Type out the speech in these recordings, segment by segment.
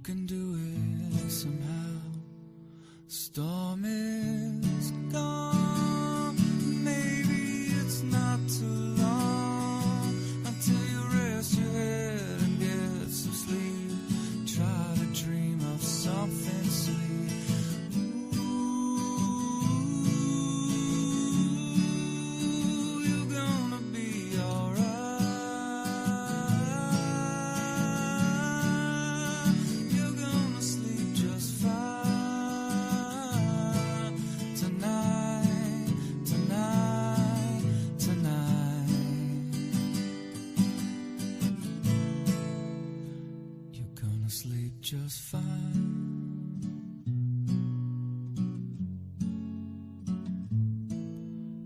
can do it somehow. Storm is gone. Maybe it's not too long until you rest your head and get some sleep. Try to dream of something sweet. Ooh, you're gonna be alright. You're gonna sleep just fine tonight, tonight, tonight. You're gonna sleep just fine.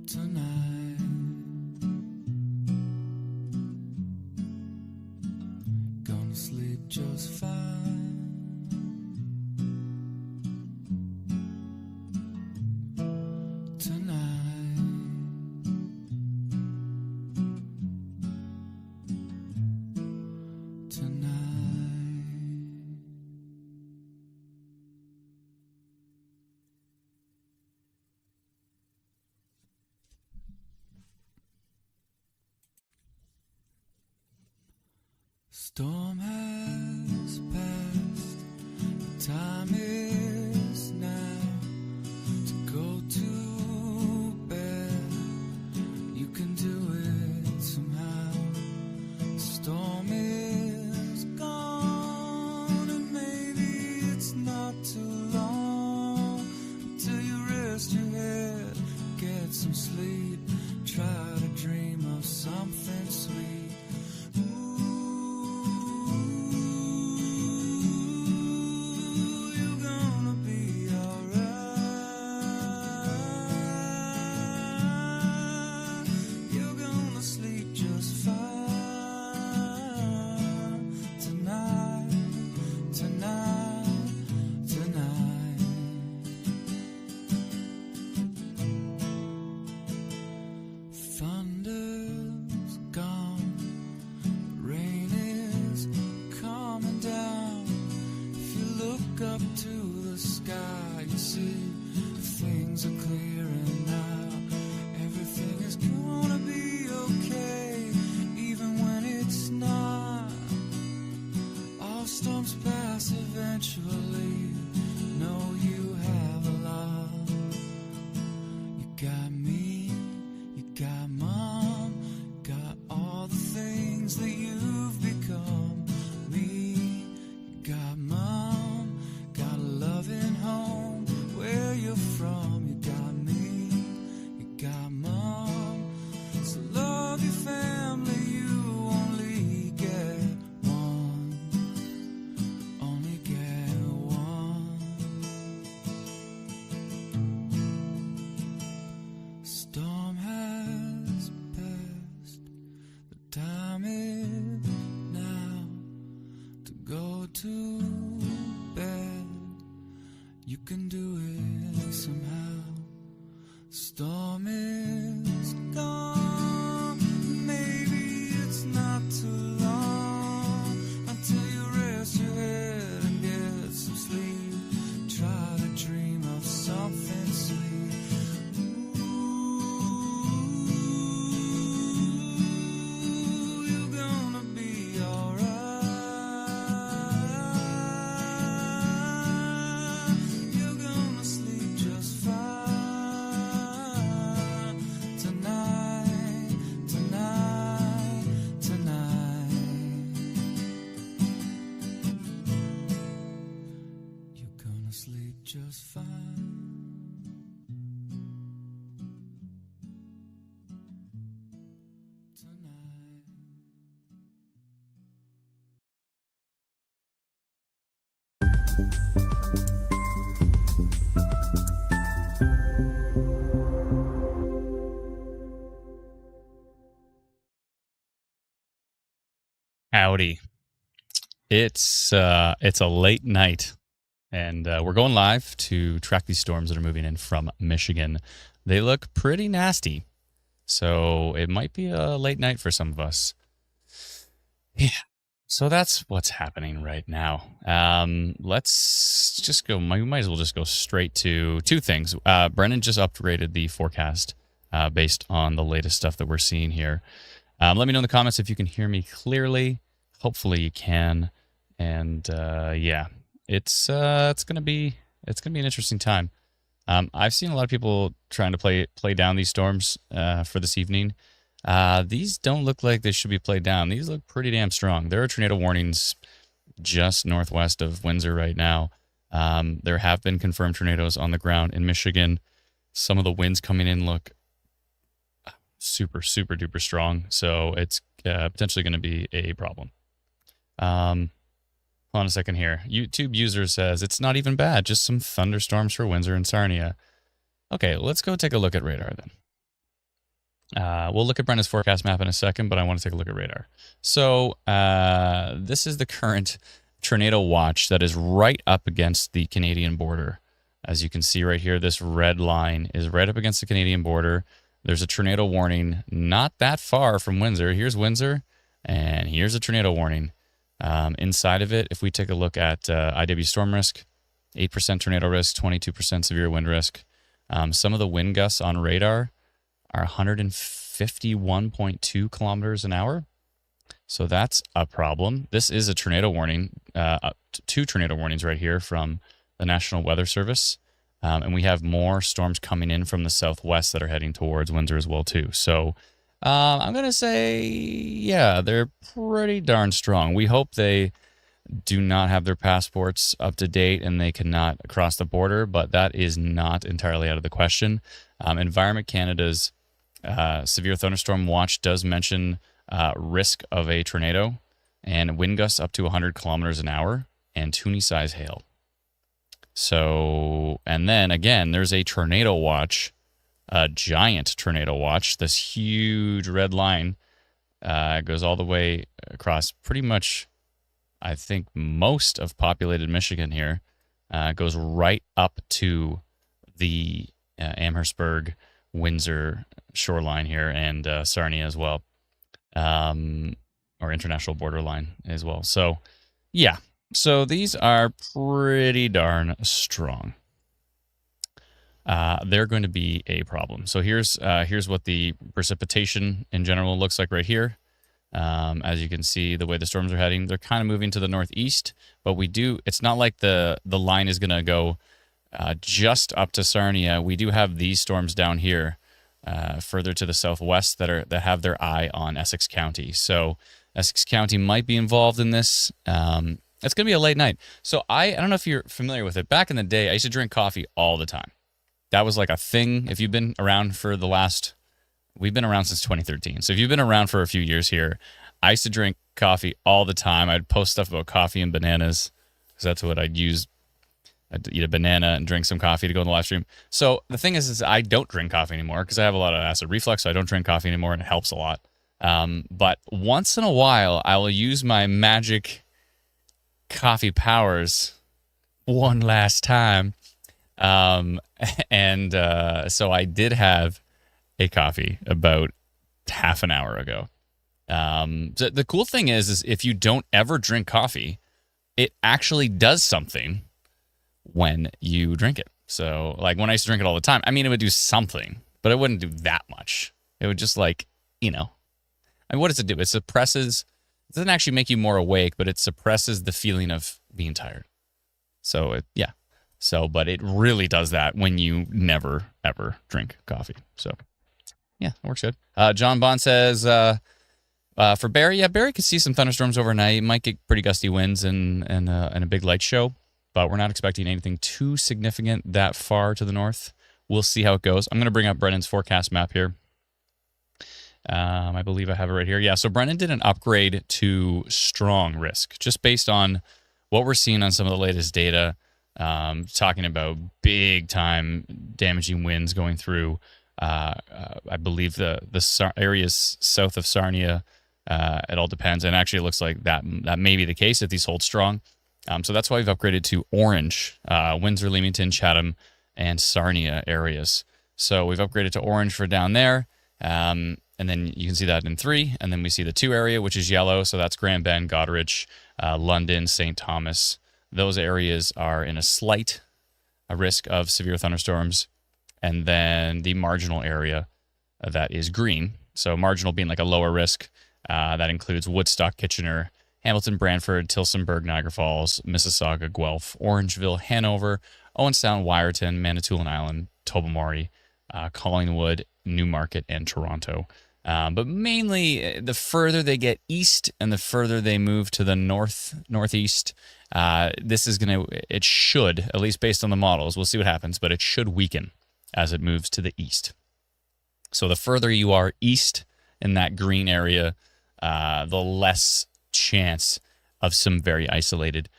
Tonight, gonna sleep just fine. Tonight, tonight. Storm has passed, the time is now to go to bed. You can do it somehow. The storm is gone, and maybe it's not too long until you rest your head, get some sleep, try to dream of something sweet. Ooh, you're gonna be alright. You're gonna sleep just fine tonight, tonight, tonight. Thunder's gone, rain is coming down. If you look up to the sky, you see things are clearing now. Everything is gonna be okay, even when it's not. All storms pass eventually. Know you have a lot. You got me, you got mom, got all the things that you've become. Me, you got mom, got a loving home where you're from. You got me, you got mom. So love your family, you only get one. Only get one. Storm has passed, the time is now to go to bed. You can do it somehow. Storm is gone. Maybe it's not too long until you rest your head and get some sleep. Try to dream of something sweet. Ooh, you're gonna be alright. You're gonna sleep just fine tonight, tonight, tonight. You're gonna sleep just fine. Tonight. Howdy. It's a late night, and we're going live to track these storms that are moving in from Michigan. They look pretty nasty, so it might be a late night for some of us. Yeah. So that's what's happening right now. Let's just go. We might as well just go straight to two things. Brennan just upgraded the forecast based on the latest stuff that we're seeing here. Let me know in the comments if you can hear me clearly. Hopefully you can. And yeah, it's gonna be an interesting time. I've seen a lot of people trying to play down these storms for this evening. These don't look like they should be played down. These look pretty damn strong. There are tornado warnings just northwest of Windsor right now. There have been confirmed tornadoes on the ground in Michigan. Some of the winds coming in look super, super duper strong. So it's potentially going to be a problem. Hold on a second here. YouTube user says, it's not even bad. Just some thunderstorms for Windsor and Sarnia. Okay, let's go take a look at radar then. We'll look at Brenda's forecast map in a second, but I want to take a look at radar. So this is the current tornado watch that is right up against the Canadian border. As you can see right here, this red line is right up against the Canadian border. There's a tornado warning not that far from Windsor. Here's Windsor, and here's a tornado warning. Inside of it, if we take a look at IW storm risk, 8% tornado risk, 22% severe wind risk. Some of the wind gusts on radar are 151.2 kilometers an hour. So that's a problem. This is a tornado warning, two tornado warnings right here from the National Weather Service. And we have more storms coming in from the southwest that are heading towards Windsor as well, too. So I'm going to say, yeah, they're pretty darn strong. We hope they do not have their passports up to date and they cannot cross the border, but that is not entirely out of the question. Environment Canada's severe thunderstorm watch does mention risk of a tornado and wind gusts up to 100 kilometers an hour and Toonie-size hail. So, and then again, there's a tornado watch, a giant tornado watch. This huge red line goes all the way across pretty much, I think, most of populated Michigan here. Goes right up to the Amherstburg, Windsor shoreline here, and Sarnia as well, or international borderline as well. So, yeah. So these are pretty darn strong. They're going to be a problem. So here's what the precipitation in general looks like right here. As you can see, the way the storms are heading, they're kind of moving to the northeast, but it's not like the line is going to go just up to Sarnia. We do have these storms down here further to the southwest that have their eye on Essex County. So Essex County might be involved in this. It's going to be a late night. So I don't know if you're familiar with it. Back in the day, I used to drink coffee all the time. That was like a thing. If you've been around for we've been around since 2013. So if you've been around for a few years here, I used to drink coffee all the time. I'd post stuff about coffee and bananas because that's what I'd use. I'd eat a banana and drink some coffee to go in the live stream. So the thing is I don't drink coffee anymore because I have a lot of acid reflux. So I don't drink coffee anymore, and it helps a lot. But once in a while, I will use my magic coffee powers one last time. So I did have a coffee about half an hour ago. The cool thing is if you don't ever drink coffee, it actually does something when you drink it. So like when I used to drink it all the time, I mean, it would do something, but it wouldn't do that much. It would just what does it do? It suppresses. It doesn't actually make you more awake, but it suppresses the feeling of being tired. So, but it really does that when you never, ever drink coffee. So, yeah, it works good. John Bond says, for Barry, Barry could see some thunderstorms overnight. Might get pretty gusty winds and a big light show, but we're not expecting anything too significant that far to the north. We'll see how it goes. I'm going to bring up Brennan's forecast map here. I believe I have it right here. Yeah, so Brennan did an upgrade to strong risk, just based on what we're seeing on some of the latest data, talking about big-time damaging winds going through, I believe, the areas south of Sarnia. It all depends, and actually it looks like that may be the case if these hold strong. So that's why we've upgraded to orange, Windsor, Leamington, Chatham, and Sarnia areas. So we've upgraded to orange for down there. and then you can see that in 3, and then we see the 2 area, which is yellow, so that's Grand Bend, Goderich, London, St. Thomas. Those areas are in a slight risk of severe thunderstorms, and then the marginal area that is green, so marginal being like a lower risk, that includes Woodstock, Kitchener, Hamilton, Brantford, Tillsonburg, Niagara Falls, Mississauga, Guelph, Orangeville, Hanover, Owen Sound, Wyerton, Manitoulin Island, Tobermory, Collingwood, Newmarket, and Toronto. But mainly, the further they get east and the further they move to the northeast, this is it should, at least based on the models, we'll see what happens, but it should weaken as it moves to the east. So the further you are east in that green area, the less chance of some very isolated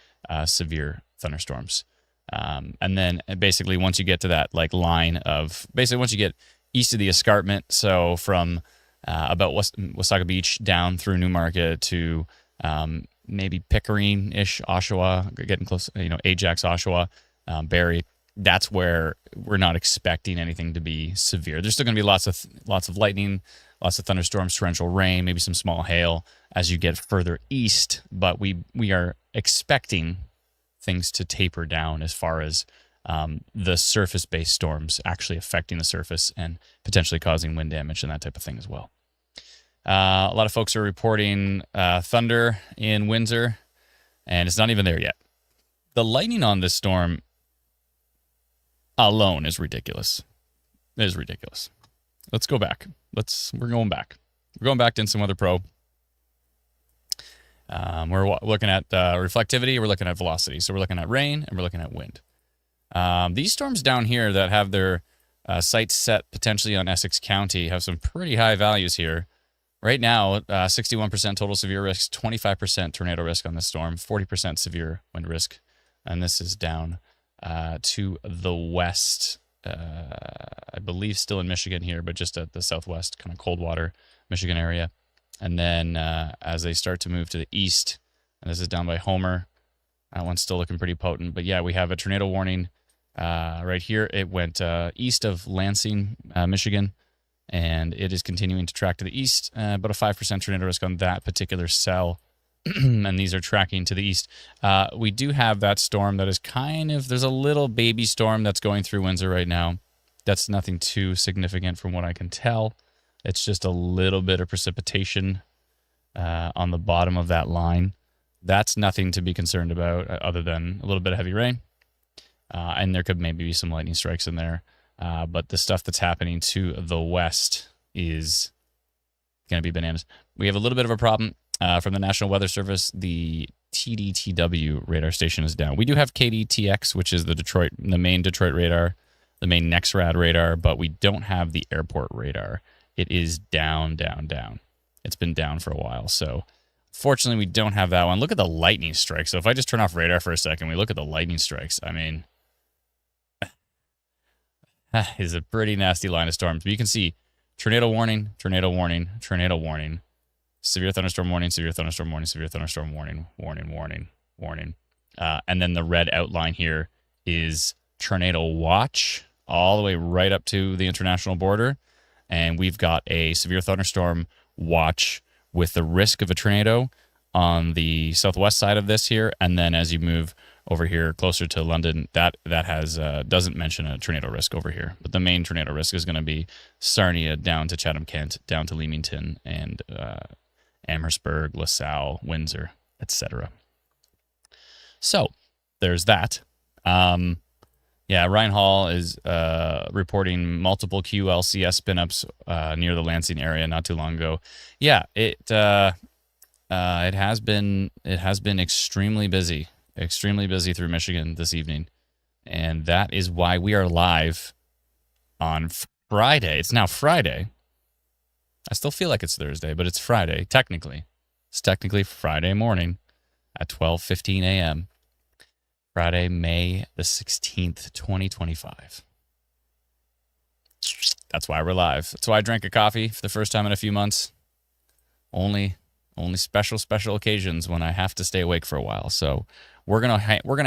severe thunderstorms. And then basically once you get to that like line of, basically once you get east of the escarpment, so from about Wasaga Beach down through Newmarket to maybe Pickering-ish, Oshawa, getting close, Ajax, Oshawa, Barrie, that's where we're not expecting anything to be severe. There's still going to be lots of lightning, lots of thunderstorms, torrential rain, maybe some small hail as you get further east, but we are expecting things to taper down as far as the surface-based storms actually affecting the surface and potentially causing wind damage and that type of thing as well. A lot of folks are reporting thunder in Windsor, and it's not even there yet. The lightning on this storm alone is ridiculous. It is ridiculous. Let's go back. We're going back. We're going back to Instant Weather Pro. We're looking at reflectivity, we're looking at velocity. So we're looking at rain, and we're looking at wind. These storms down here that have their sights set potentially on Essex County have some pretty high values here. Right now, 61% total severe risk, 25% tornado risk on this storm, 40% severe wind risk. And this is down to the west, I believe still in Michigan here, but just at the southwest, kind of Coldwater, Michigan area. And then as they start to move to the east, and this is down by Homer, that one's still looking pretty potent. But yeah, we have a tornado warning right here. It went east of Lansing, Michigan, and it is continuing to track to the east, but a 5% tornado risk on that particular cell. And these are tracking to the east. We do have that storm that is there's a little baby storm that's going through Windsor right now. That's nothing too significant from what I can tell. It's just a little bit of precipitation on the bottom of that line. That's nothing to be concerned about other than a little bit of heavy rain. And there could maybe be some lightning strikes in there. But the stuff that's happening to the west is going to be bananas. We have a little bit of a problem from the National Weather Service. The TDTW radar station is down. We do have KDTX, which is the main Detroit radar, the main NEXRAD radar, but we don't have the airport radar. It is down, down, down. It's been down for a while. So fortunately, we don't have that one. Look at the lightning strikes. So if I just turn off radar for a second, we look at the lightning strikes. I mean, that is a pretty nasty line of storms. But you can see tornado warning, tornado warning, tornado warning, severe thunderstorm warning, severe thunderstorm warning, severe thunderstorm warning, warning, warning, warning. And then the red outline here is tornado watch all the way right up to the international border. And we've got a severe thunderstorm watch with the risk of a tornado on the southwest side of this here. And then as you move over here closer to London, that has doesn't mention a tornado risk over here. But the main tornado risk is going to be Sarnia down to Chatham-Kent, down to Leamington, and Amherstburg, LaSalle, Windsor, etc. So there's that. Yeah, Ryan Hall is reporting multiple QLCS spin-ups near the Lansing area not too long ago. Yeah, it has been extremely busy through Michigan this evening, and that is why we are live on Friday. It's now Friday. I still feel like it's Thursday, but it's Friday technically. It's technically Friday morning at 12:15 a.m. Friday, May the 16th, 2025. That's why we're live. That's why I drank a coffee for the first time in a few months. Only special occasions when I have to stay awake for a while. So we're gonna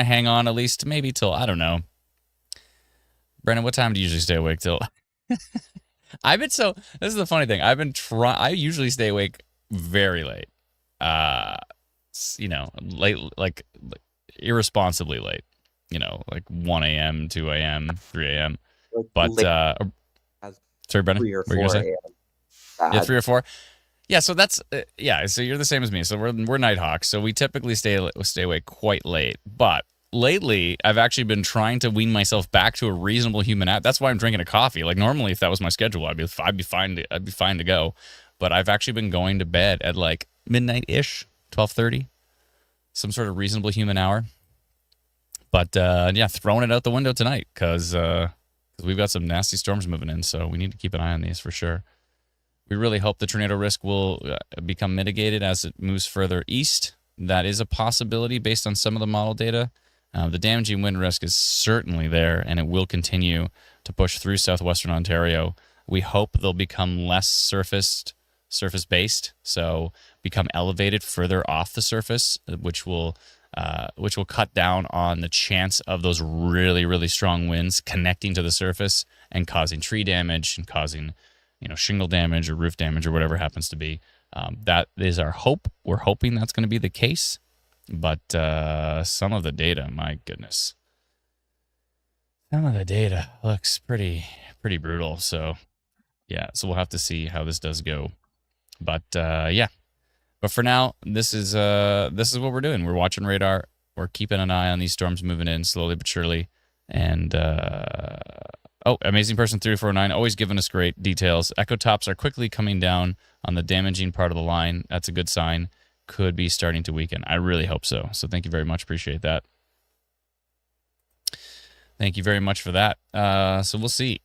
hang on at least maybe till, I don't know. Brendan, what time do you usually stay awake till? I've been so. This is the funny thing. I've been trying. I usually stay awake very late. Uh, late, like irresponsibly late. Like 1 a.m., 2 a.m., 3 a.m. Like But late as sorry, Brennan, 3 or what were you 4 gonna say? a.m. Yeah, Bad. 3 or 4. Yeah, so that's yeah. So you're the same as me. So we're Nighthawks. So we typically stay awake quite late. But lately, I've actually been trying to wean myself back to a reasonable human app. That's why I'm drinking a coffee. Like normally, if that was my schedule, I'd be fine to go. But I've actually been going to bed at like midnight ish, 12:30, some sort of reasonable human hour. But yeah, throwing it out the window tonight because we've got some nasty storms moving in. So we need to keep an eye on these for sure. We really hope the tornado risk will become mitigated as it moves further east. That is a possibility based on some of the model data. The damaging wind risk is certainly there, and it will continue to push through southwestern Ontario. We hope they'll become less surface-based, so become elevated further off the surface, which will cut down on the chance of those really, really strong winds connecting to the surface and causing tree damage and causing shingle damage or roof damage or whatever happens to be. That is our hope. We're hoping that's going to be the case. But some of the data, my goodness. Some of the data looks pretty brutal. So, yeah. So we'll have to see how this does go. But, yeah. But for now, this is what we're doing. We're watching radar. We're keeping an eye on these storms moving in slowly but surely. And, Amazing Person 3409, always giving us great details. Echo tops are quickly coming down on the damaging part of the line. That's a good sign. Could be starting to weaken. I really hope so. So thank you very much. Appreciate that. Thank you very much for that. So we'll see.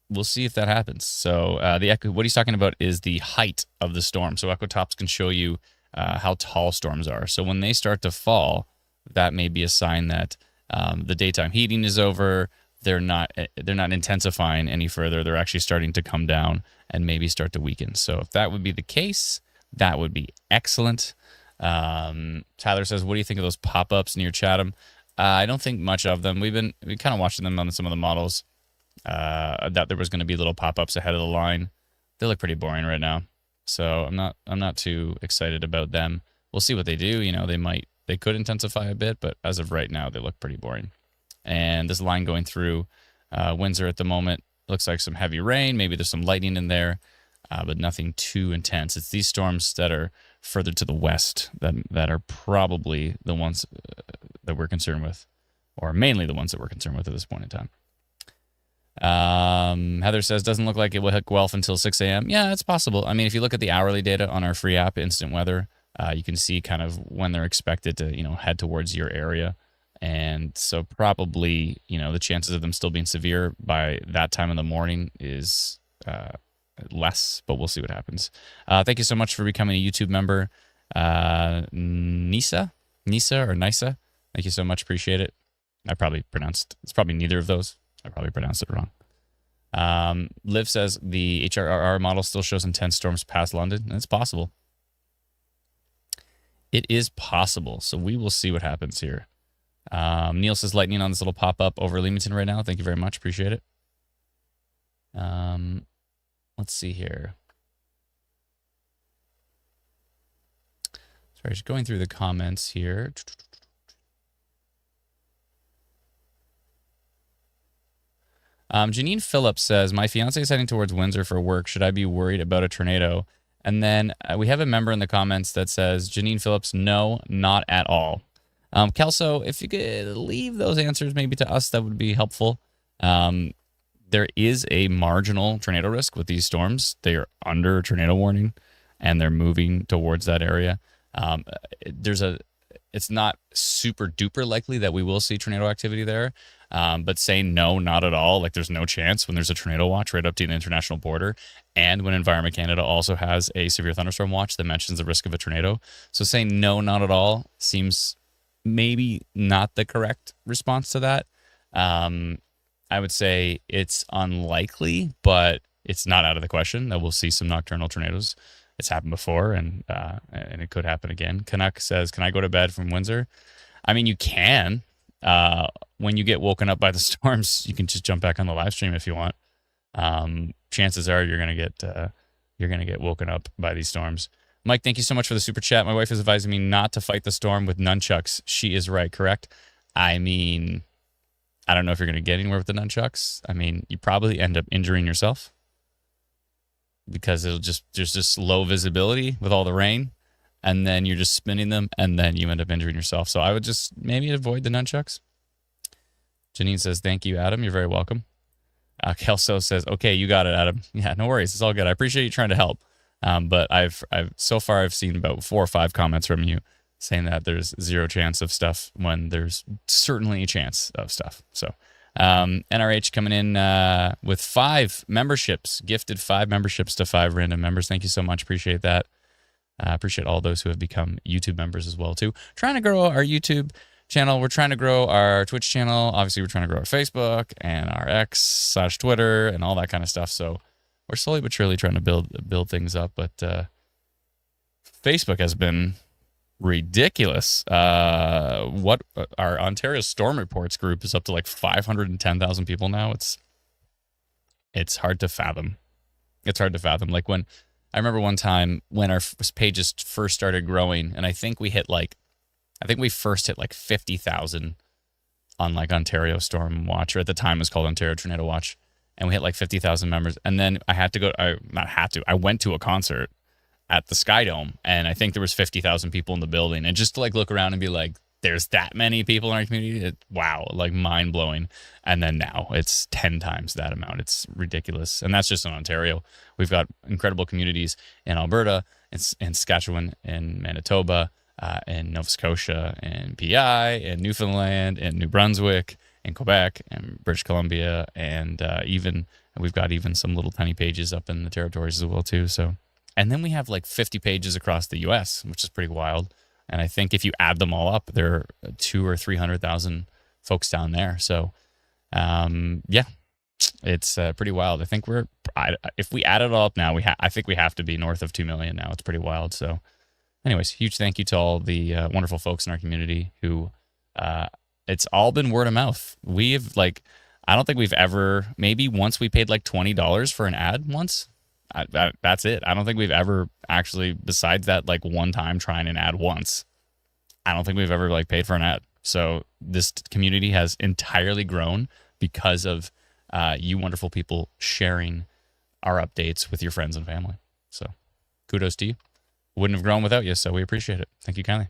We'll see if that happens. So the echo, what he's talking about is the height of the storm. So echo tops can show you how tall storms are. So when they start to fall, that may be a sign that the daytime heating is over. They're not intensifying any further. They're actually starting to come down and maybe start to weaken. So if that would be the case, that would be excellent. Tyler says, what do you think of those pop-ups near Chatham? I don't think much of them. We've kind of watching them on some of the models. That there was going to be little pop-ups ahead of the line. They look pretty boring right now. So I'm not too excited about them. We'll see what they do. They could intensify a bit, but as of right now, they look pretty boring. And this line going through Windsor at the moment looks like some heavy rain. Maybe there's some lightning in there, but nothing too intense. It's these storms that are further to the west that are probably the ones that we're concerned with, or mainly the ones that we're concerned with at this point in time. Heather says, doesn't look like it will hit Guelph until 6 a.m. Yeah, it's possible. I mean, if you look at the hourly data on our free app, Instant Weather, you can see kind of when they're expected to, head towards your area. And so probably, the chances of them still being severe by that time in the morning is less, but we'll see what happens. Thank you so much for becoming a YouTube member. Nisa, thank you so much. Appreciate it. It's probably neither of those. I probably pronounced it wrong. Liv says the HRRR model still shows intense storms past London. And it's possible. It is possible. So we will see what happens here. Neil says lightning on this little pop-up over Leamington right now. Thank you very much. Appreciate it. Let's see here. Sorry, just going through the comments here. Janine Phillips says, my fiance is heading towards Windsor for work. Should I be worried about a tornado? And then we have a member in the comments that says, Janine Phillips, no, not at all. Kelso, if you could leave those answers maybe to us, that would be helpful. There is a marginal tornado risk with these storms. They are under tornado warning, and they're moving towards that area. It's not super duper likely that we will see tornado activity there, but saying no, not at all, like there's no chance when there's a tornado watch right up to the international border, and when Environment Canada also has a severe thunderstorm watch that mentions the risk of a tornado. So saying no, not at all seems maybe not the correct response to that. I would say it's unlikely, but it's not out of the question that we'll see some nocturnal tornadoes. It's happened before, and it could happen again. Canuck says, can I go to bed from Windsor? I mean, you can. When you get woken up by the storms, you can just jump back on the live stream if you want. chances are you're gonna get woken up by these storms. Mike, thank you so much for the super chat. My wife is advising me not to fight the storm with nunchucks. She is right, correct? I mean, I don't know if you're gonna get anywhere with the nunchucks. I mean, you probably end up injuring yourself because there's just low visibility with all the rain, and then you're just spinning them, and then you end up injuring yourself. So I would just maybe avoid the nunchucks. Janine says, thank you, Adam. You're very welcome. Kelso says, okay, you got it, Adam. Yeah, no worries. It's all good. I appreciate you trying to help. But I've so far I've seen about 4 or 5 comments from you saying that there's zero chance of stuff when there's certainly a chance of stuff. So NRH coming in with 5 memberships, gifted 5 memberships to 5 random members. Thank you so much. Appreciate that. Appreciate all those who have become YouTube members as well too. Trying to grow our YouTube channel. We're trying to grow our Twitch channel. Obviously, we're trying to grow our Facebook and our X/Twitter and all that kind of stuff. So we're slowly but surely trying to build things up. But Facebook has been ridiculous. What our Ontario Storm Reports group is up to like 510,000 people now. It's hard to fathom. It's hard to fathom. Like when I remember one time when our pages first started growing, and I think we first hit like 50,000 on like Ontario Storm Watch, or at the time it was called Ontario Tornado Watch, and we hit like 50,000 members. And then I went to a concert at the Sky Dome, and I think there was 50,000 people in the building. And just to like look around and be like, there's that many people in our community. Wow, like mind blowing. And then now it's 10 times that amount. It's ridiculous. And that's just in Ontario. We've got incredible communities in Alberta, in Saskatchewan, in Manitoba, in Nova Scotia, in PI, in Newfoundland, in New Brunswick, in Quebec, and British Columbia, and we've got even some little tiny pages up in the territories as well too. So, and then we have like 50 pages across the U.S., which is pretty wild. And I think if you add them all up, there are 200,000 or 300,000 folks down there. So, yeah, it's pretty wild. I think if we add it all up now, I think we have to be north of 2 million now. It's pretty wild. So, anyways, huge thank you to all the wonderful folks in our community who, it's all been word of mouth. I don't think we've ever, maybe once we paid like $20 for an ad once. That's it. I don't think we've ever actually, besides that, like one time trying an ad once, I don't think we've ever like paid for an ad. So this community has entirely grown because of you wonderful people sharing our updates with your friends and family. So kudos to you. Wouldn't have grown without you, so we appreciate it. Thank you kindly.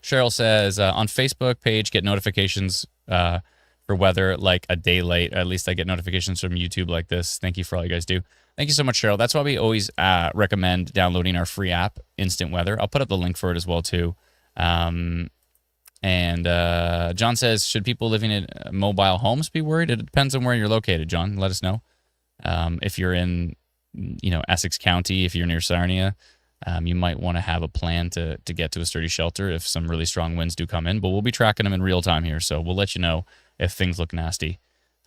Cheryl says, on Facebook page, get notifications for weather like a day late. At least I get notifications from YouTube like this. Thank you for all you guys do. Thank you so much, Cheryl. That's why we always recommend downloading our free app, Instant Weather. I'll put up the link for it as well, too. And John says, should people living in mobile homes be worried? It depends on where you're located, John. Let us know. If you're in, Essex County, if you're near Sarnia, you might want to have a plan to get to a sturdy shelter if some really strong winds do come in. But we'll be tracking them in real time here, so we'll let you know if things look nasty.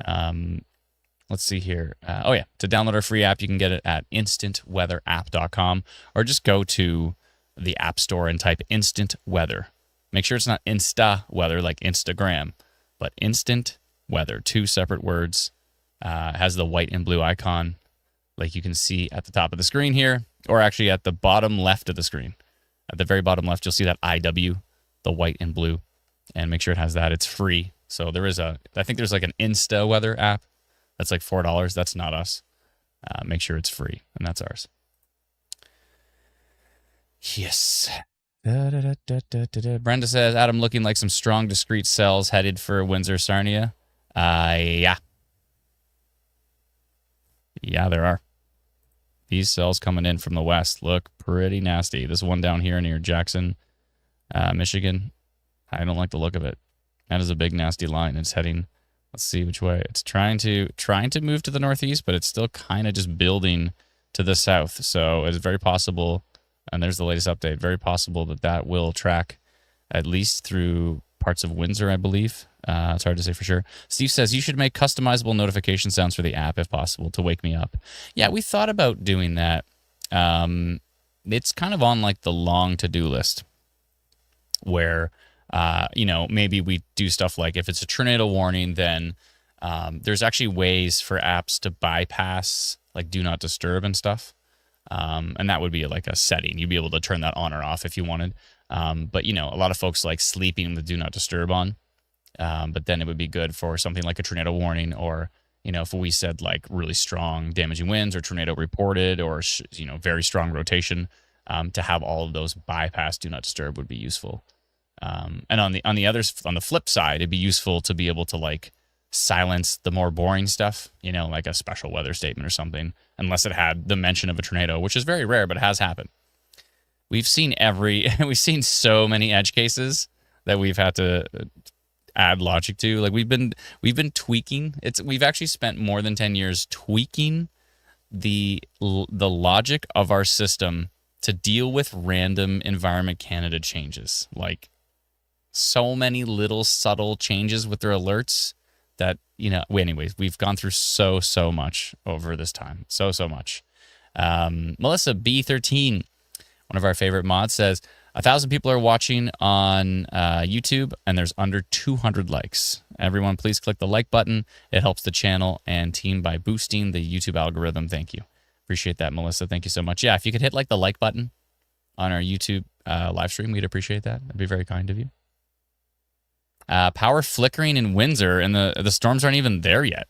Let's see here. To download our free app, you can get it at instantweatherapp.com, or just go to the App Store and type Instant Weather. Make sure it's not Insta Weather like Instagram, but Instant Weather, 2 separate words. Has the white and blue icon like you can see at the top of the screen here, or actually at the bottom left of the screen. At the very bottom left, you'll see that IW, the white and blue, and make sure it has that. It's free. So I think there's like an Insta Weather app that's like $4. That's not us. Make sure it's free, and that's ours. Yes. Brenda says, Adam, looking like some strong, discrete cells headed for Windsor, Sarnia. Yeah. Yeah, there are. These cells coming in from the west look pretty nasty. This one down here near Jackson, Michigan, I don't like the look of it. That is a big, nasty line. It's heading, let's see which way. It's trying to move to the northeast, but it's still kind of just building to the south. So it's very possible, and there's the latest update, very possible that will track at least through parts of Windsor, I believe. It's hard to say for sure. Steve says, you should make customizable notification sounds for the app if possible to wake me up. Yeah, we thought about doing that. It's kind of on like the long to-do list where, maybe we do stuff like if it's a tornado warning, then There's actually ways for apps to bypass like do not disturb and stuff. And that would be like a setting. You'd be able to turn that on or off if you wanted. But you know, a lot of folks like sleeping with do not disturb on. But then it would be good for something like a tornado warning, or you know, if we said like really strong damaging winds or tornado reported, or you know, very strong rotation, to have all of those bypass do not disturb would be useful. And on the flip side, it'd be useful to be able to like silence the more boring stuff, you know, like a special weather statement or something, unless it had the mention of a tornado, which is very rare, but it has happened. We've seen we've seen so many edge cases that we've had to add logic to. Like we've been tweaking. We've actually spent more than 10 years tweaking the logic of our system to deal with random environment candidate changes. Like so many little subtle changes with their alerts that, you know, anyways, we've gone through so much over this time. So much. Melissa B13, one of our favorite mods, says 1,000 people are watching on YouTube and there's under 200 likes. Everyone, please click the like button. It helps the channel and team by boosting the YouTube algorithm. Thank you. Appreciate that, Melissa. Thank you so much. Yeah, if you could hit like the like button on our YouTube live stream, we'd appreciate that. That'd be very kind of you. Power flickering in Windsor, and the storms aren't even there yet.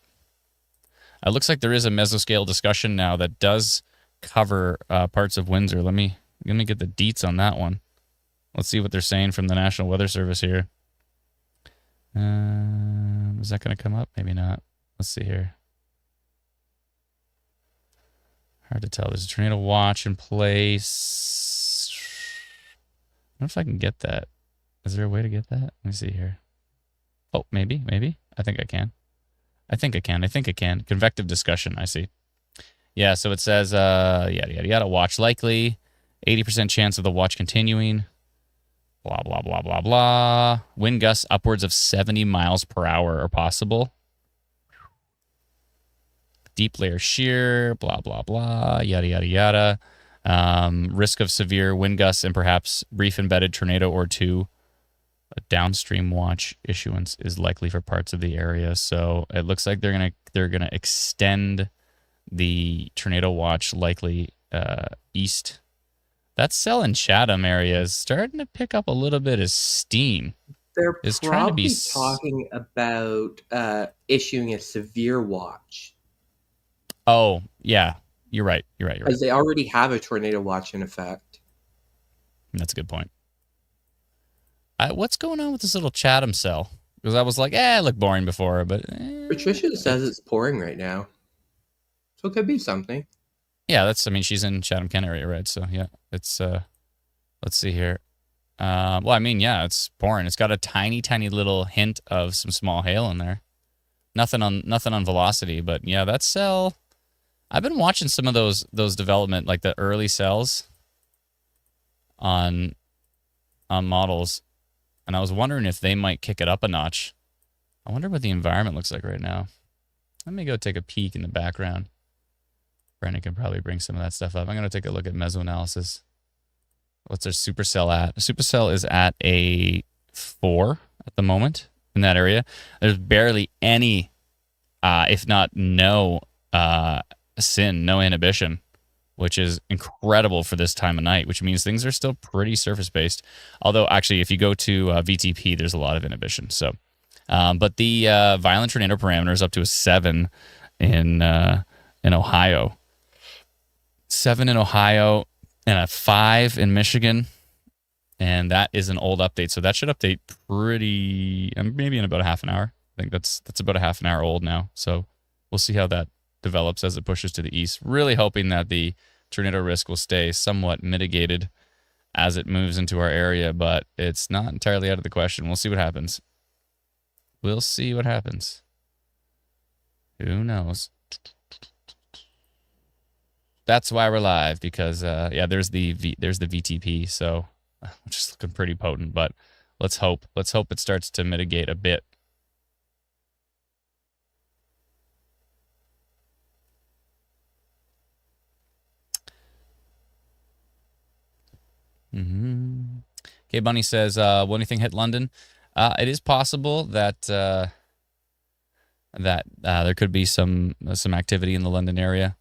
It looks like there is a mesoscale discussion now that does cover parts of Windsor. Let me get the deets on that one. Let's see what they're saying from the National Weather Service here. Is that going to come up? Maybe not. Let's see here. Hard to tell. There's a tornado watch in place. I don't know if I can get that. Is there a way to get that? Let me see here. Oh, maybe. I think I can. I think I can. Convective discussion, I see. Yeah, so it says, yada, watch likely. 80% chance of the watch continuing. Blah, blah, blah, blah, blah. Wind gusts upwards of 70 miles per hour are possible. Deep layer shear, blah, blah, blah, yada. Risk of severe wind gusts and perhaps brief embedded tornado or two. A downstream watch issuance is likely for parts of the area. So it looks like they're gonna extend the tornado watch likely east. That cell in Chatham area is starting to pick up a little bit of steam. They're probably talking about issuing a severe watch. Oh, yeah. You're right. Because they already have a tornado watch in effect. That's a good point. What's going on with this little Chatham cell? Because I was like, it looked boring before, but... Patricia says it's pouring right now. So it could be something. Yeah, she's in Chatham-Kent area, right? So, yeah, it's... let's see here. Well, I mean, yeah, it's pouring. It's got a tiny little hint of some small hail in there. Nothing on velocity, but yeah, that cell... I've been watching some of those development, like the early cells on models, and I was wondering if they might kick it up a notch. I wonder what the environment looks like right now. Let me go take a peek in the background. Brandon can probably bring some of that stuff up. I'm going to take a look at mesoanalysis. What's their supercell at? Supercell is at a 4 at the moment in that area. There's barely any, if not no, no inhibition, which is incredible for this time of night, which means things are still pretty surface-based. Although, actually, if you go to VTP, there's a lot of inhibition. So, but the violent tornado parameter is up to a 7 in Ohio. 7 in Ohio and a 5 in Michigan. And that is an old update. So that should update pretty, maybe in about a half an hour. I think that's about a half an hour old now. So we'll see how that develops as it pushes to the east. Really hoping that the tornado risk will stay somewhat mitigated as it moves into our area, but it's not entirely out of the question. We'll see what happens. Who knows? That's why we're live, because there's the VTP, so which is looking pretty potent, but let's hope it starts to mitigate a bit. Okay, Bunny says, will anything hit London? It is possible that that there could be some activity in the London area.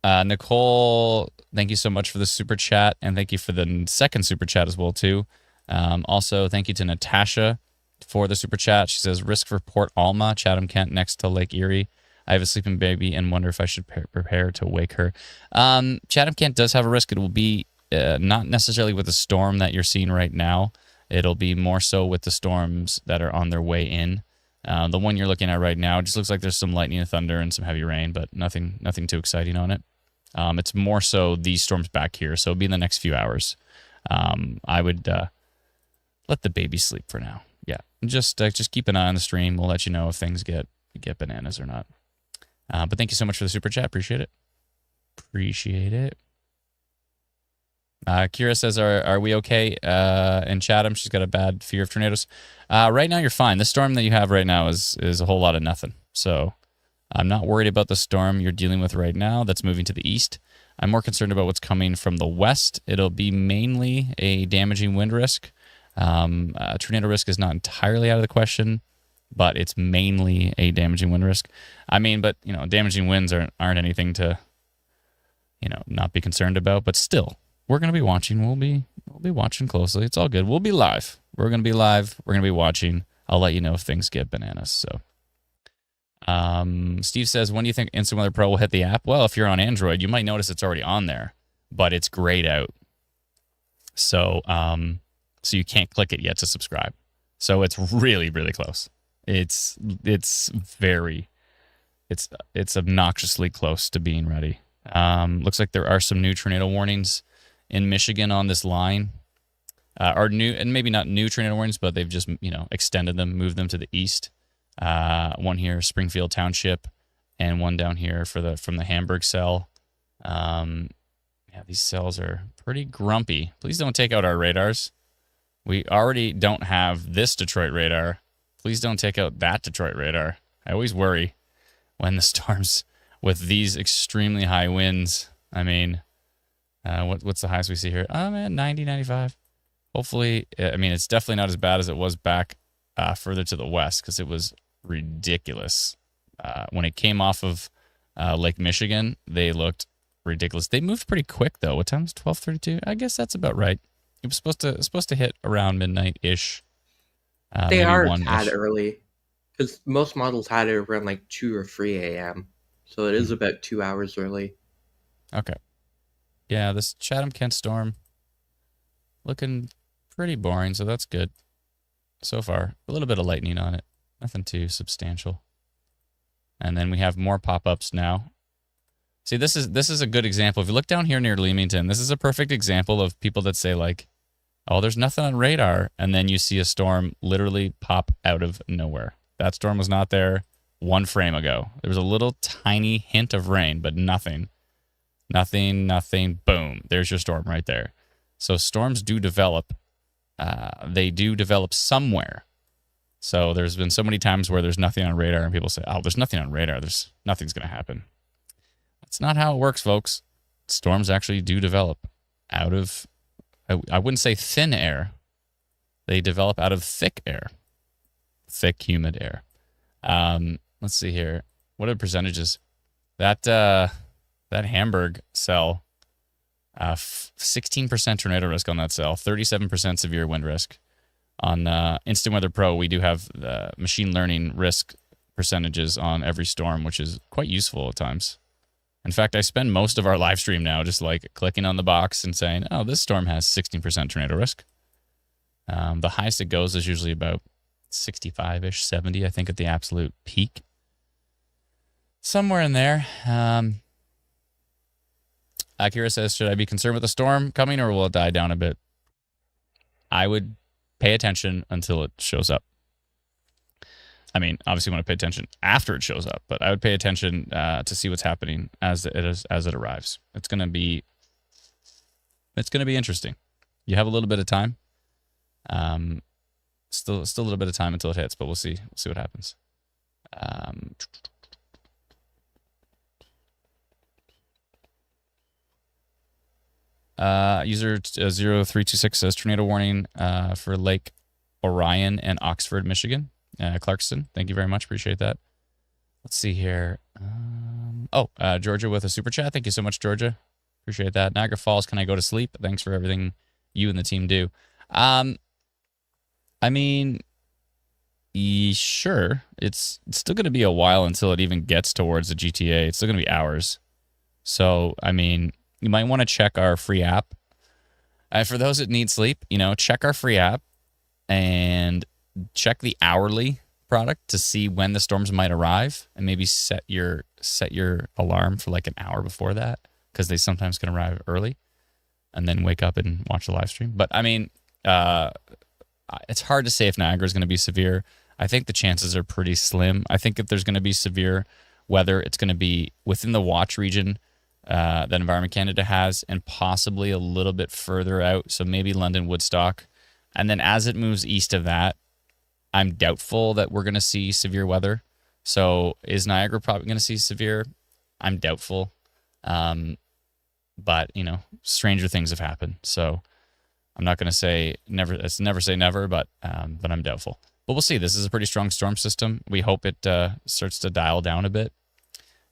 Nicole, thank you so much for the super chat, and thank you for the second super chat as well too. Also, thank you to Natasha for the super chat. She says, risk for Port Alma, Chatham, Kent, next to Lake Erie. I have a sleeping baby and wonder if I should prepare to wake her. Chatham, Kent does have a risk. It will be not necessarily with the storm that you're seeing right now. It'll be more so with the storms that are on their way in. The one you're looking at right now, it just looks like there's some lightning and thunder and some heavy rain, but nothing too exciting on it. It's more so these storms back here, so it'll be in the next few hours. I would let the baby sleep for now. Yeah, just keep an eye on the stream. We'll let you know if things get bananas or not. But thank you so much for the super chat. Appreciate it. Kira says, are we okay in Chatham? She's got a bad fear of tornadoes. Right now, you're fine. The storm that you have right now is a whole lot of nothing. So I'm not worried about the storm you're dealing with right now that's moving to the east. I'm more concerned about what's coming from the west. It'll be mainly a damaging wind risk. Tornado risk is not entirely out of the question, but it's mainly a damaging wind risk. I mean, but, damaging winds aren't anything to, not be concerned about. But still, we're going to be watching. We'll be watching closely. It's all good. We'll be live. We're going to be live. We're going to be watching. I'll let you know if things get bananas. So, Steve says, when do you think Instant Weather Pro will hit the app? Well, if you're on Android, you might notice it's already on there, but it's grayed out. So, so you can't click it yet to subscribe. So it's really, really close. It's obnoxiously close to being ready. Looks like there are some new tornado warnings in Michigan on this line. Or new, and maybe not new tornado warnings, but they've just, extended them, moved them to the east. One here, Springfield Township, and one down here from the Hamburg cell. Yeah, these cells are pretty grumpy. Please don't take out our radars. We already don't have this Detroit radar. Please don't take out that Detroit radar. I always worry when the storms with these extremely high winds. I mean, what's the highest we see here? Man, 90, 95. Hopefully, it's definitely not as bad as it was back further to the west, because it was ridiculous. When it came off of Lake Michigan, they looked ridiculous. They moved pretty quick, though. What time is 12:32? I guess that's about right. It was supposed to hit around midnight-ish. They are a tad early, because most models had it around like 2 or 3 a.m. So it is about 2 hours early. Okay. Yeah, this Chatham-Kent storm looking pretty boring, so that's good. So far, a little bit of lightning on it. Nothing too substantial. And then we have more pop-ups now. See, this is a good example. If you look down here near Leamington, this is a perfect example of people that say, like, oh, there's nothing on radar, and then you see a storm literally pop out of nowhere. That storm was not there 1 frame ago. There was a little tiny hint of rain, but nothing. Nothing, boom. There's your storm right there. So storms do develop. They do develop somewhere. So there's been so many times where there's nothing on radar, and people say, oh, there's nothing on radar. Nothing's going to happen. That's not how it works, folks. Storms actually do develop out of, I wouldn't say thin air. They develop out of thick air. Thick, humid air. Let's see here. What are the percentages? That Hamburg cell, 16% tornado risk on that cell, 37% severe wind risk. On Instant Weather Pro, we do have the machine learning risk percentages on every storm, which is quite useful at times. In fact, I spend most of our live stream now just like clicking on the box and saying, oh, this storm has 16% tornado risk. The highest it goes is usually about 65-ish, 70, I think, at the absolute peak. Somewhere in there. Akira says, should I be concerned with the storm coming, or will it die down a bit? I would pay attention until it shows up. I mean, obviously you want to pay attention after it shows up, but I would pay attention to see what's happening as it arrives. It's going to be interesting. You have a little bit of time. Still a little bit of time until it hits, but we'll see what happens. User 0326 says tornado warning for Lake Orion and Oxford, Michigan. Clarkson, thank you very much. Appreciate that. Let's see here. Georgia with a super chat. Thank you so much, Georgia. Appreciate that. Niagara Falls, can I go to sleep? Thanks for everything you and the team do. I mean, sure. It's still going to be a while until it even gets towards the GTA. It's still going to be hours. So, I mean, you might want to check our free app. For those that need sleep, check our free app and check the hourly product to see when the storms might arrive, and maybe set your alarm for like an hour before that, because they sometimes can arrive early, and then wake up and watch the live stream. But I mean, it's hard to say if Niagara is going to be severe. I think the chances are pretty slim. I think if there's going to be severe weather, it's going to be within the watch region that Environment Canada has, and possibly a little bit further out. So maybe London, Woodstock. And then as it moves east of that, I'm doubtful that we're going to see severe weather. So is Niagara probably going to see severe? I'm doubtful. But, stranger things have happened. So I'm not going to say never. It's never say never, but I'm doubtful. But we'll see. This is a pretty strong storm system. We hope it starts to dial down a bit.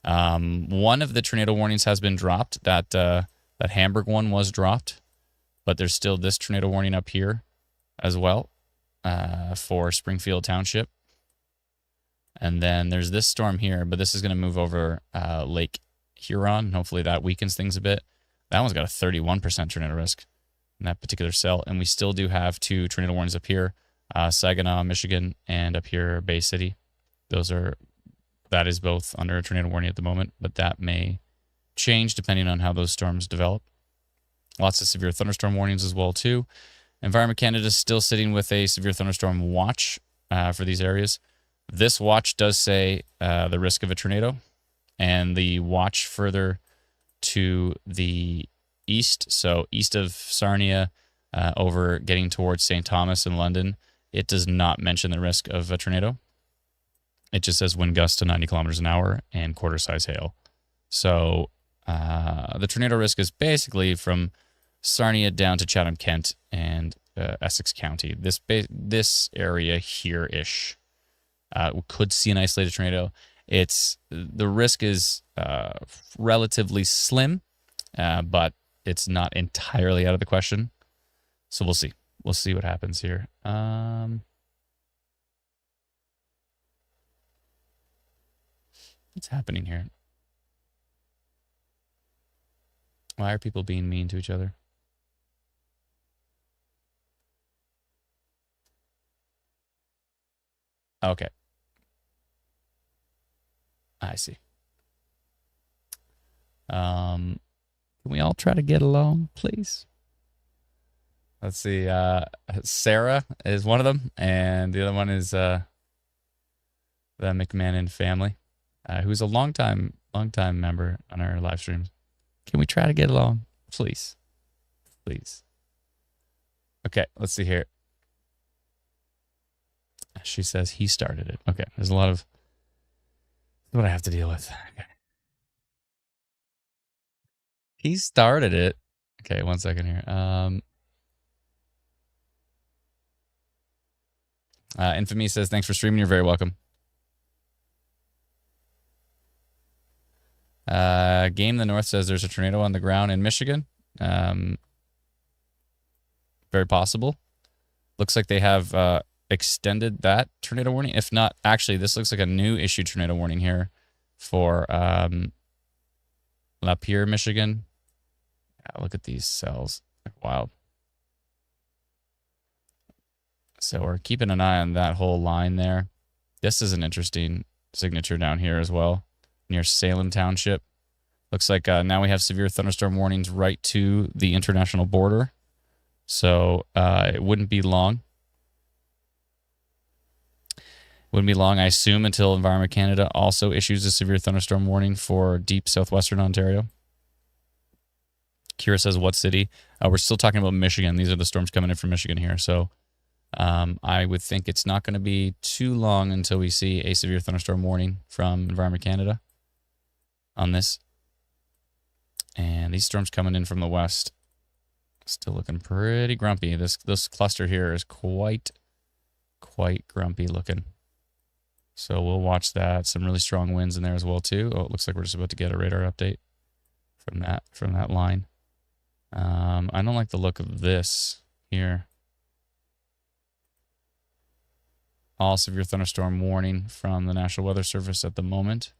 One of the tornado warnings has been dropped. That Hamburg one was dropped, but there's still this tornado warning up here as well for Springfield Township. And then there's this storm here, but this is going to move over Lake Huron. Hopefully that weakens things a bit. That one's got a 31% tornado risk in that particular cell. And we still do have 2 tornado warnings up here, Saginaw, Michigan, and up here, Bay City. That is both under a tornado warning at the moment, but that may change depending on how those storms develop. Lots of severe thunderstorm warnings as well, too. Environment Canada is still sitting with a severe thunderstorm watch for these areas. This watch does say the risk of a tornado, and the watch further to the east, so east of Sarnia, over getting towards St. Thomas in London, it does not mention the risk of a tornado. It just says wind gusts to 90 kilometers an hour and quarter-size hail. So the tornado risk is basically from Sarnia down to Chatham, Kent, and Essex County. This area here-ish could see an isolated tornado. The risk is relatively slim, but it's not entirely out of the question. So we'll see. We'll see what happens here. What's happening here? Why are people being mean to each other? Okay. I see. Can we all try to get along, please? Let's see. Sarah is one of them, and the other one is the McMahon family, who's a longtime member on our live streams. Can we try to get along, please? Please. Okay, let's see here. She says he started it. Okay, there's a lot of what I have to deal with. Okay. He started it. Okay, 1 second here. Infamy says, thanks for streaming. You're very welcome. Game the North says there's a tornado on the ground in Michigan. Very possible. Looks like they have extended that tornado warning. If not, actually, this looks like a new issued tornado warning here for Lapeer, Michigan. Yeah, look at these cells. They're wild. So we're keeping an eye on that whole line there. This is an interesting signature down here as well, near Salem Township. Looks like now we have severe thunderstorm warnings right to the international border. So it wouldn't be long. Wouldn't be long, I assume, until Environment Canada also issues a severe thunderstorm warning for deep southwestern Ontario. Kira says, what city? We're still talking about Michigan. These are the storms coming in from Michigan here. So I would think it's not going to be too long until we see a severe thunderstorm warning from Environment Canada on this. And these storms coming in from the west, still looking pretty grumpy. This cluster here is quite grumpy looking. So we'll watch that. Some really strong winds in there as well too. Oh, it looks like we're just about to get a radar update from that line. I don't like the look of this here. All severe thunderstorm warning from the National Weather Service at the moment.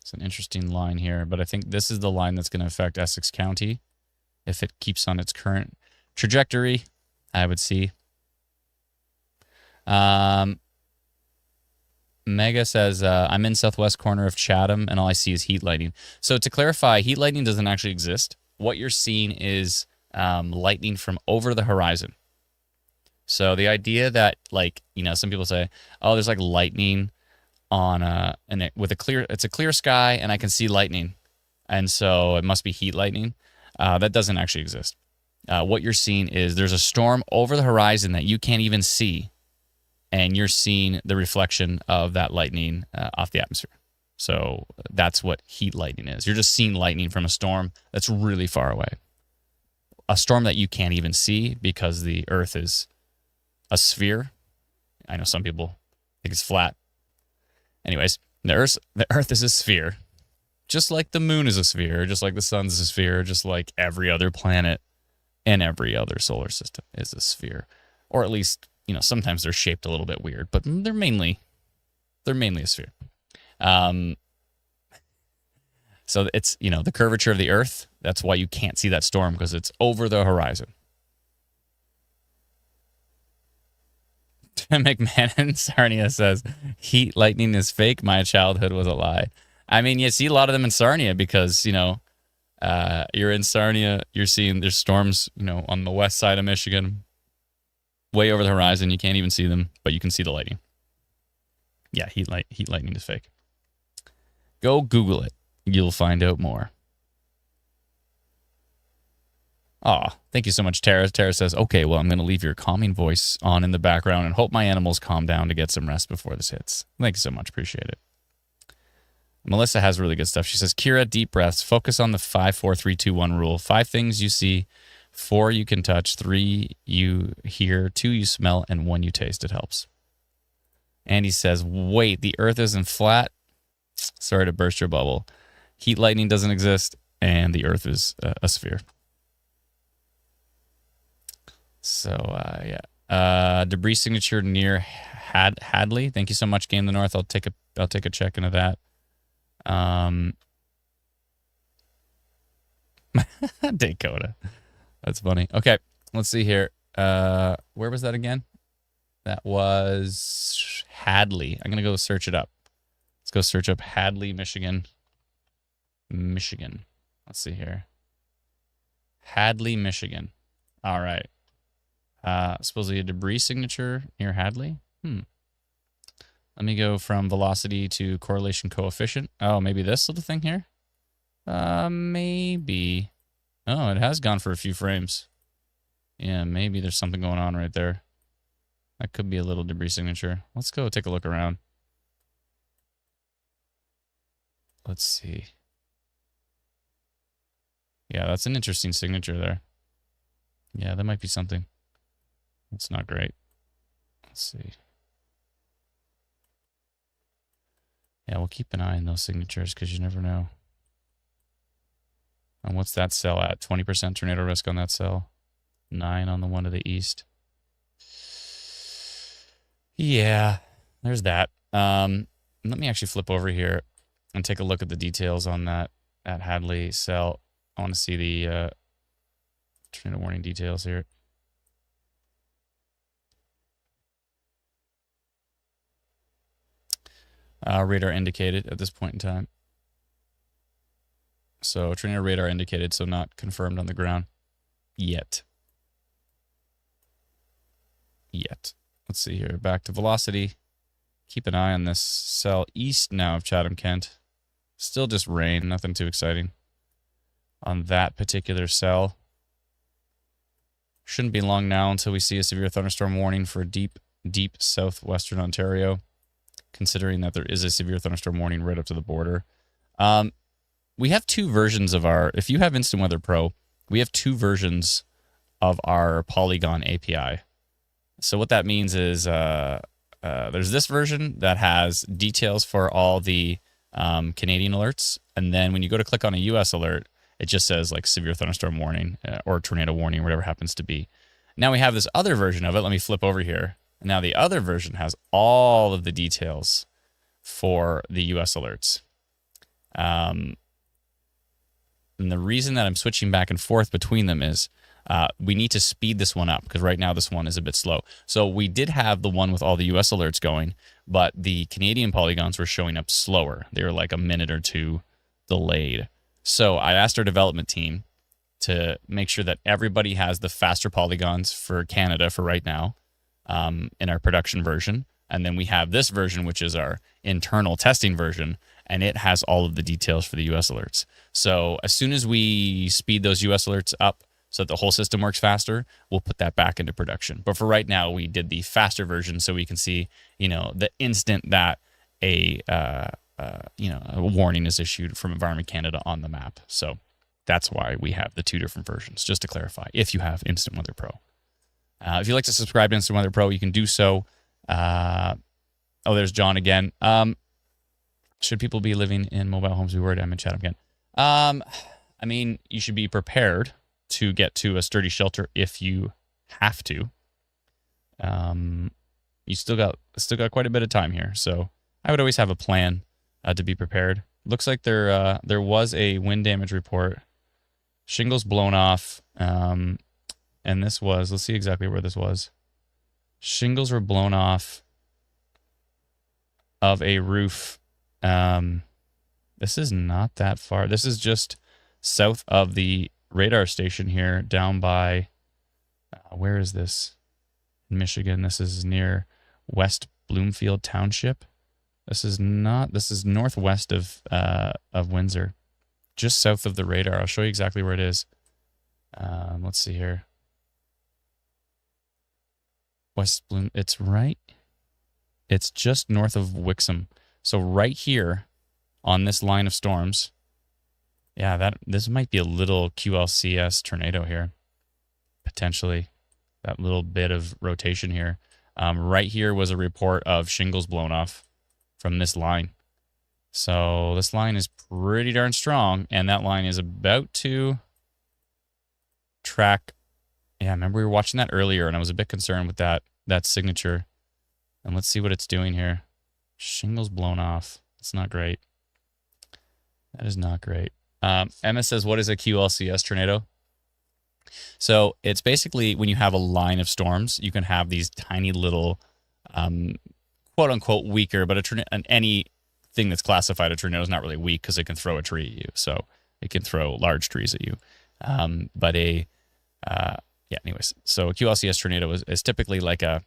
It's an interesting line here, but I think this is the line that's going to affect Essex County if it keeps on its current trajectory, I would see. Mega says, I'm in southwest corner of Chatham, and all I see is heat lightning. So to clarify, heat lightning doesn't actually exist. What you're seeing is lightning from over the horizon. So the idea that, like, you know, some people say, oh, there's like lightning on it's a clear sky, and I can see lightning, and so it must be heat lightning. That doesn't actually exist. What you're seeing is there's a storm over the horizon that you can't even see, and you're seeing the reflection of that lightning off the atmosphere. So that's what heat lightning is. You're just seeing lightning from a storm that's really far away. A storm that you can't even see because the Earth is a sphere. I know some people think it's flat. Anyways, the Earth is a sphere. Just like the moon is a sphere, just like the sun's a sphere, just like every other planet and every other solar system is a sphere. Or at least, you know, sometimes they're shaped a little bit weird, but they're mainly a sphere. So it's, you know, the curvature of the Earth. That's why you can't see that storm, because it's over the horizon. McMahon Sarnia says, heat lightning is fake. My childhood was a lie. I mean, you see a lot of them in Sarnia because, you know, you're in Sarnia, you're seeing there's storms, you know, on the west side of Michigan, way over the horizon. You can't even see them, but you can see the lightning. Yeah, heat lightning is fake. Go Google it. You'll find out more. Aw, thank you so much, Tara. Tara says, okay, well, I'm going to leave your calming voice on in the background and hope my animals calm down to get some rest before this hits. Thank you so much. Appreciate it. Melissa has really good stuff. She says, Kira, deep breaths. Focus on the 5, 4, 3, 2, 1 rule. 5 things you see, 4 you can touch, 3 you hear, 2 you smell, and 1 you taste. It helps. Andy says, wait, the Earth isn't flat? Sorry to burst your bubble. Heat lightning doesn't exist, and the Earth is a sphere. So, yeah. Debris signature near Hadley. Thank you so much, Game the North. I'll take a check into that. Dakota. That's funny. Okay, let's see here. Where was that again? That was Hadley. I'm going to go search it up. Let's go search up Hadley, Michigan. Let's see here. Hadley, Michigan. All right. Supposedly a debris signature near Hadley. Let me go from velocity to correlation coefficient. Oh, maybe this little thing here? Maybe. Oh, it has gone for a few frames. Yeah, maybe there's something going on right there. That could be a little debris signature. Let's go take a look around. Let's see. Yeah, that's an interesting signature there. Yeah, that might be something. That's not great. Let's see. Yeah, we'll keep an eye on those signatures because you never know. And what's that cell at? 20% tornado risk on that cell. 9 on the one to the east. Yeah, there's that. Let me actually flip over here and take a look at the details on that Hadley cell. I want to see the tornado warning details here. Radar indicated at this point in time. So tornado radar indicated, so not confirmed on the ground yet. Let's see here. Back to velocity. Keep an eye on this cell east now of Chatham, Kent. Still just rain, nothing too exciting on that particular cell. Shouldn't be long now until we see a severe thunderstorm warning for deep southwestern Ontario, considering that there is a severe thunderstorm warning right up to the border. We have 2 versions of our, if you have Instant Weather Pro, we have 2 versions of our Polygon API. So what that means is there's this version that has details for all the Canadian alerts, and then when you go to click on a U.S. alert, it just says like severe thunderstorm warning or tornado warning, whatever it happens to be. Now we have this other version of it. Let me flip over here. And now the other version has all of the details for the U.S. alerts. And the reason that I'm switching back and forth between them is we need to speed this one up because right now this one is a bit slow. So we did have the one with all the U.S. alerts going, but the Canadian polygons were showing up slower. They were like a minute or two delayed. So I asked our development team to make sure that everybody has the faster polygons for Canada for right now in our production version. And then we have this version, which is our internal testing version, and it has all of the details for the US alerts. So as soon as we speed those US alerts up so that the whole system works faster, we'll put that back into production. But for right now, we did the faster version so we can see, the instant that a warning is issued from Environment Canada on the map. So that's why we have the two different versions, just to clarify, if you have Instant Weather Pro. If you'd like to subscribe to Instant Weather Pro, you can do so. There's John again. Should people be living in mobile homes? We were. I'm in chat again. You should be prepared to get to a sturdy shelter if you have to. You still got quite a bit of time here, so I would always have a plan to be prepared. Looks like there was a wind damage report. Shingles blown off, and this was. Let's see exactly where this was. Shingles were blown off of a roof. This is not that far. This is just south of the radar station here, down by, where is this? Michigan. This is near West Bloomfield Township. This is northwest of Windsor, just south of the radar. I'll show you exactly where it is. Let's see here. West Bloom. It's just north of Wixom. So right here on this line of storms, this might be a little QLCS tornado here, potentially. That little bit of rotation here. Right here was a report of shingles blown off from this line. So this line is pretty darn strong, and that line is about to track. Yeah, remember we were watching that earlier, and I was a bit concerned with that signature. And let's see what it's doing here. Shingles blown off. That's not great. That is not great. Emma says, what is a QLCS tornado? So it's basically when you have a line of storms, you can have these tiny little, quote unquote, weaker, but anything that's classified a tornado is not really weak because it can throw a tree at you. So it can throw large trees at you. Anyways, so a QLCS tornado is typically like a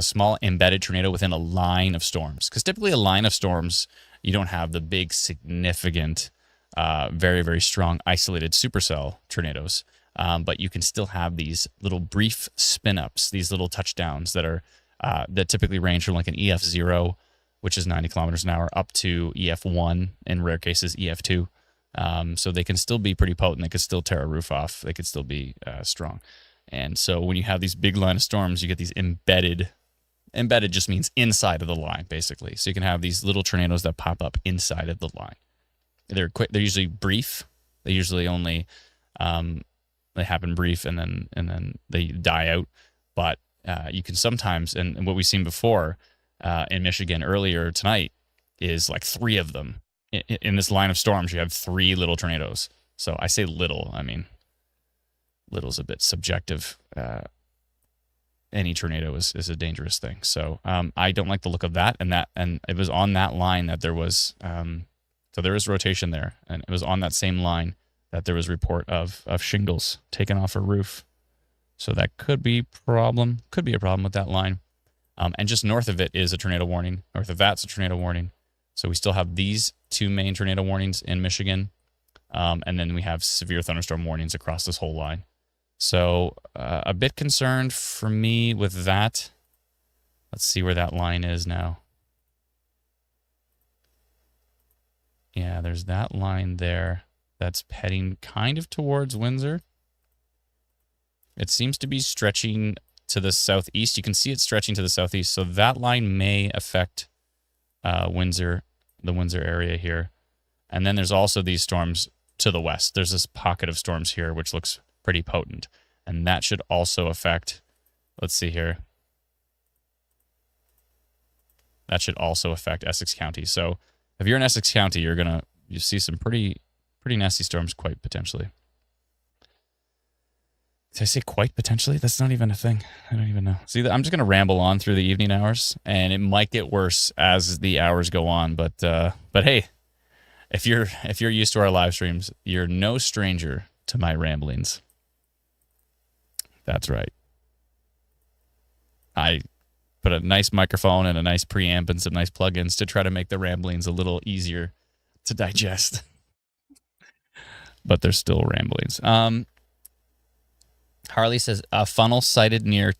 small embedded tornado within a line of storms. Because typically a line of storms, you don't have the big, significant, very, very strong, isolated supercell tornadoes. But you can still have these little brief spin-ups, these little touchdowns that typically range from like an EF0, which is 90 kilometers an hour, up to EF1, in rare cases EF2. So they can still be pretty potent. They could still tear a roof off. They could still be strong. And so when you have these big line of storms, you get these embedded. Embedded just means inside of the line, basically. So you can have these little tornadoes that pop up inside of the line. They're quick. They're usually brief. They usually only they happen brief and then they die out. But you can sometimes, and what we've seen before in Michigan earlier tonight is like 3 of them. In this line of storms, you have 3 little tornadoes. So I say little, I mean, little's a bit subjective. Any tornado is a dangerous thing. So I don't like the look of that. And it was on that line that there was, so there is rotation there. And it was on that same line that there was report of shingles taken off a roof. So that could be a problem with that line. And just north of it is a tornado warning. North of that's a tornado warning. So we still have these 2 main tornado warnings in Michigan. And then we have severe thunderstorm warnings across this whole line. So a bit concerned for me with that. Let's see where that line is now. Yeah, there's that line there that's heading kind of towards Windsor. It seems to be stretching to the southeast. You can see it stretching to the southeast. So that line may affect Windsor, the Windsor area here. And then there's also these storms to the west. There's this pocket of storms here, which looks pretty potent. And that should also affect, let's see here. That should also affect Essex County. So if you're in Essex County, you see some pretty nasty storms quite potentially. Did I say quite potentially? That's not even a thing. I don't even know. See, I'm just going to ramble on through the evening hours, and it might get worse as the hours go on. But hey, if you're used to our live streams, you're no stranger to my ramblings. That's right. I put a nice microphone and a nice preamp and some nice plugins to try to make the ramblings a little easier to digest. But they're still ramblings. Harley says, a funnel sighted near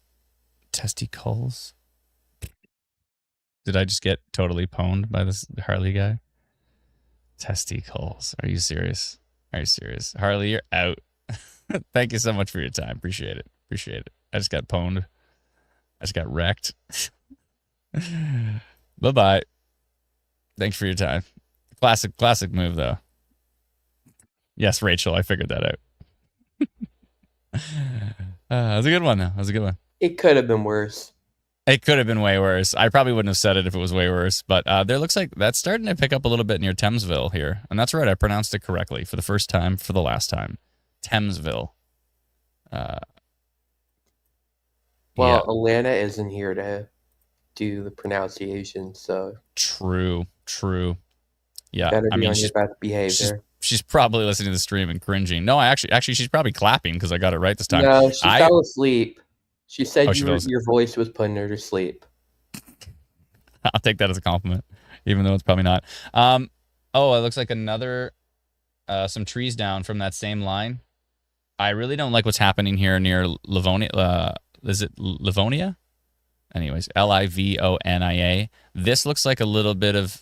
testicles. Did I just get totally pwned by this Harley guy? Testicles. Are you serious? Are you serious? Harley, you're out. Thank you so much for your time. Appreciate it. Appreciate it. I just got pwned. I just got wrecked. Bye-bye. Thanks for your time. Classic move, though. Yes, Rachel, I figured that out. That was a good one, though. That was a good one. It could have been worse. It could have been way worse. I probably wouldn't have said it if it was way worse. But there looks like that's starting to pick up a little bit near Thamesville here. And that's right. I pronounced it correctly for the first time, for the last time. Thamesville. Well, yeah. Alana isn't here to do the pronunciation, so... True. Yeah, better be on your best behavior. She's probably listening to the stream and cringing. No, actually, she's probably clapping because I got it right this time. No, she fell asleep. She said your voice was putting her to sleep. I'll take that as a compliment, even though it's probably not. It looks like another, some trees down from that same line. I really don't like what's happening here near Livonia. Is it Livonia? Anyways, Livonia. This looks like a little bit of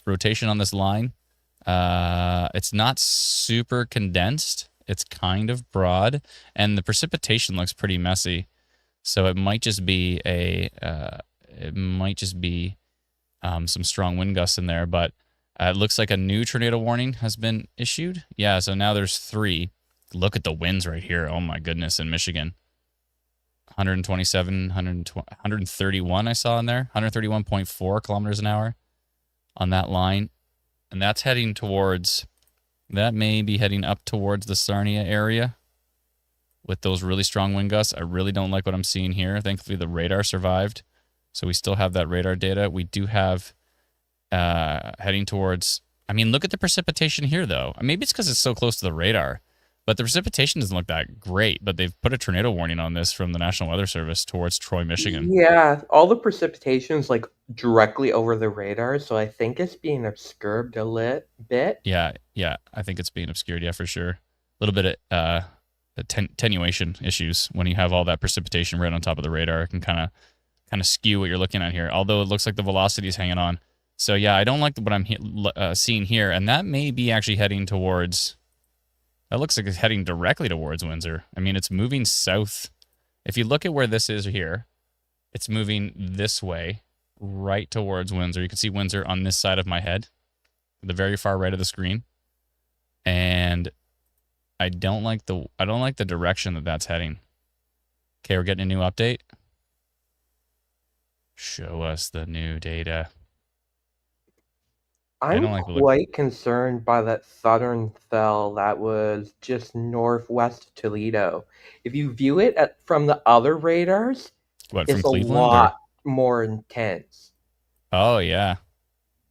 rotation on this line. It's not super condensed. It's kind of broad, and the precipitation looks pretty messy. So it might just be some strong wind gusts in there. But it looks like a new tornado warning has been issued. Yeah, so now there's 3. Look at the winds right here. Oh my goodness, in Michigan. 127, 131 I saw in there. 131.4 kilometers an hour on that line. And that may be heading up towards the Sarnia area with those really strong wind gusts. I really don't like what I'm seeing here. Thankfully, the radar survived. So we still have that radar data. We do have heading towards... I mean, look at the precipitation here, though. Maybe it's because it's so close to the radar. But the precipitation doesn't look that great. But they've put a tornado warning on this from the National Weather Service towards Troy, Michigan. Yeah, all the precipitation's like directly over the radar, so I think it's being obscured a bit. Yeah, I think it's being obscured, yeah, for sure. A little bit of attenuation issues when you have all that precipitation right on top of the radar. It can kind of skew what you're looking at here, although it looks like the velocity is hanging on. So, yeah, I don't like what I'm seeing here, and that may be actually heading towards... That looks like it's heading directly towards Windsor. I mean, it's moving south. If you look at where this is here, it's moving this way, right towards Windsor. You can see Windsor on this side of my head, the very far right of the screen. And I don't like the direction that that's heading. Okay, we're getting a new update. Show us the new data. I'm quite concerned by that southern cell that was just northwest of Toledo. If you view it from the other radars, it's a lot more intense. Oh, yeah.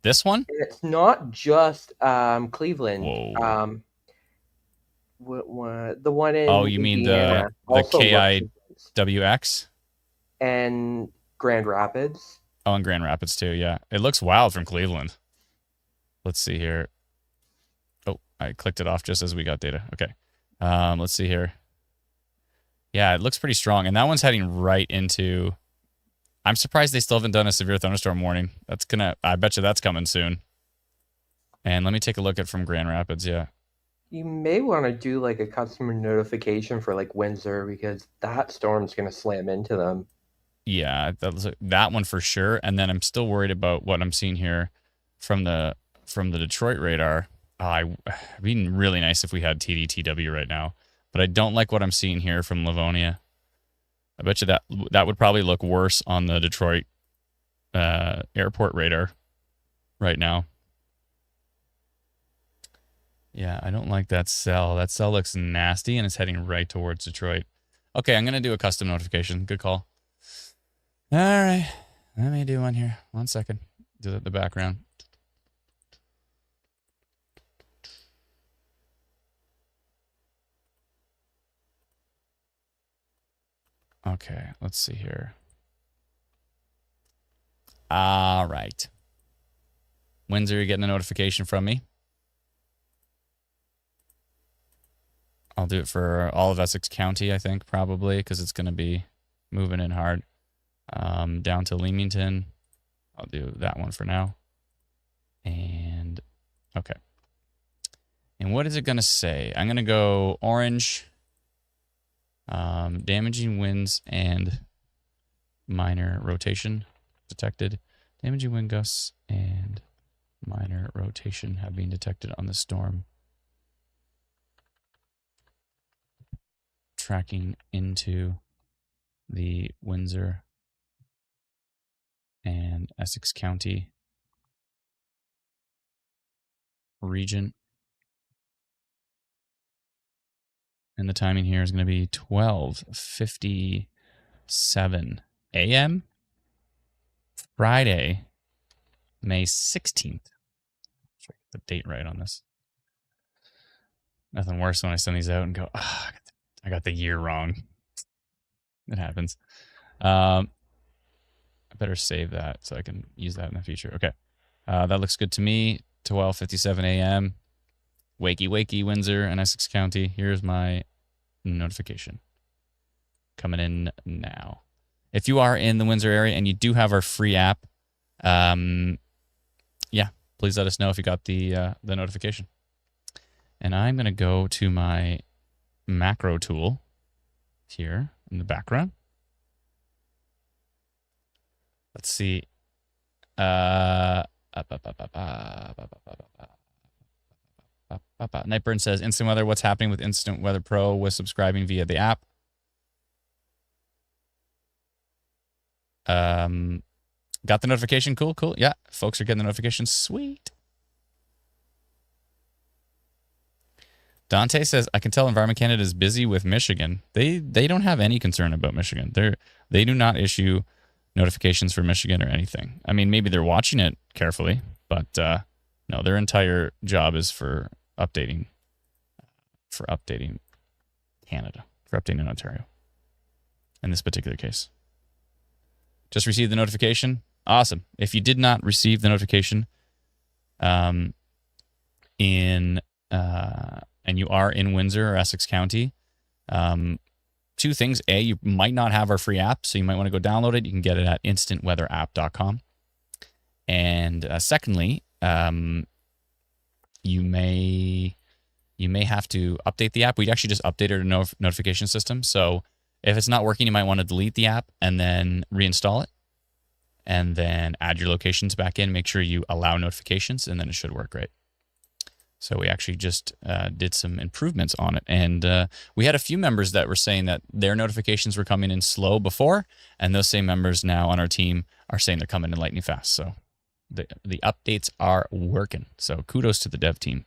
This one? And it's not just Cleveland. Whoa. The one in you mean the KIWX? And Grand Rapids. Oh, and Grand Rapids, too, yeah. It looks wild from Cleveland. Let's see here. Oh, I clicked it off just as we got data. Okay. Let's see here. Yeah, it looks pretty strong. And that one's heading right into... I'm surprised they still haven't done a severe thunderstorm warning. I bet you that's coming soon. And let me take a look at from Grand Rapids, yeah. You may want to do like a customer notification for like Windsor because that storm's going to slam into them. Yeah, that one for sure. And then I'm still worried about what I'm seeing here from the Detroit radar. It'd be really nice if we had TDTW right now, but I don't like what I'm seeing here from Livonia. I bet you that would probably look worse on the Detroit airport radar right now. Yeah, I don't like that cell. That cell looks nasty, and it's heading right towards Detroit. Okay, I'm going to do a custom notification. Good call. All right. Let me do one here. 1 second. Do that in the background. Okay, let's see here. All right. Windsor, you're getting a notification from me. I'll do it for all of Essex County, I think, probably, because it's going to be moving in hard. Down to Leamington. I'll do that one for now. And, okay. And what is it going to say? I'm going to go orange, damaging winds and minor rotation detected. Damaging wind gusts and minor rotation have been detected on the storm. Tracking into the Windsor and Essex County region. And the timing here is going to be 12:57 a.m. Friday, May 16th. Check the date right on this. Nothing worse when I send these out and go, I got the year wrong. It happens. I better save that so I can use that in the future. Okay. That looks good to me. 12:57 a.m. Wakey, wakey, Windsor and Essex County. Here's my notification. Coming in now. If you are in the Windsor area and you do have our free app, yeah, please let us know if you got the notification. And I'm going to go to my macro tool here in the background. Let's see. Nightburn says, Instant Weather, what's happening with Instant Weather Pro with subscribing via the app? Got the notification? Cool. Yeah, folks are getting the notification. Sweet. Dante says, I can tell Environment Canada is busy with Michigan. They don't have any concern about Michigan. They do not issue notifications for Michigan or anything. I mean, maybe they're watching it carefully, but no, their entire job is for updating Canada, for updating Ontario. In this particular case. Just received the notification. Awesome. If you did not receive the notification and you are in Windsor or Essex County, two things. A, you might not have our free app, so you might want to go download it. You can get it at instantweatherapp.com. And secondly, you may have to update the app. We actually just updated our notification system. So if it's not working, you might want to delete the app and then reinstall it. And then add your locations back in. Make sure you allow notifications, and then it should work great. So we actually just did some improvements on it. And we had a few members that were saying that their notifications were coming in slow before, and those same members now on our team are saying they're coming in lightning fast. So the updates are working. So kudos to the dev team.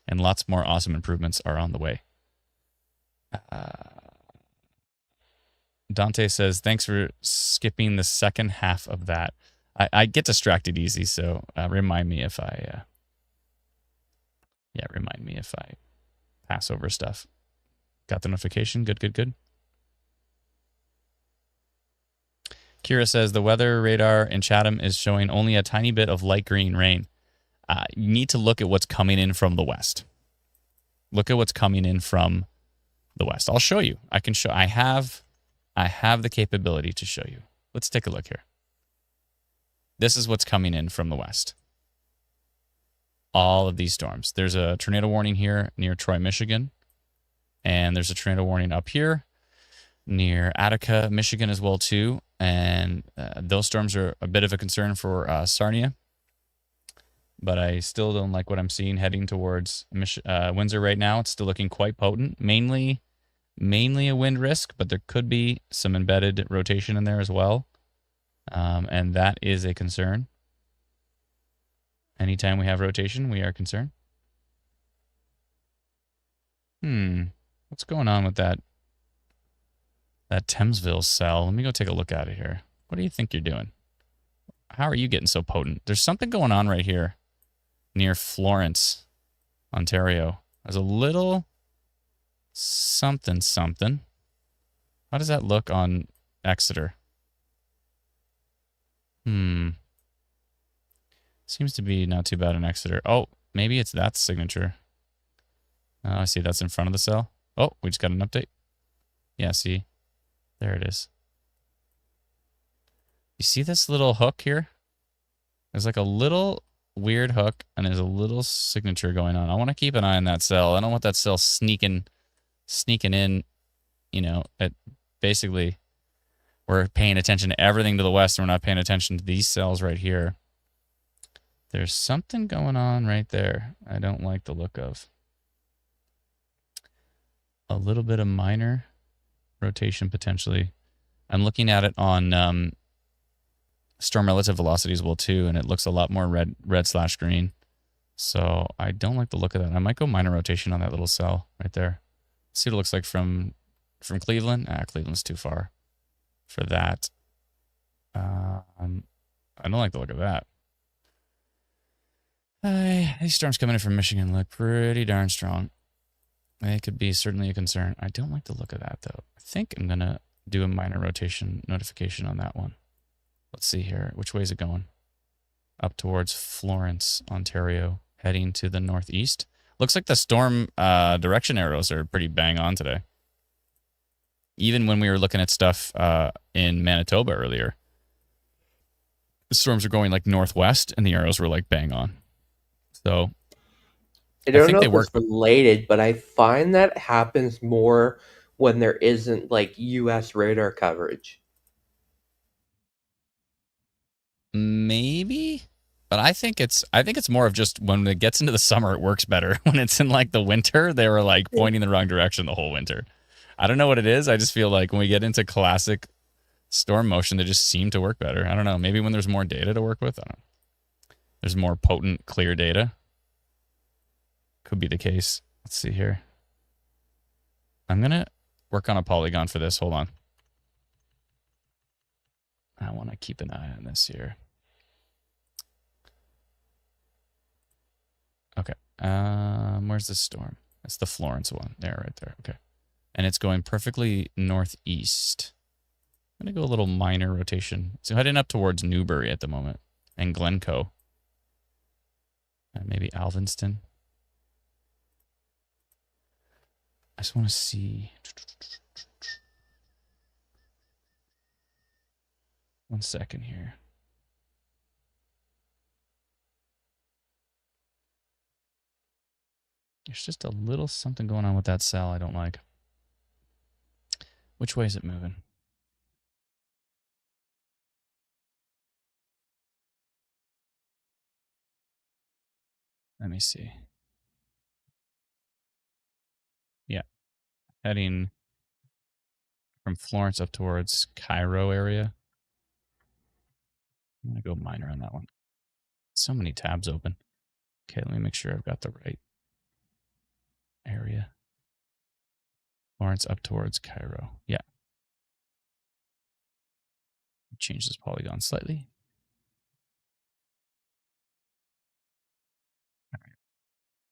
And lots more awesome improvements are on the way. Dante says, thanks for skipping the second half of that. I get distracted easy, so remind me if I pass over stuff. Got the notification. Good. Kira says, the weather radar in Chatham is showing only a tiny bit of light green rain. You need to look at what's coming in from the west. Look at what's coming in from the west. I'll show you. I can show. I have the capability to show you. Let's take a look here. This is what's coming in from the west. all of these storms. There's a tornado warning here near Troy, Michigan. And there's a tornado warning up here near Attica, Michigan as well, too. And those storms are a bit of a concern for Sarnia. But I still don't like what I'm seeing heading towards Windsor right now. It's still looking quite potent. Mainly a wind risk, but there could be some embedded rotation in there as well. And that is a concern. Anytime we have rotation, we are concerned. What's going on with that Thamesville cell? Let me go take a look at it here. What do you think you're doing? How are you getting so potent? There's something going on right here near Florence, Ontario. There's a little something. How does that look on Exeter? Seems to be not too bad in Exeter. Oh, maybe it's that signature. Oh, I see that's in front of the cell. Oh, we just got an update. Yeah, see? There it is. You see this little hook here? There's like a little weird hook, and there's a little signature going on. I want to keep an eye on that cell. I don't want that cell sneaking in, you know, basically we're paying attention to everything to the west, and we're not paying attention to these cells right here. There's something going on right there I don't like the look of. A little bit of minor rotation potentially. I'm looking at it on storm relative velocity as well too, and it looks a lot more red/green. So I don't like the look of that. I might go minor rotation on that little cell right there. See what it looks like from Cleveland. Cleveland's too far for that. I don't like the look of that. These storms coming in from Michigan look pretty darn strong. It could be certainly a concern. I don't like the look of that, though. I think I'm going to do a minor rotation notification on that one. Let's see here. Which way is it going? Up towards Florence, Ontario, heading to the northeast. Looks like the storm direction arrows are pretty bang on today. Even when we were looking at stuff in Manitoba earlier, the storms are going like northwest, and the arrows were like bang on. So I don't know if it's related, but I find that happens more when there isn't like U.S. radar coverage. Maybe, but I think it's more of just when it gets into the summer, it works better. When it's in like the winter, they were like pointing the wrong direction the whole winter. I don't know what it is. I just feel like when we get into classic storm motion, they just seem to work better. I don't know. Maybe when there's more data to work with, I don't know. There's more potent, clear data. Could be the case. Let's see here. I'm going to work on a polygon for this. Hold on. I want to keep an eye on this here. Okay. Where's the storm? That's the Florence one. There, right there. Okay. And it's going perfectly northeast. I'm going to go a little minor rotation. So heading up towards Newbury at the moment. And Glencoe. Maybe Alvinston. I just want to see. One second here. There's just a little something going on with that cell I don't like. Which way is it moving? Let me see. Yeah. Heading from Florence up towards Cairo area. I'm going to go minor on that one. So many tabs open. Okay, let me make sure I've got the right area. Florence up towards Cairo. Yeah. Change this polygon slightly. All right.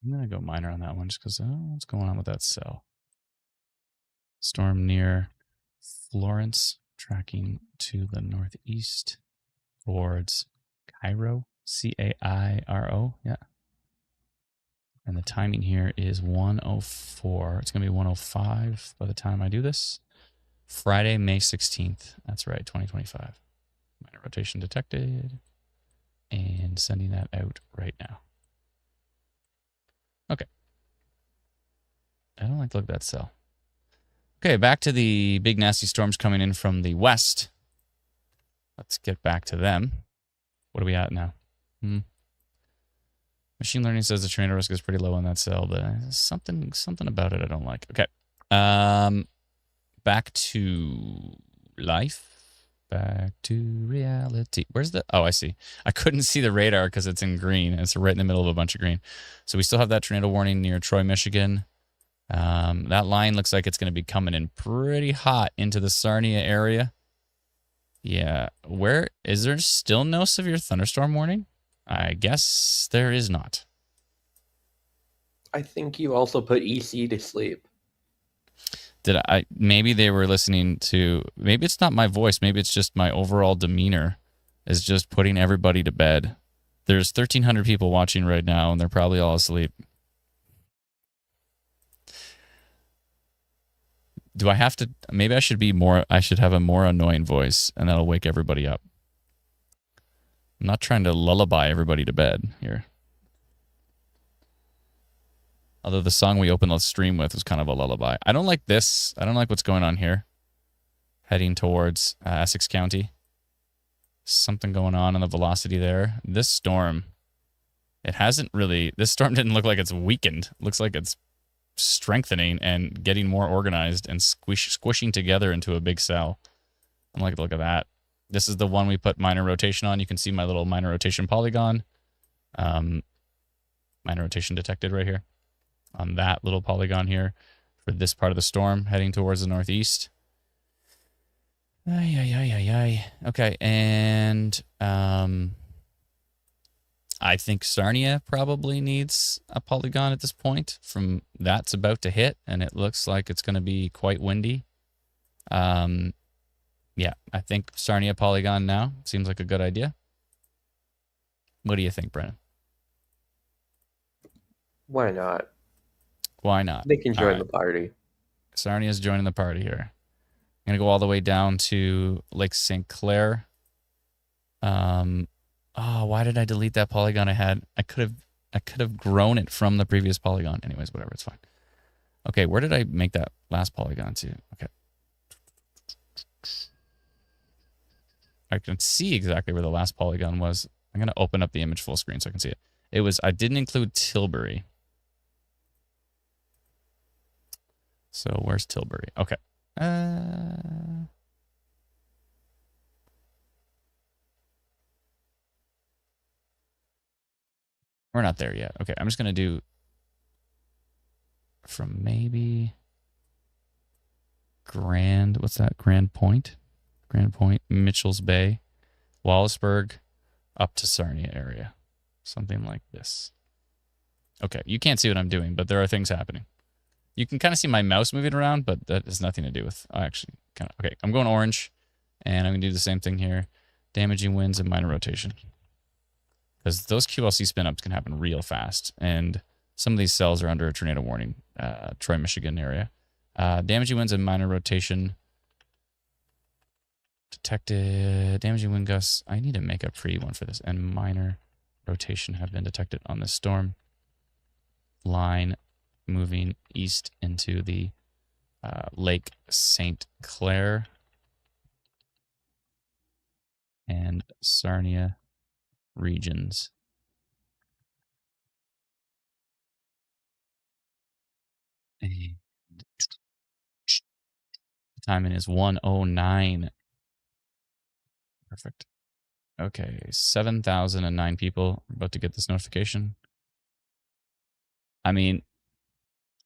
I'm going to go minor on that one just because what's going on with that cell? Storm near Florence, tracking to the northeast towards Cairo. Cairo. Yeah. And the timing here is 1:04. It's going to be 1:05 by the time I do this. Friday, May 16th. That's right, 2025. Minor rotation detected. And sending that out right now. I don't like the look of that cell. Okay, back to the big nasty storms coming in from the west. Let's get back to them. What are we at now? Machine learning says the tornado risk is pretty low on that cell, but something about it I don't like. Okay. Back to life. Back to reality. Where's the... Oh, I see. I couldn't see the radar because it's in green. It's right in the middle of a bunch of green. So we still have that tornado warning near Troy, Michigan. That line looks like it's going to be coming in pretty hot into the Sarnia area. Yeah. Where... Is there still no severe thunderstorm warning? I guess there is not. I think you also put EC to sleep. Did I? Maybe they were listening to... Maybe it's not my voice. Maybe it's just my overall demeanor is just putting everybody to bed. There's 1,300 people watching right now, and they're probably all asleep. Do I have to... Maybe I should be more... I should have a more annoying voice, and that'll wake everybody up. I'm not trying to lullaby everybody to bed here. Although the song we opened the stream with was kind of a lullaby. I don't like this. I don't like what's going on here. Heading towards Essex County. Something going on the velocity there. This storm, it hasn't really... This storm didn't look like it's weakened. It looks like it's strengthening and getting more organized and squishing together into a big cell. I don't like the look of that. This is the one we put minor rotation on. You can see my little minor rotation polygon. Minor rotation detected right here on that little polygon here for this part of the storm heading towards the northeast. Okay, and I think Sarnia probably needs a polygon at this point. From that's about to hit, and it looks like it's going to be quite windy. Yeah, I think Sarnia polygon now seems like a good idea. What do you think, Brennan? Why not? Why not? They can join the party. Sarnia's joining the party here. I'm going to go all the way down to Lake St. Clair. Oh, why did I delete that polygon I had? I could have grown it from the previous polygon. Anyways, whatever, it's fine. Okay, where did I make that last polygon to? Okay. I can see exactly where the last polygon was. I'm going to open up the image full screen so I can see it. It was, I didn't include Tilbury. So where's Tilbury? Okay. We're not there yet. Okay, I'm just going to do from maybe Grand, what's that? Grand Point, Mitchell's Bay, Wallaceburg, up to Sarnia area. Something like this. Okay, you can't see what I'm doing, but there are things happening. You can kind of see my mouse moving around, but that has nothing to do with... actually, kind of... Okay, I'm going orange, and I'm going to do the same thing here. Damaging winds and minor rotation. Because those QLC spin-ups can happen real fast, and some of these cells are under a tornado warning, Troy, Michigan area. Damaging winds and minor rotation. Detected damaging wind gusts. I need to make a pre one for this. And minor rotation have been detected on this storm. Line moving east into the Lake St. Clair and Sarnia regions. And the timing is 1:09. Perfect. Okay, 7,009 people are about to get this notification. I mean,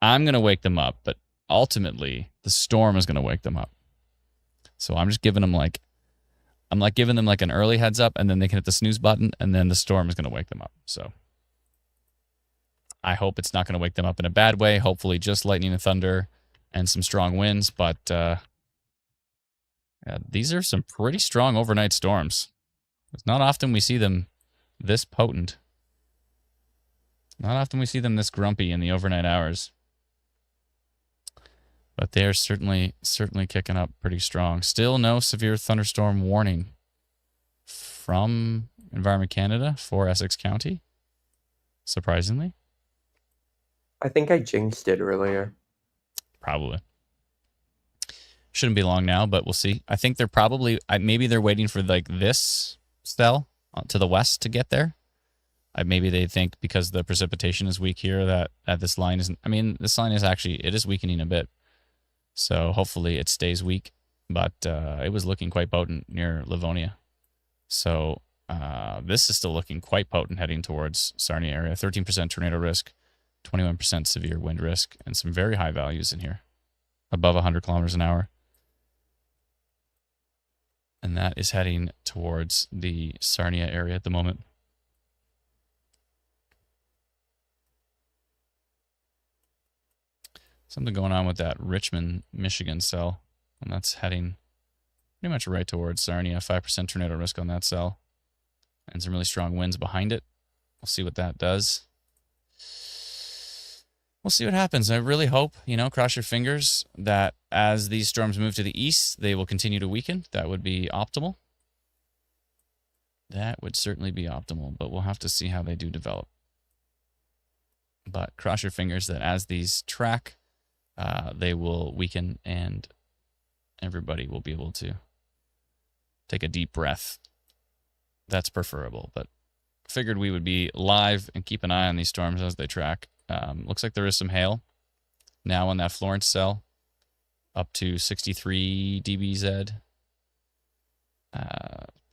I'm going to wake them up, but ultimately the storm is going to wake them up. So I'm just giving them like, I'm like giving them like an early heads up, and then they can hit the snooze button, and then the storm is going to wake them up. So I hope it's not going to wake them up in a bad way. Hopefully just lightning and thunder and some strong winds. But yeah, these are some pretty strong overnight storms. It's not often we see them this potent. Not often we see them this grumpy in the overnight hours. But they're certainly kicking up pretty strong. Still no severe thunderstorm warning from Environment Canada for Essex County, surprisingly. I think I jinxed it earlier. probably. Shouldn't be long now, but we'll see. I think they're probably, maybe they're waiting for like this cell to the west to get there. Maybe they think because the precipitation is weak here that this line isn't, I mean, this line is actually, it is weakening a bit. So hopefully it stays weak, but it was looking quite potent near Livonia. So this is still looking quite potent heading towards Sarnia area. 13% tornado risk, 21% severe wind risk, and some very high values in here, above 100 kilometers an hour. And that is heading towards the Sarnia area at the moment. Something going on with that Richmond, Michigan cell, and that's heading pretty much right towards Sarnia. 5% tornado risk on that cell, and some really strong winds behind it. We'll see what that does. We'll see what happens. I really hope, cross your fingers that as these storms move to the east, they will continue to weaken. That would be optimal. That would certainly be optimal, but we'll have to see how they do develop. But cross your fingers that as these track, they will weaken and everybody will be able to take a deep breath. That's preferable, but figured we would be live and keep an eye on these storms as they track. Looks like there is some hail now on that Florence cell, up to 63 dBz.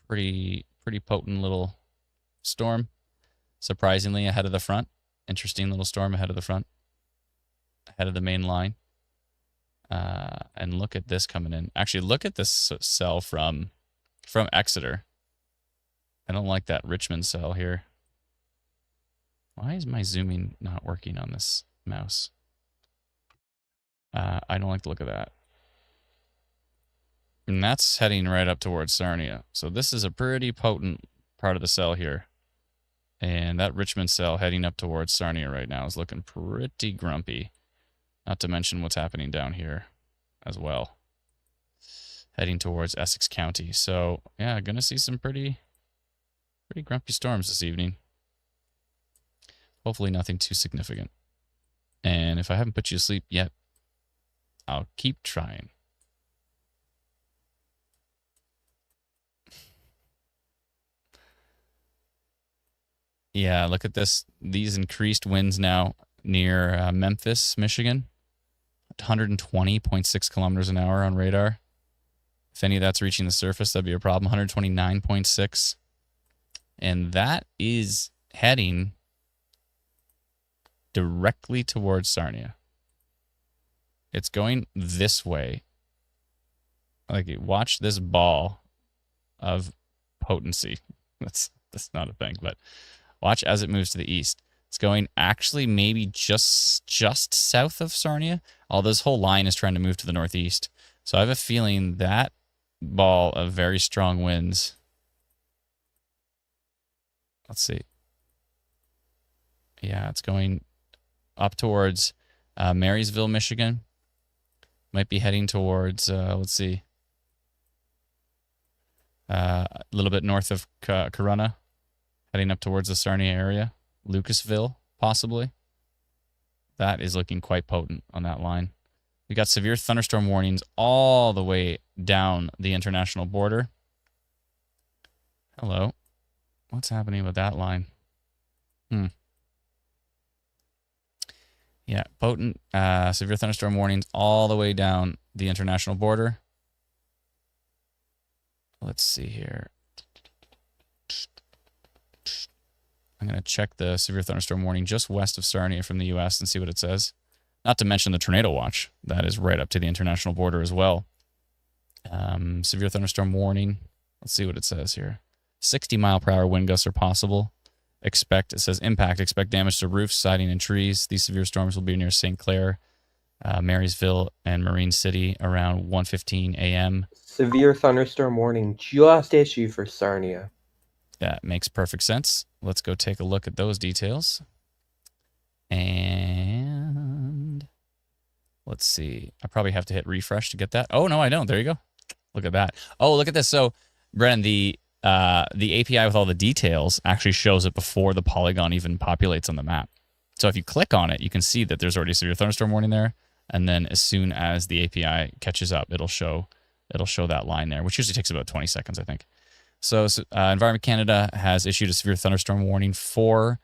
Pretty potent little storm. Surprisingly ahead of the front. Interesting little storm ahead of the front, ahead of the main line. And look at this coming in. Actually, look at this cell from Exeter. I don't like that Richmond cell here. Why is my zooming not working on this mouse? I don't like the look of that. And that's heading right up towards Sarnia. So this is a pretty potent part of the cell here. And that Richmond cell heading up towards Sarnia right now is looking pretty grumpy. Not to mention what's happening down here as well. Heading towards Essex County. So, yeah, going to see some pretty grumpy storms this evening. Hopefully nothing too significant. And if I haven't put you to sleep yet, I'll keep trying. Yeah, look at this. These increased winds now near Memphis, Michigan. 120.6 kilometers an hour on radar. If any of that's reaching the surface, that'd be a problem. 129.6. And that is heading directly towards Sarnia. It's going this way. Like, watch this ball of potency. That's not a thing, but watch as it moves to the east. It's going actually maybe just south of Sarnia. All this whole line is trying to move to the northeast. So I have a feeling that ball of very strong winds. Let's see. Yeah, it's going up towards Marysville, Michigan. Might be heading towards, let's see, a little bit north of Corunna, heading up towards the Sarnia area. Lucasville, possibly. That is looking quite potent on that line. We got severe thunderstorm warnings all the way down the international border. Hello. What's happening with that line? Yeah, potent severe thunderstorm warnings all the way down the international border. Let's see here. I'm going to check the severe thunderstorm warning just west of Sarnia from the U.S. and see what it says. Not to mention the tornado watch. That is right up to the international border as well. Severe thunderstorm warning. Let's see what it says here. 60-mile-per-hour wind gusts are possible. It says impact. Expect damage to roofs, siding, and trees. These severe storms will be near St. Clair, Marysville, and Marine City around 1:15 a.m. Severe thunderstorm warning just issued for Sarnia. That makes perfect sense. Let's go take a look at those details. And let's see. I probably have to hit refresh to get that. Oh, no, I don't. There you go. Look at that. Oh, look at this. So, Brennan, the API with all the details actually shows it before the polygon even populates on the map. So if you click on it, you can see that there's already a severe thunderstorm warning there. And then as soon as the API catches up, it'll show that line there, which usually takes about 20 seconds, I think. So Environment Canada has issued a severe thunderstorm warning for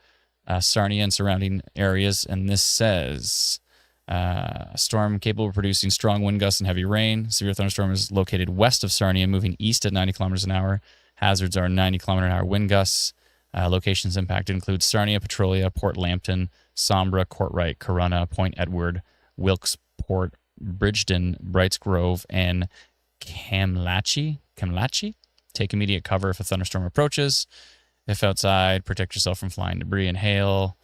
Sarnia and surrounding areas, and this says a storm capable of producing strong wind gusts and heavy rain. Severe thunderstorm is located west of Sarnia, moving east at 90 kilometers an hour. Hazards are 90 kilometer an hour wind gusts. Locations impacted include Sarnia, Petrolia, Port Lambton, Sombra, Courtright, Corunna, Point Edward, Wilkesport, Bridgeton, Brights Grove, and Kamlachie. Take immediate cover if a thunderstorm approaches. If outside, protect yourself from flying debris and hail.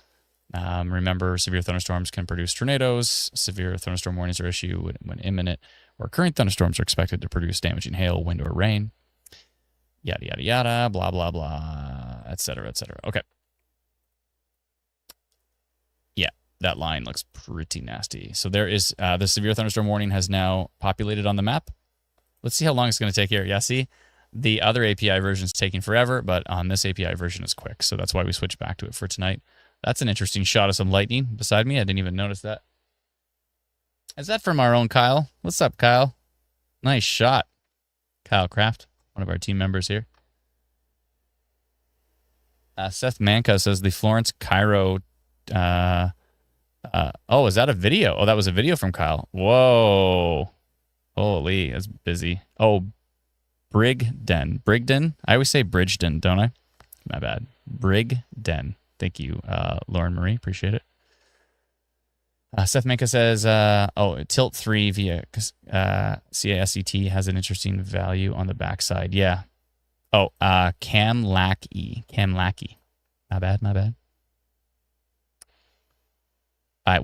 Remember, severe thunderstorms can produce tornadoes. Severe thunderstorm warnings are issued when imminent or current thunderstorms are expected to produce damaging hail, wind, or rain. Yada, yada, yada, blah, blah, blah, et cetera, et cetera. Okay. Yeah, that line looks pretty nasty. So there is the severe thunderstorm warning has now populated on the map. Let's see how long it's going to take here. Yeah, see? The other API version is taking forever, but on this API version is quick. So that's why we switched back to it for tonight. That's an interesting shot of some lightning beside me. I didn't even notice that. Is that from our own Kyle? What's up, Kyle? Nice shot. Kyle Kraft, one of our team members here. Seth Manka says the Florence Cairo. Oh, is that a video? Oh, that was a video from Kyle. Whoa. Holy, that's busy. Oh, Brigden. I always say Bridgeton, don't I? My bad. Brigden. Thank you, Lauren Marie. Appreciate it. Seth Menka says, Tilt 3 via CASET has an interesting value on the backside. Yeah. Oh, Kamlachie. My bad.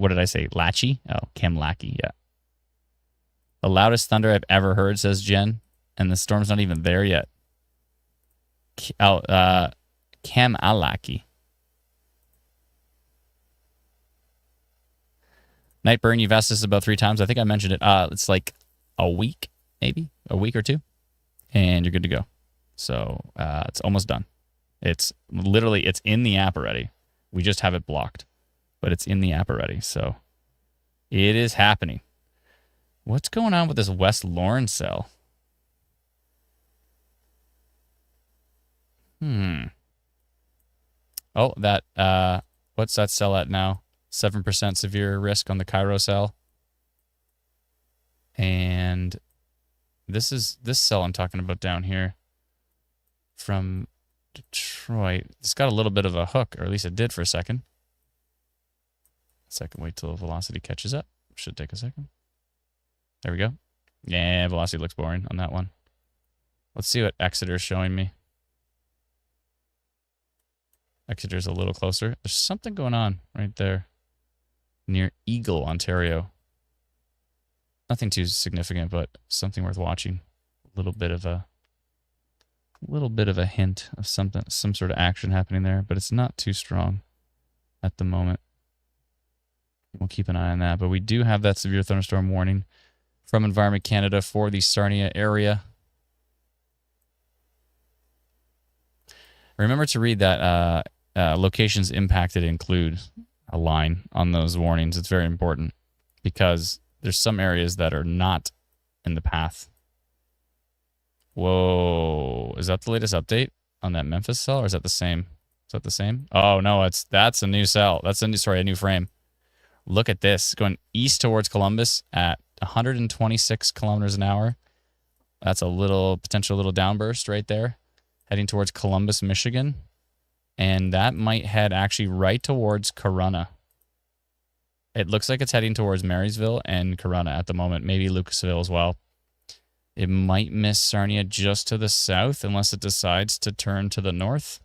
What did I say? Lachie? Oh, Kamlachie, yeah. The loudest thunder I've ever heard, says Jen. And the storm's not even there yet. Kamlachie. Nightburn, you've asked this about 3 times. I think I mentioned it. It's like a week, maybe. A week or 2. And you're good to go. So it's almost done. It's in the app already. We just have it blocked. But it's in the app already. So it is happening. What's going on with this West Lawrence cell? Oh, that what's that cell at now? 7% severe risk on the Cairo cell. And this is this cell I'm talking about down here from Detroit. It's got a little bit of a hook, or at least it did for a second. Wait till velocity catches up. Should take a second. There we go. Yeah, velocity looks boring on that one. Let's see what Exeter's showing me. Exeter's a little closer. There's something going on right there near Eagle, Ontario. Nothing too significant, but something worth watching. A little bit of a hint of some sort of action happening there, but it's not too strong at the moment. We'll keep an eye on that, but we do have that severe thunderstorm warning from Environment Canada for the Sarnia area. Remember to read that locations impacted include a line on those warnings. It's very important because there's some areas that are not in the path. Whoa. Is that the latest update on that Memphis cell, or is that the same? Is that the same? Oh, no, that's a new cell. That's a new frame. Look at this. Going east towards Columbus at 126 kilometers an hour. That's a potential little downburst right there. Heading towards Columbus, Michigan. And that might head actually right towards Corunna. It looks like it's heading towards Marysville and Corunna at the moment. Maybe Lucasville as well. It might miss Sarnia just to the south unless it decides to turn to the north.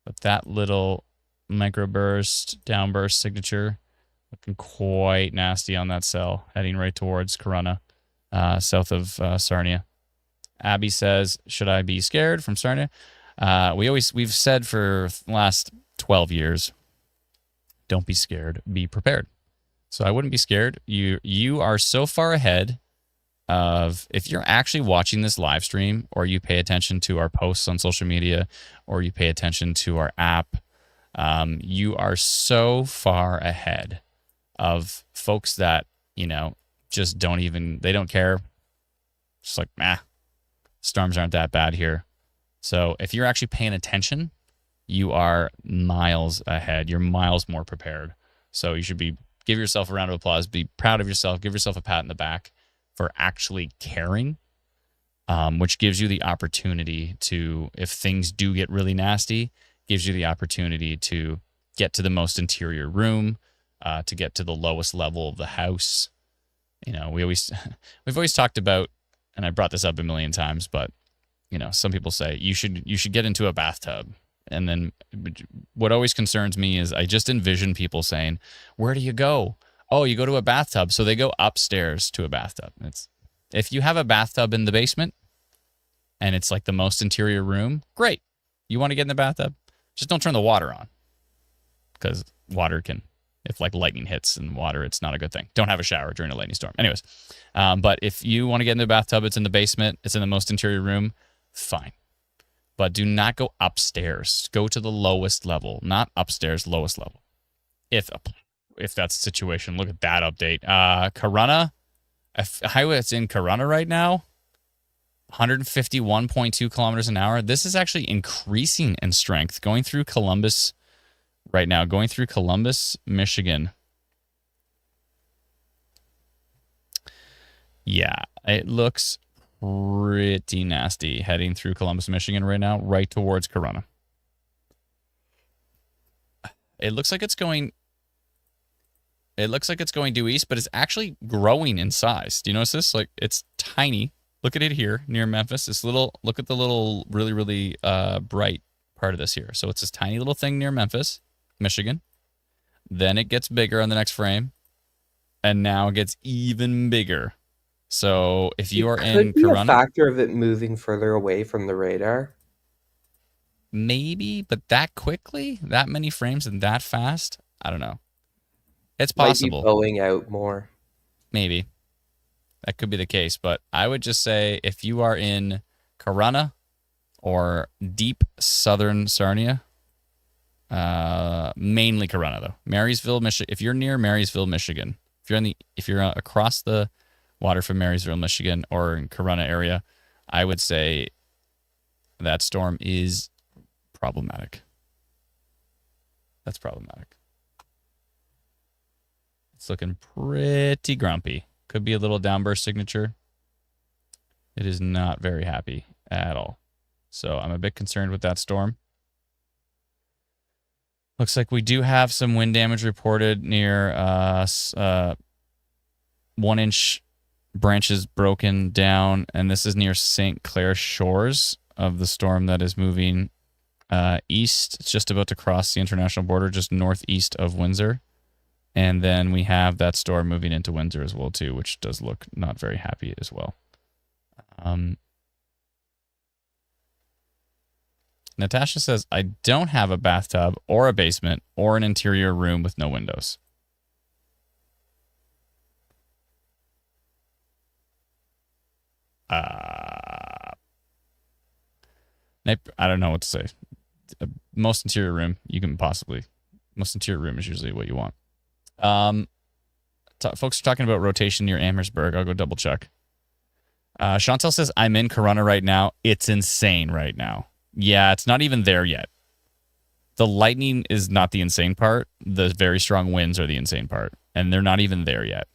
But that little microburst, downburst signature looking quite nasty on that cell, heading right towards Corunna, south of Sarnia. Abby says, should I be scared from Sarnia? We've said for the last 12 years, don't be scared, be prepared. So I wouldn't be scared. You are so far ahead of, if you're actually watching this live stream, or you pay attention to our posts on social media, or you pay attention to our app, you are so far ahead of folks that just they don't care. Just like, storms aren't that bad here. So if you're actually paying attention, you are miles ahead. You're miles more prepared. So you should give yourself a round of applause. Be proud of yourself. Give yourself a pat in the back for actually caring, which gives you the opportunity to, if things do get really nasty, gives you the opportunity to get to the most interior room, to get to the lowest level of the house. We've always talked about, and I brought this up a million times, but some people say you should get into a bathtub. And then what always concerns me is I just envision people saying, where do you go? Oh, you go to a bathtub. So they go upstairs to a bathtub. If you have a bathtub in the basement and it's like the most interior room, great. You want to get in the bathtub? Just don't turn the water on, because water can, if like lightning hits in water, it's not a good thing. Don't have a shower during a lightning storm. Anyways, but if you want to get in the bathtub, it's in the basement, it's in the most interior room, fine. But do not go upstairs. Go to the lowest level, not upstairs, lowest level. If that's the situation, look at that update. Corunna, highway that's in Corunna right now, 151.2 kilometers an hour. This is actually increasing in strength. Going through Columbus right now, Michigan. Yeah, it looks pretty nasty heading through Columbus, Michigan right now, right towards Corunna. It looks like it's going due east, but it's actually growing in size. Do you notice this? Like, it's tiny. Look at it here near Memphis. Look at the little really, really bright part of this here. So it's this tiny little thing near Memphis, Michigan. Then it gets bigger on the next frame. And now it gets even bigger. So if you are in Corunna, could be a factor of it moving further away from the radar. Maybe, but that quickly, that many frames and that fast, I don't know. It's possible. Might be blowing out more. Maybe. That could be the case, but I would just say if you are in Corunna or deep southern Sarnia, mainly Corunna though, Marysville, Michigan. If you're near Marysville, Michigan, if you're across the water from Marysville, Michigan, or in Corunna area, I would say that storm is problematic. That's problematic. It's looking pretty grumpy. Could be a little downburst signature. It is not very happy at all. So I'm a bit concerned with that storm. Looks like we do have some wind damage reported near 1-inch branches broken down, and this is near St. Clair shores of the storm that is moving east. It's just about to cross the international border, just northeast of Windsor. And then we have that storm moving into Windsor as well, too, which does look not very happy as well. Natasha says, I don't have a bathtub or a basement or an interior room with no windows. I don't know what to say. Most interior room is usually what you want. Folks are talking about rotation near Amherstburg. I'll go double check. Chantel says, I'm in Corunna right now. It's insane right now. Yeah, it's not even there yet. The lightning is not the insane part. The very strong winds are the insane part. And they're not even there yet.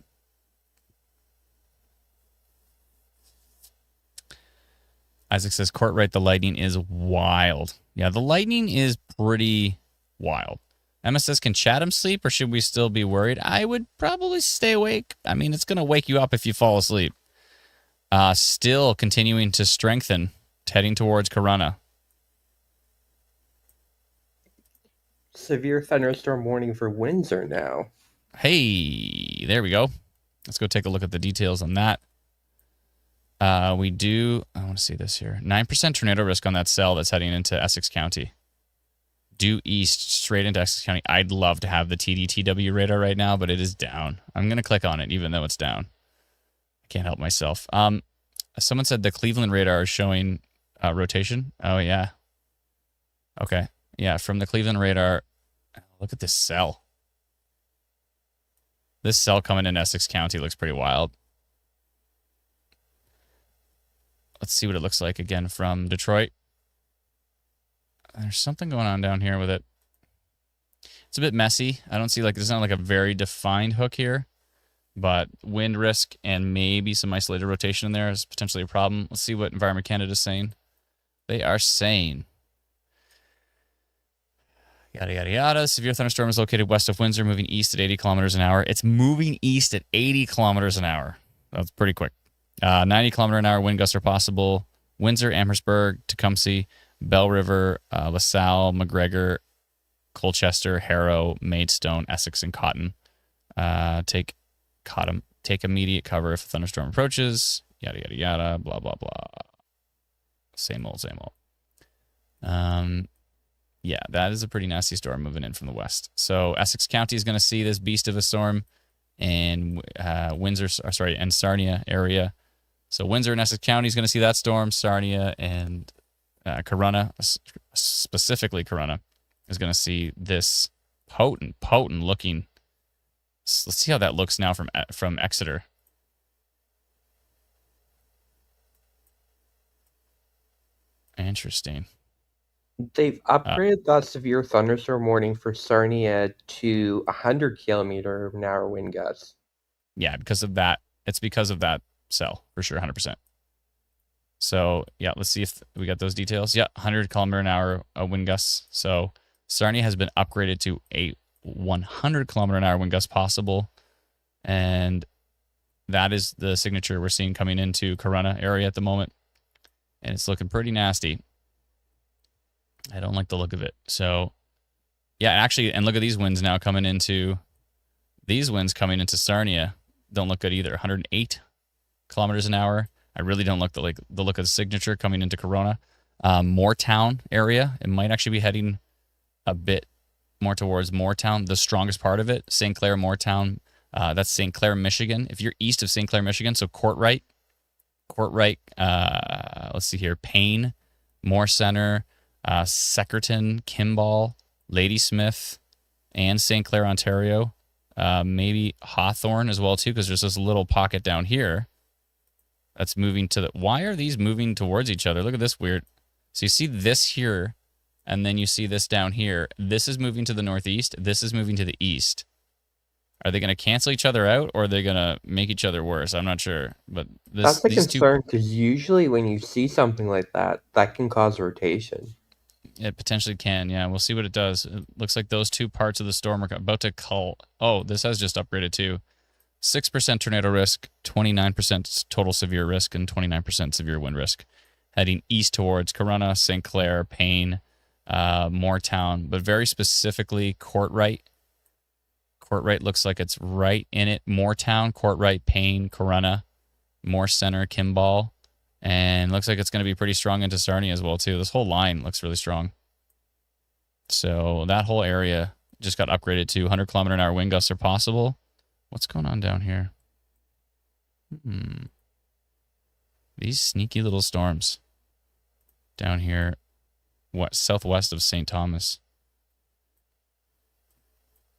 Isaac says, Courtright, the lightning is wild. Yeah, the lightning is pretty wild. Emma says, can Chatham sleep or should we still be worried? I would probably stay awake. I mean, it's going to wake you up if you fall asleep. Still continuing to strengthen, heading towards Corunna. Severe thunderstorm warning for Windsor now. Hey, there we go. Let's go take a look at the details on that. I want to see this here. 9% tornado risk on that cell that's heading into Essex County. Due east, straight into Essex County. I'd love to have the TDTW radar right now, but it is down. I'm going to click on it, even though it's down. I can't help myself. Someone said the Cleveland radar is showing rotation. Oh, yeah. Okay. Yeah, from the Cleveland radar. Look at this cell. This cell coming in Essex County looks pretty wild. Let's see what it looks like again from Detroit. There's something going on down here with it. It's a bit messy. I don't see there's not like a very defined hook here, but wind risk and maybe some isolated rotation in there is potentially a problem. Let's see what Environment Canada is saying. They are saying, yada, yada, yada. Severe thunderstorm is located west of Windsor, moving east at 80 kilometers an hour. It's moving east at 80 kilometers an hour. That's pretty quick. 90 kilometer an hour wind gusts are possible. Windsor, Amherstburg, Tecumseh, Bell River, LaSalle, McGregor, Colchester, Harrow, Maidstone, Essex, and Cotton. Take immediate cover if a thunderstorm approaches. Yada, yada, yada. Blah, blah, blah. Same old, same old. Yeah, that is a pretty nasty storm moving in from the west. So Essex County is going to see this beast of a storm, and and Sarnia area. So Windsor and Essex County is going to see that storm. Sarnia and Corunna, specifically Corunna, is going to see this potent looking. Let's see how that looks now from Exeter. Interesting. They've upgraded that severe thunderstorm warning for Sarnia to 100 kilometer an hour wind gusts. Yeah, because of that. It's because of that cell, for sure, 100%. So, yeah, let's see if we got those details. Yeah, 100 kilometer an hour wind gusts. So, Sarnia has been upgraded to a 100 kilometer an hour wind gust possible. And that is the signature we're seeing coming into Corunna area at the moment. And it's looking pretty nasty. I don't like the look of it. So, yeah, actually, and look at these winds now coming into Sarnia. Don't look good either. 108 kilometers an hour. I really don't like the look of the signature coming into Corunna. Moortown area. It might actually be heading a bit more towards Moortown, the strongest part of it. St. Clair, Moortown. That's St. Clair, Michigan. If you're east of St. Clair, Michigan, so Courtright, let's see here, Payne, Moore Center, Seckerton, Kimball, Ladysmith, and St. Clair, Ontario. Maybe Hawthorne as well, too, because there's this little pocket down here that's moving to the... Why are these moving towards each other? Look at this weird... So you see this here, and then you see this down here. This is moving to the northeast. This is moving to the east. Are they going to cancel each other out, or are they going to make each other worse? I'm not sure. But that's the concern, because usually when you see something like that, that can cause rotation. It potentially can, yeah. We'll see what it does. It looks like those two parts of the storm are about to cull. Oh, this has just upgraded too. 6% tornado risk, 29% total severe risk, and 29% severe wind risk. Heading east towards Corunna, St. Clair, Payne, Moortown, but very specifically Courtright. Courtright looks like it's right in it. Moortown, Courtright, Payne, Corunna, Moore Center, Kimball. And looks like it's going to be pretty strong into Sarnia as well, too. This whole line looks really strong. So that whole area just got upgraded to 100 kilometer an hour wind gusts are possible. What's going on down here? These sneaky little storms down here, southwest of St. Thomas.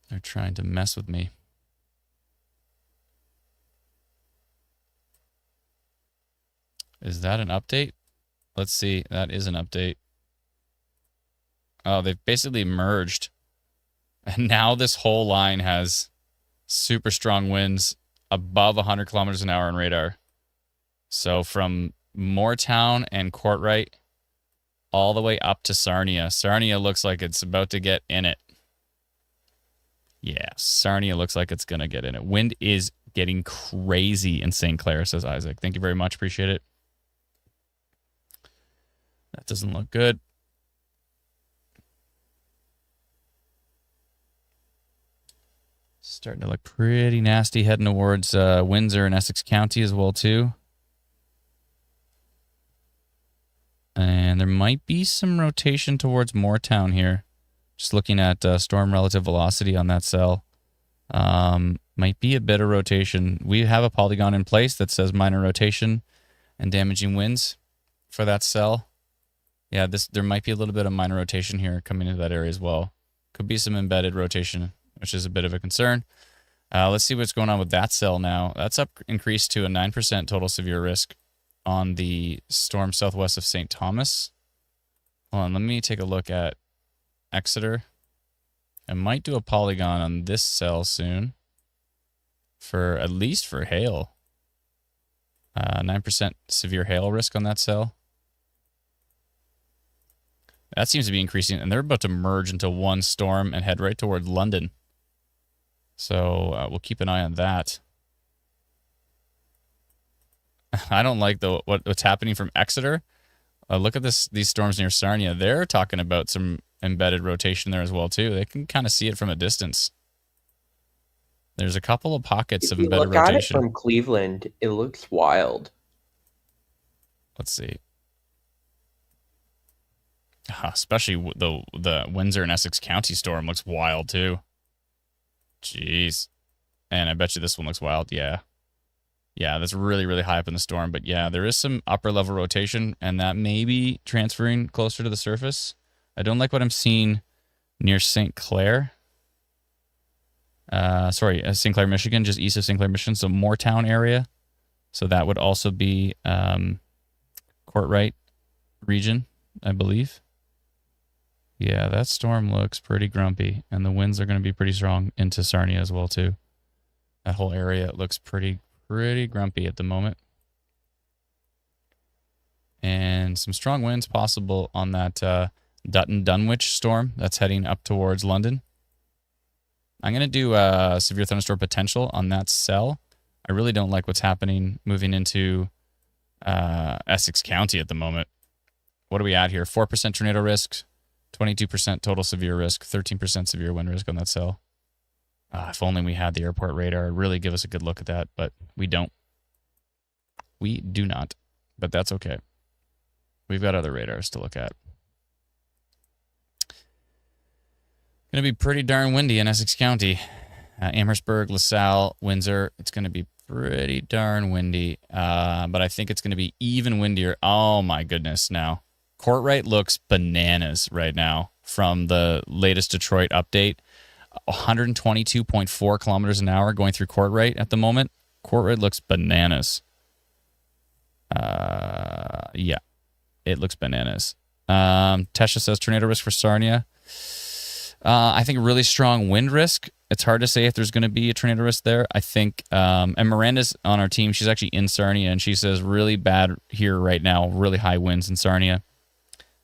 They're trying to mess with me. Is that an update? Let's see. That is an update. Oh, they've basically merged. And now this whole line has super strong winds above 100 kilometers an hour on radar. So from Moortown and Courtright all the way up to Sarnia. Sarnia looks like it's about to get in it. Yeah, Sarnia looks like it's going to get in it. Wind is getting crazy in St. Clair, says Isaac. Thank you very much. Appreciate it. That doesn't look good. Starting to look pretty nasty heading towards Windsor and Essex County as well, too. And there might be some rotation towards Moortown here. Just looking at storm relative velocity on that cell. Might be a bit of rotation. We have a polygon in place that says minor rotation and damaging winds for that cell. Yeah, there might be a little bit of minor rotation here coming into that area as well. Could be some embedded rotation, which is a bit of a concern. Let's see what's going on with that cell now. That's increased to a 9% total severe risk on the storm southwest of St. Thomas. Hold on, let me take a look at Exeter. I might do a polygon on this cell soon. At least for hail. 9% severe hail risk on that cell. That seems to be increasing, and they're about to merge into one storm and head right toward London. So we'll keep an eye on that. I don't like what's happening from Exeter. Look at these storms near Sarnia. They're talking about some embedded rotation there as well, too. They can kind of see it from a distance. There's a couple of pockets of embedded rotation. If you look at it from Cleveland, it looks wild. Let's see. Especially the Windsor and Essex County storm looks wild, too. Jeez. And I bet you this one looks wild. Yeah. Yeah, that's really, really high up in the storm. But yeah, there is some upper level rotation, and that may be transferring closer to the surface. I don't like what I'm seeing near St. Clair. St. Clair, Michigan, just east of St. Clair, Michigan. So Moortown area. So that would also be Courtright region, I believe. Yeah, that storm looks pretty grumpy, and the winds are going to be pretty strong into Sarnia as well, too. That whole area looks pretty grumpy at the moment. And some strong winds possible on that Dutton-Dunwich storm that's heading up towards London. I'm going to do severe thunderstorm potential on that cell. I really don't like what's happening moving into Essex County at the moment. What are we at here? 4% tornado risk, 22% total severe risk, 13% severe wind risk on that cell. If only we had the airport radar, it'd really give us a good look at that, but we don't. We do not, but that's okay. We've got other radars to look at. Going to be pretty darn windy in Essex County. Amherstburg, LaSalle, Windsor. It's going to be pretty darn windy, but I think it's going to be even windier. Oh, my goodness, now. Courtright looks bananas right now from the latest Detroit update. 122.4 kilometers an hour going through Courtright at the moment. Courtright looks bananas. Yeah, it looks bananas. Tesha says tornado risk for Sarnia. I think really strong wind risk. It's hard to say if there's going to be a tornado risk there. I think, and Miranda's on our team. She's actually in Sarnia, and she says really bad here right now. Really high winds in Sarnia.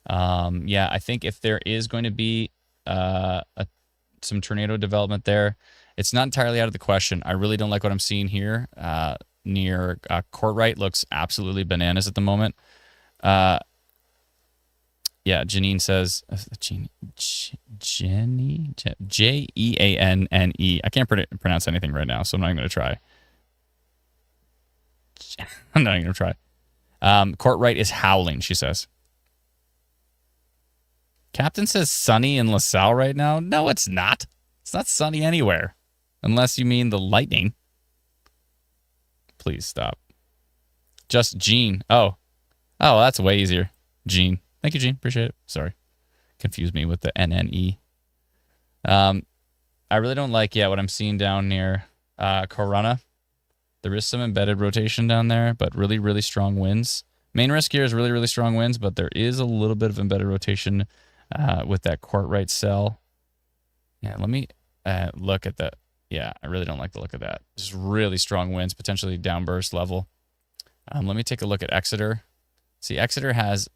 Yeah, I think if there is going to be some tornado development there, it's not entirely out of the question. I really don't like what I'm seeing here. Near Courtright looks absolutely bananas at the moment. Yeah, Janine says, Jenny, Jeanne. I can't pronounce anything right now, so I'm not even going to try. I'm not even going to try. Courtright is howling, she says. Captain says sunny in LaSalle right now. No, it's not. It's not sunny anywhere. Unless you mean the lightning. Please stop. Just Gene. Oh, that's way easier. Gene. Thank you, Gene. Appreciate it. Sorry. Confused me with the NNE. I really don't like what I'm seeing down near Corunna. There is some embedded rotation down there, but really, really strong winds. Main risk here is really, really strong winds, but there is a little bit of embedded rotation with that Courtright cell. Yeah, let me look at that. Yeah, I really don't like the look of that. Just really strong winds, potentially downburst level. Let me take a look at Exeter. See, Exeter's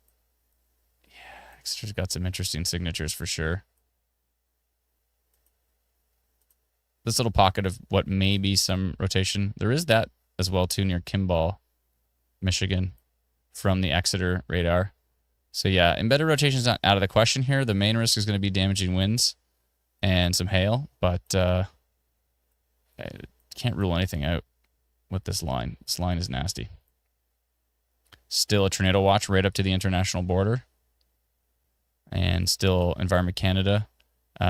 got some interesting signatures for sure. This little pocket of what may be some rotation. There is that as well, too, near Kimball, Michigan, from the Exeter radar. So, yeah, embedded rotation is not out of the question here. The main risk is going to be damaging winds and some hail, but I can't rule anything out with this line. This line is nasty. Still a tornado watch right up to the international border. And still Environment Canada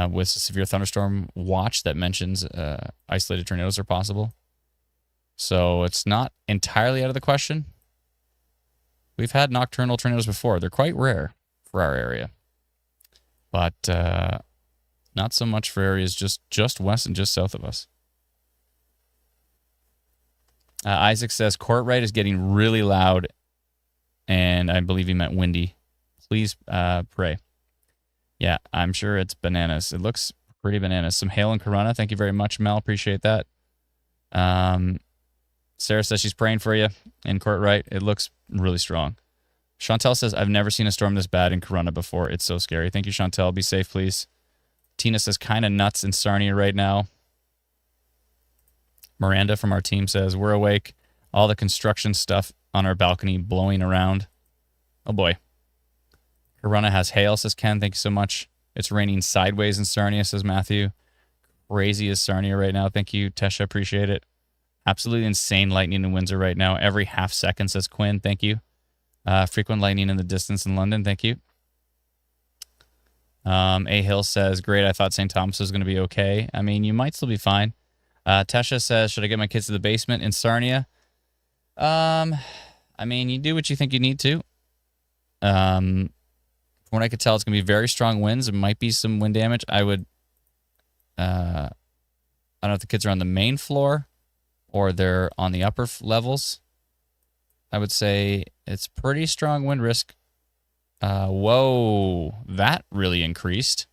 with a severe thunderstorm watch that mentions isolated tornadoes are possible. So it's not entirely out of the question. We've had nocturnal tornadoes before. They're quite rare for our area. But not so much for areas just west and just south of us. Isaac says, Courtright is getting really loud, and I believe he meant windy. Please pray. Yeah, I'm sure it's bananas. It looks pretty bananas. Some hail in Corona. Thank you very much, Mel. Appreciate that. Sarah says she's praying for you in Courtright. It looks really strong. Chantel says, I've never seen a storm this bad in Corona before. It's so scary. Thank you, Chantel. Be safe, please. Tina says, kind of nuts in Sarnia right now. Miranda from our team says, we're awake. All the construction stuff on our balcony blowing around. Oh, boy. Corona has hail, says Ken. Thank you so much. It's raining sideways in Sarnia, says Matthew. Crazy is Sarnia right now. Thank you, Tesha. Appreciate it. Absolutely insane lightning in Windsor right now. Every half second, says Quinn. Thank you. Frequent lightning in the distance in London. Thank you. A. Hill says, great. I thought St. Thomas was going to be okay. I mean, you might still be fine. Tesha says, should I get my kids to the basement in Sarnia? I mean, you do what you think you need to. From what I could tell, it's going to be very strong winds. There might be some wind damage. I would, I don't know if the kids are on the main floor or they're on the upper levels. I would say it's pretty strong wind risk. Whoa, that really increased.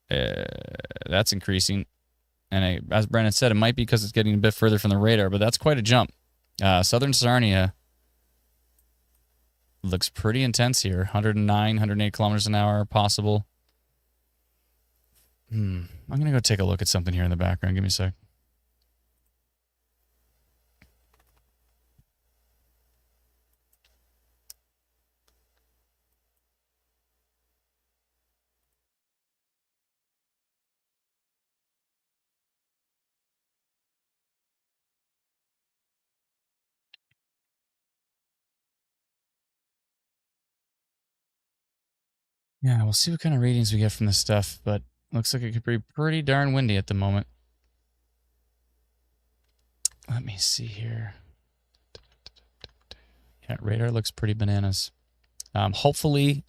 That's increasing. And as Brandon said, it might be because it's getting a bit further from the radar, but that's quite a jump. Southern Sarnia looks pretty intense here. 109, 108 kilometers an hour possible. I'm going to go take a look at something here in the background. Give me a sec. Yeah, we'll see what kind of ratings we get from this stuff, but looks like it could be pretty darn windy at the moment. Let me see here. Yeah, radar looks pretty bananas. Hopefully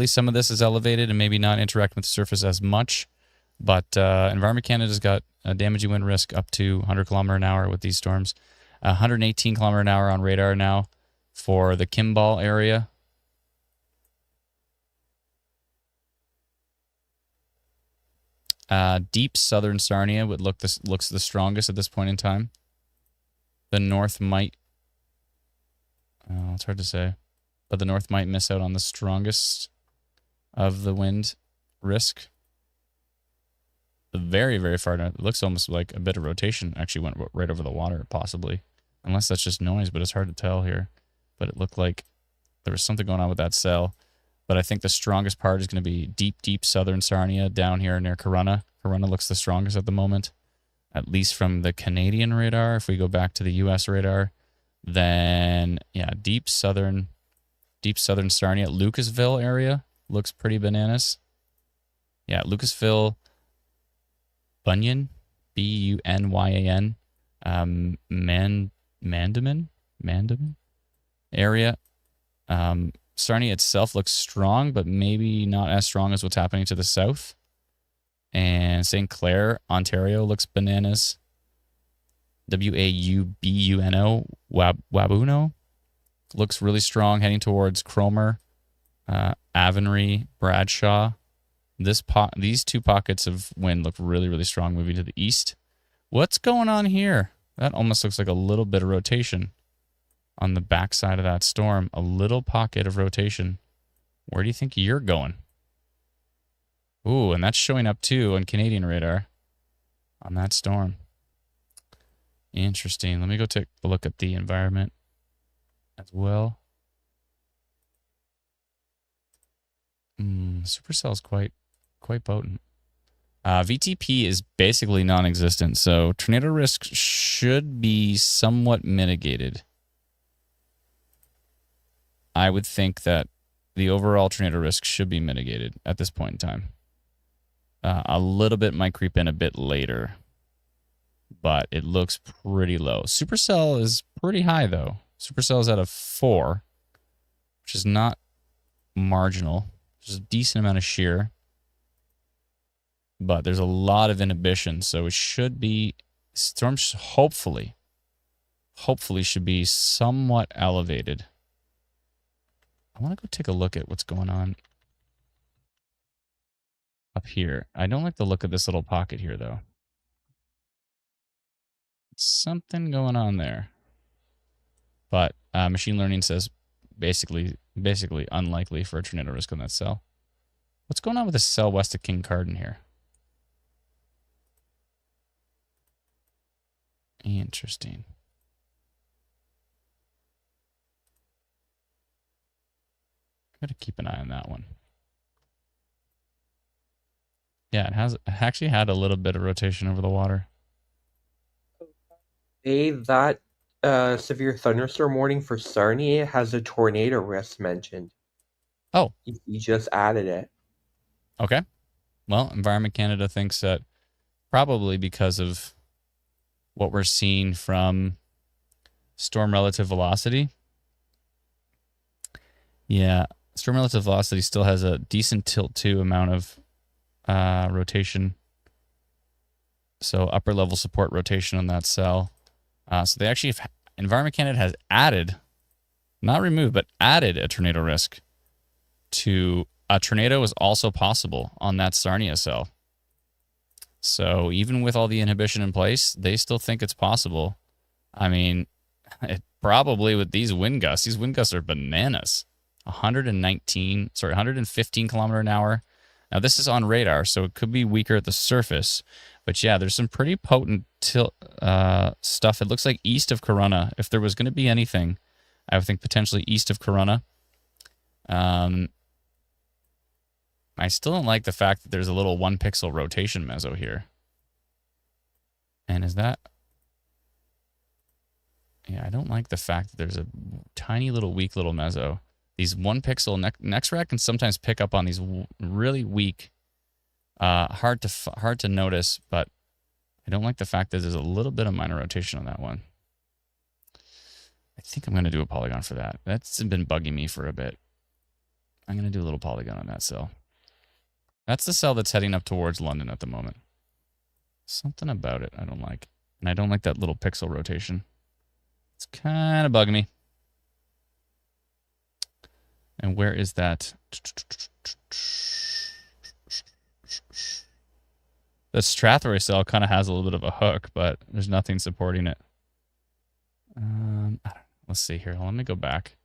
some of this is elevated and maybe not interact with the surface as much, but Environment Canada's got a damaging wind risk up to 100 kilometer an hour with these storms. 118 kilometer an hour on radar now for the Kimball area. Deep southern Sarnia would looks the strongest at this point in time. The north might, it's hard to say, but the north might miss out on the strongest of the wind risk. The very, very far north, it looks almost like a bit of rotation actually went right over the water, possibly. Unless that's just noise, but it's hard to tell here. But it looked like there was something going on with that cell. But I think the strongest part is going to be deep, deep southern Sarnia down here near Corunna. Corunna looks the strongest at the moment, at least from the Canadian radar. If we go back to the U.S. radar, then, yeah, deep southern Sarnia. Lucasville area looks pretty bananas. Yeah, Lucasville, Bunyan, Bunyan, Mandamin area. Sarnia itself looks strong, but maybe not as strong as what's happening to the south. And St. Clair, Ontario looks bananas. Waubuno, Wabuno looks really strong, heading towards Cromer, Avonry, Bradshaw. These two pockets of wind look really, really strong moving to the east. What's going on here? That almost looks like a little bit of rotation on the backside of that storm. A little pocket of rotation. Where do you think you're going? Ooh, and that's showing up too on Canadian radar on that storm. Interesting. Let me go take a look at the environment as well. Supercell is quite potent. VTP is basically non-existent, so tornado risk should be somewhat mitigated. I would think that the overall tornado risk should be mitigated at this point in time. A little bit might creep in a bit later, but it looks pretty low. Supercell is pretty high, though. Supercell is at a 4, which is not marginal. There's a decent amount of shear, but there's a lot of inhibition, so it should be Storms hopefully should be somewhat elevated. I want to go take a look at what's going on up here. I don't like the look of this little pocket here, though. Something going on there. But machine learning says basically unlikely for a tornado risk on that cell. What's going on with this cell west of King Carden here? Interesting. Got to keep an eye on that one. Yeah, it actually had a little bit of rotation over the water. That severe thunderstorm warning for Sarnia has a tornado risk mentioned. Oh. You just added it. Okay. Well, Environment Canada thinks that probably because of what we're seeing from storm relative velocity. Yeah, storm relative velocity still has a decent tilt 2 amount of rotation. So upper level support rotation on that cell. So they actually, Environment Canada has added, not removed, but added a tornado risk to a tornado is also possible on that Sarnia cell. So even with all the inhibition in place, they still think it's possible. I mean, probably with these wind gusts are bananas. 115 kilometer an hour. Now this is on radar, so it could be weaker at the surface. But yeah, there's some pretty potent stuff. It looks like east of Corunna. If there was going to be anything, I would think potentially east of Corunna. I still don't like the fact that there's a little 1 pixel rotation meso here. And is that... Yeah, I don't like the fact that there's a tiny little weak little meso. These 1 pixel NextRack can sometimes pick up on these really weak, hard to notice, but I don't like the fact that there's a little bit of minor rotation on that one. I think I'm going to do a polygon for that. That's been bugging me for a bit. I'm going to do a little polygon on that cell. That's the cell that's heading up towards London at the moment. Something about it I don't like. And I don't like that little pixel rotation. It's kind of bugging me. And where is that? The Strathroy cell kind of has a little bit of a hook, but there's nothing supporting it. Let's see here. Let me go back.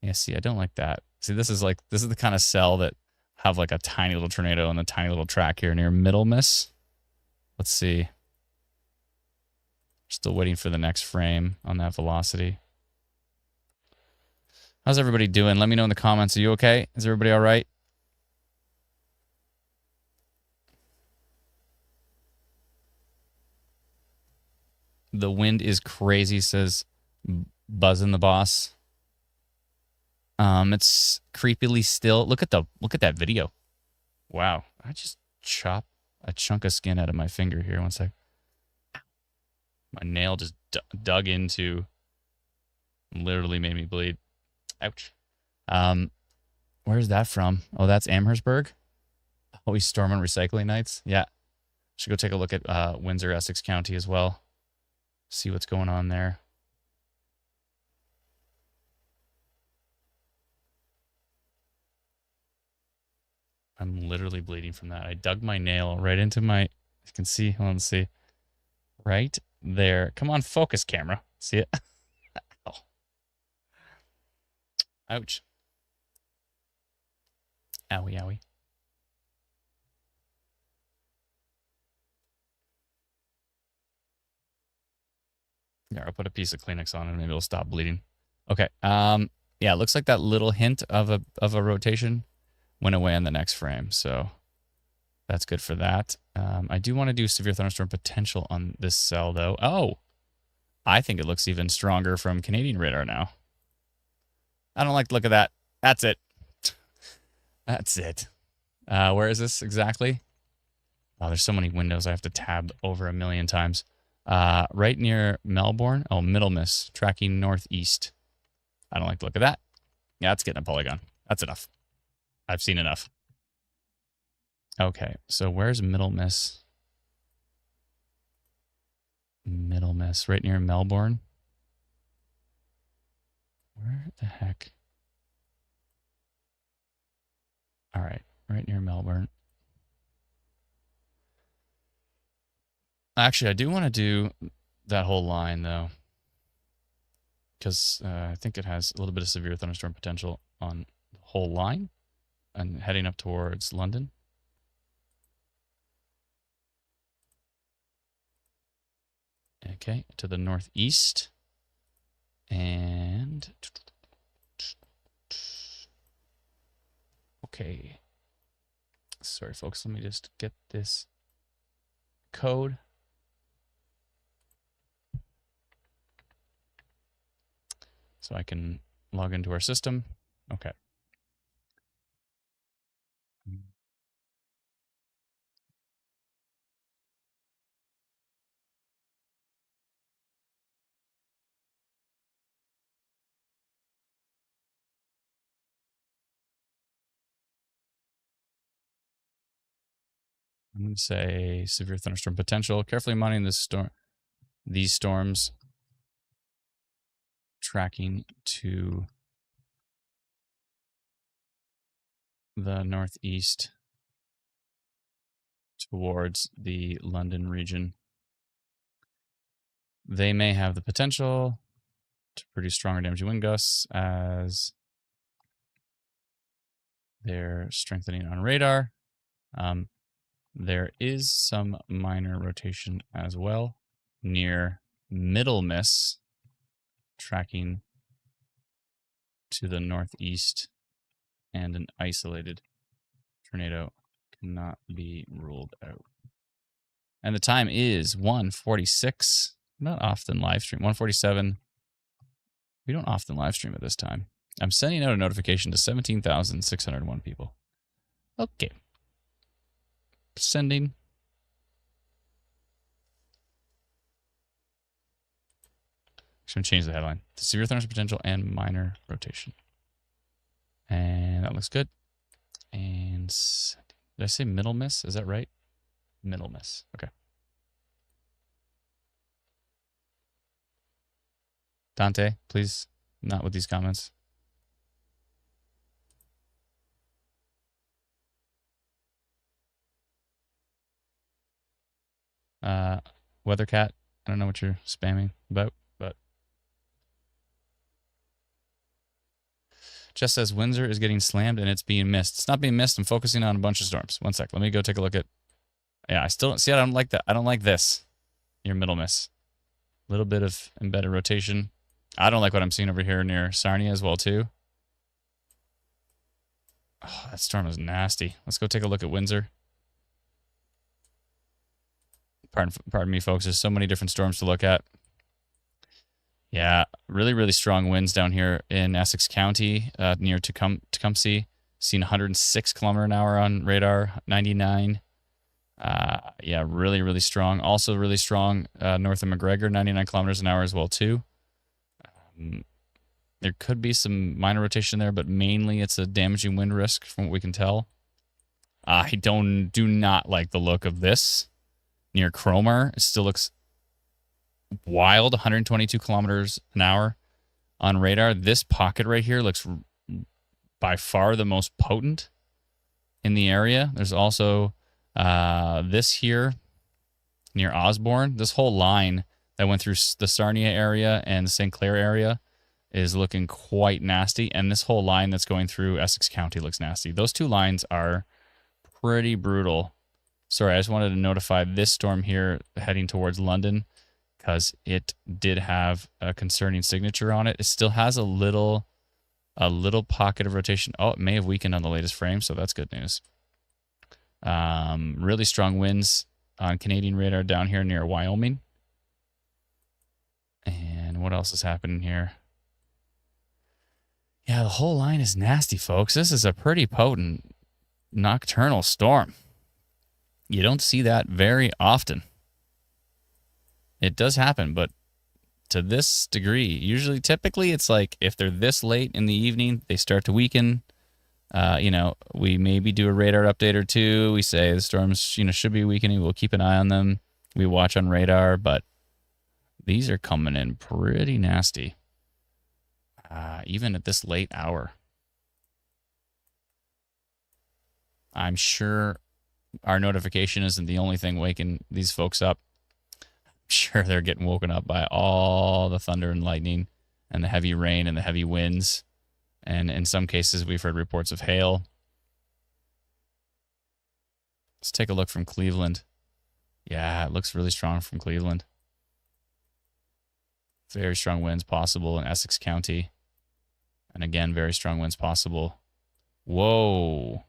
Yeah, see, I don't like that. See, this is the kind of cell that have like a tiny little tornado and a tiny little track here near Middle Miss. Let's see. Still waiting for the next frame on that velocity. How's everybody doing? Let me know in the comments. Are you okay? Is everybody all right? The wind is crazy, says Buzzin' the Boss. It's creepily still. Look at that video. Wow. I just chopped a chunk of skin out of my finger here. One sec. My nail just dug into, literally made me bleed. Ouch. Where's that from? Oh, that's Amherstburg. Always storming recycling nights. Yeah. Should go take a look at Windsor, Essex County as well. See what's going on there. I'm literally bleeding from that. I dug my nail right into my, you can see, hold on, see. Right there. Come on, focus camera. See it? Oh. Ouch. Owie, owie. Yeah, I'll put a piece of Kleenex on and maybe it'll stop bleeding. Okay. Yeah, it looks like that little hint of a rotation went away on the next frame, so that's good for that. I do want to do severe thunderstorm potential on this cell, though. Oh, I think it looks even stronger from Canadian radar now. I don't like the look of that. That's it. That's it. Where is this exactly? Oh, there's so many windows I have to tab over a million times. Right near Melbourne. Oh, Middle Miss, tracking northeast. I don't like the look of that. Yeah, that's getting a polygon. That's enough. I've seen enough. Okay, so where's Middle Miss? miss right near Melbourne. Where the heck? All right, right near Melbourne. Actually, I do want to do that whole line, though, because I think it has a little bit of severe thunderstorm potential on the whole line and heading up towards London. Okay, to the northeast. And okay. Sorry, folks. Let me just get this code. So I can log into our system. Okay. I'm going to say severe thunderstorm potential. Carefully monitoring this storm. These storms tracking to the northeast towards the London region. They may have the potential to produce stronger damaging wind gusts as they're strengthening on radar. There is some minor rotation as well near Middlemiss, tracking to the northeast, and an isolated tornado cannot be ruled out. And the time is 1:46. Not often live stream. 1:47. We don't often live stream at this time. I'm sending out a notification to 17,601 people. Okay. Sending. I'm going to change the headline. The severe thunderstorm potential and minor rotation. And that looks good. And did I say Middlemiss? Is that right? Middlemiss. Okay. Dante, please, not with these comments. Weathercat, I don't know what you're spamming about, but Jess says Windsor is getting slammed and it's being missed. It's not being missed. I'm focusing on a bunch of storms. One sec. Let me go take a look at. Yeah, I still don't see. I don't like that. I don't like this. Your Middlemiss. A little bit of embedded rotation. I don't like what I'm seeing over here near Sarnia as well too. Oh, that storm is nasty. Let's go take a look at Windsor. Pardon me, folks. There's so many different storms to look at. Yeah, really, really strong winds down here in Essex County near Tecumseh. Seen 106 kilometer an hour on radar, 99. Yeah, really, really strong. Also really strong north of McGregor, 99 kilometers an hour as well too. There could be some minor rotation there, but mainly it's a damaging wind risk from what we can tell. I do not like the look of this. Near Cromer, it still looks wild, 122 kilometers an hour on radar. This pocket right here looks by far the most potent in the area. There's also this here near Osborne. This whole line that went through the Sarnia area and the St. Clair area is looking quite nasty. And this whole line that's going through Essex County looks nasty. Those two lines are pretty brutal. Sorry, I just wanted to notify this storm here heading towards London because it did have a concerning signature on it. It still has a little pocket of rotation. Oh, it may have weakened on the latest frame, so that's good news. Really strong winds on Canadian radar down here near Wyoming. And what else is happening here? Yeah, the whole line is nasty, folks. This is a pretty potent nocturnal storm. You don't see that very often. It does happen, but to this degree, usually, typically, it's like if they're this late in the evening, they start to weaken. We maybe do a radar update or two. We say the storms, should be weakening. We'll keep an eye on them. We watch on radar, but These are coming in pretty nasty, even at this late hour. I'm sure our notification isn't the only thing waking these folks up. I'm sure they're getting woken up by all the thunder and lightning and the heavy rain and the heavy winds. And in some cases, we've heard reports of hail. Let's take a look from Cleveland. Yeah, it looks really strong from Cleveland. Very strong winds possible in Essex County. And again, very strong winds possible. Whoa.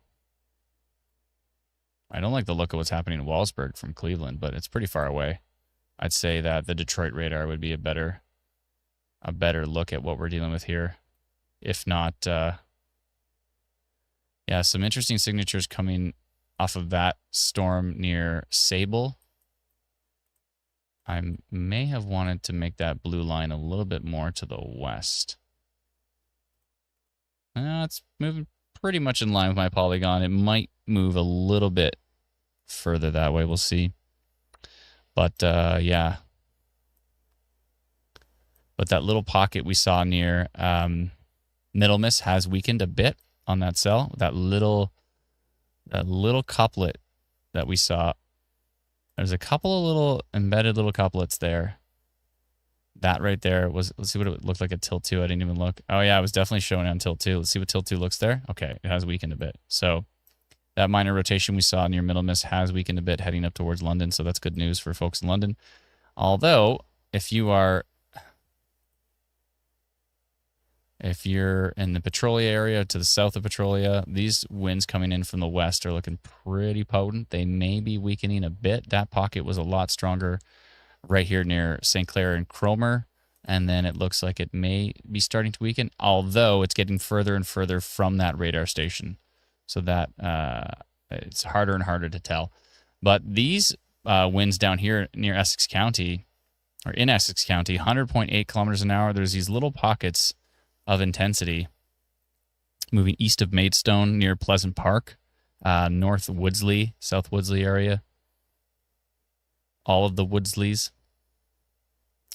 I don't like the look of what's happening in Wallsburg from Cleveland, but it's pretty far away. I'd say that the Detroit radar would be a better look at what we're dealing with here. If not, yeah, some interesting signatures coming off of that storm near Sable. I may have wanted to make that blue line a little bit more to the west. It's moving pretty much in line with my polygon. It might move a little bit further that way. We'll see. But, yeah. But that little pocket we saw near Middlemiss has weakened a bit on that cell. That little couplet that we saw. There's a couple of little embedded little couplets there. That right there was, let's see what it looked like at tilt 2. I didn't even look. Oh yeah, it was definitely showing on tilt 2. Let's see what tilt 2 looks there. Okay, it has weakened a bit. So that minor rotation we saw near Middlemiss has weakened a bit heading up towards London. So that's good news for folks in London. Although, if you're in the Petrolia area to the south of Petrolia, these winds coming in from the west are looking pretty potent. They may be weakening a bit. That pocket was a lot stronger right here near St. Clair and Cromer, and then it looks like it may be starting to weaken, although it's getting further and further from that radar station. So that it's harder and harder to tell. But these winds down here near Essex County, or in Essex County, 100.8 kilometers an hour, there's these little pockets of intensity moving east of Maidstone near Pleasant Park, north Woodsley, South Woodsley area. All of the Woodsleys.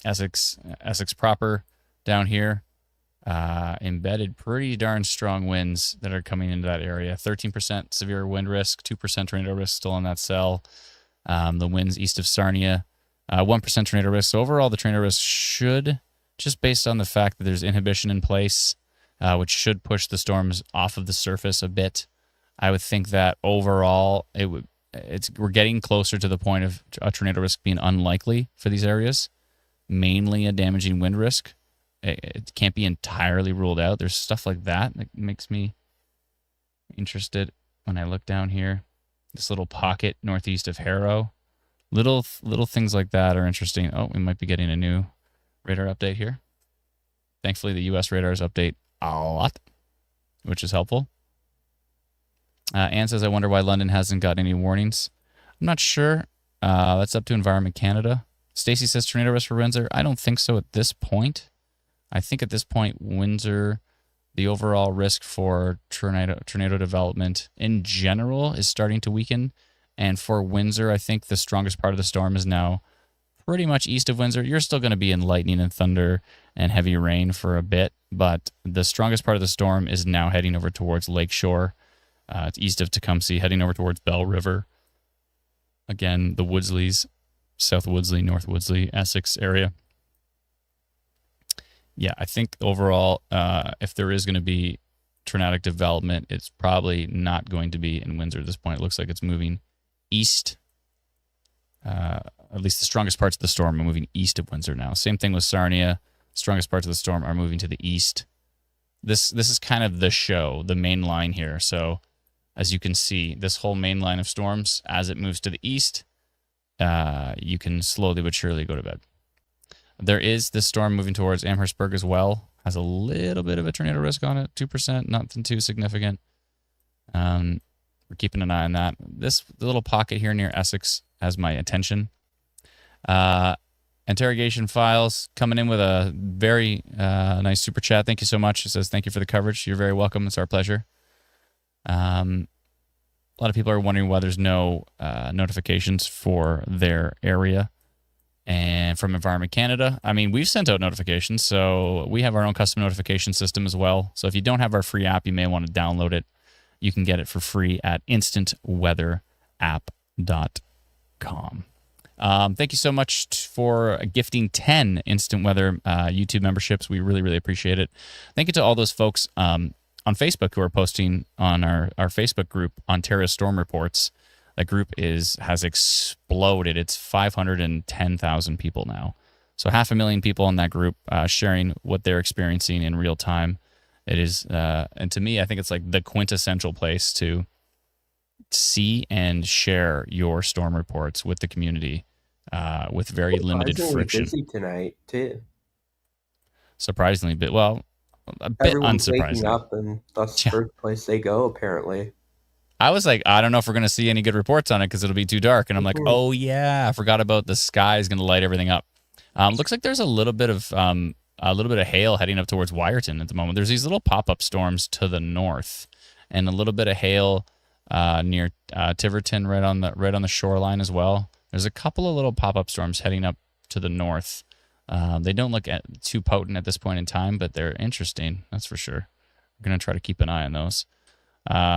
Essex proper down here. Embedded pretty darn strong winds that are coming into that area. 13% severe wind risk, 2% tornado risk still on that cell. The winds east of Sarnia, 1% tornado risk. So overall, the tornado risk should, just based on the fact that there's inhibition in place, which should push the storms off of the surface a bit. I would think that overall, we're getting closer to the point of a tornado risk being unlikely for these areas. Mainly a damaging wind risk. It can't be entirely ruled out. There's stuff like that makes me interested when I look down here. This little pocket northeast of Harrow. Little things like that are interesting. Oh, we might be getting a new radar update here. Thankfully, the U.S. radars update a lot, which is helpful. Anne says, I wonder why London hasn't got any warnings. I'm not sure. That's up to Environment Canada. Stacy says tornado risk for Windsor. I don't think so at this point. I think at this point, Windsor, the overall risk for tornado development in general is starting to weaken. And for Windsor, I think the strongest part of the storm is now pretty much east of Windsor. You're still going to be in lightning and thunder and heavy rain for a bit, but the strongest part of the storm is now heading over towards Lakeshore. It's east of Tecumseh, heading over towards Bell River. Again, the Woodsleys, South Woodsley, North Woodsley, Essex area. Yeah, I think overall, if there is going to be tornadic development, it's probably not going to be in Windsor at this point. It looks like it's moving east. At least the strongest parts of the storm are moving east of Windsor now. Same thing with Sarnia. Strongest parts of the storm are moving to the east. This is kind of the show, the main line here. So as you can see, this whole main line of storms, as it moves to the east, you can slowly but surely go to bed. There is this storm moving towards Amherstburg as well. Has a little bit of a tornado risk on it, 2%, nothing too significant. We're keeping an eye on that. The little pocket here near Essex has my attention. Interrogation Files coming in with a very nice super chat. Thank you so much. It says, thank you for the coverage. You're very welcome. It's our pleasure. A lot of people are wondering why there's no notifications for their area. And from Environment Canada, I mean, we've sent out notifications, so we have our own custom notification system as well. So if you don't have our free app, you may want to download it. You can get it for free at instantweatherapp.com. Thank you so much for gifting 10 Instant Weather YouTube memberships. We really, really appreciate it. Thank you to all those folks on Facebook who are posting on our Facebook group, Ontario Storm Reports. That group has exploded. It's 510,000 people now. So 500,000 people in that group sharing what they're experiencing in real time. It is, and to me, I think it's like the quintessential place to see and share your storm reports with the community with very limited friction. Busy tonight too. Surprisingly, a bit Everyone's unsurprising. Waking up, and that's the first place they go. Apparently, I was like, I don't know if we're going to see any good reports on it because it'll be too dark. And I'm like, oh yeah, I forgot about the sky is going to light everything up. Looks like there's a little bit of hail heading up towards Wyerton at the moment. There's these little pop-up storms to the north, and a little bit of hail near Tiverton, right on the shoreline as well. There's a couple of little pop-up storms heading up to the north. They don't look too potent at this point in time, but they're interesting. That's for sure. We're going to try to keep an eye on those.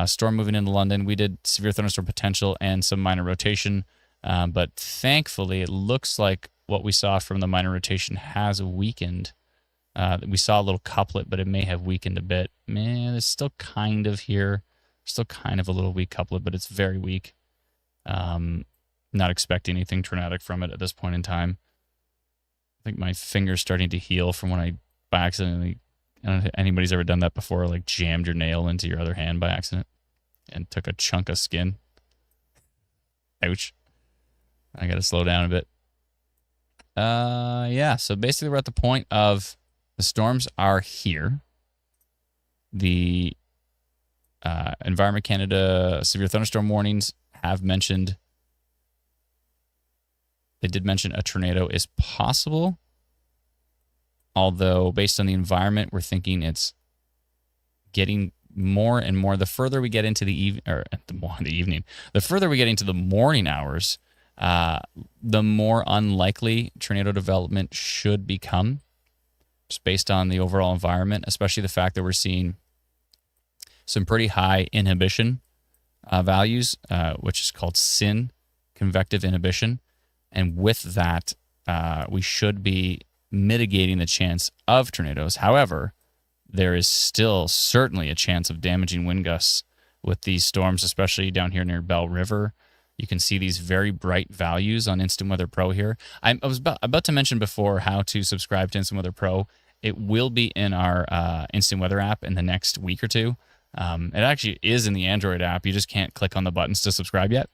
Storm moving into London. We did severe thunderstorm potential and some minor rotation, but thankfully it looks like what we saw from the minor rotation has weakened. We saw a little couplet, but it may have weakened a bit. Man, it's still kind of here. Still kind of a little weak couplet, but it's very weak. Not expecting anything tornadic from it at this point in time. I think my finger's starting to heal from when I by accidentally, I don't know if anybody's ever done that before, like jammed your nail into your other hand by accident and took a chunk of skin. Ouch. I got to slow down a bit. Yeah, so basically we're at the point of the storms are here. The Environment Canada severe thunderstorm warnings have mentioned, they did mention a tornado is possible. Although based on the environment, we're thinking it's getting more and more. The further we get into the evening, the further we get into the morning hours, the more unlikely tornado development should become, just based on the overall environment, especially the fact that we're seeing some pretty high inhibition values, which is called SIN, convective inhibition. And with that, we should be mitigating the chance of tornadoes. However, there is still certainly a chance of damaging wind gusts with these storms, especially down here near Bell River. You can see these very bright values on Instant Weather Pro here. I was about to mention before how to subscribe to Instant Weather Pro. It will be in our Instant Weather app in the next week or two. It actually is in the Android app. You just can't click on the buttons to subscribe yet,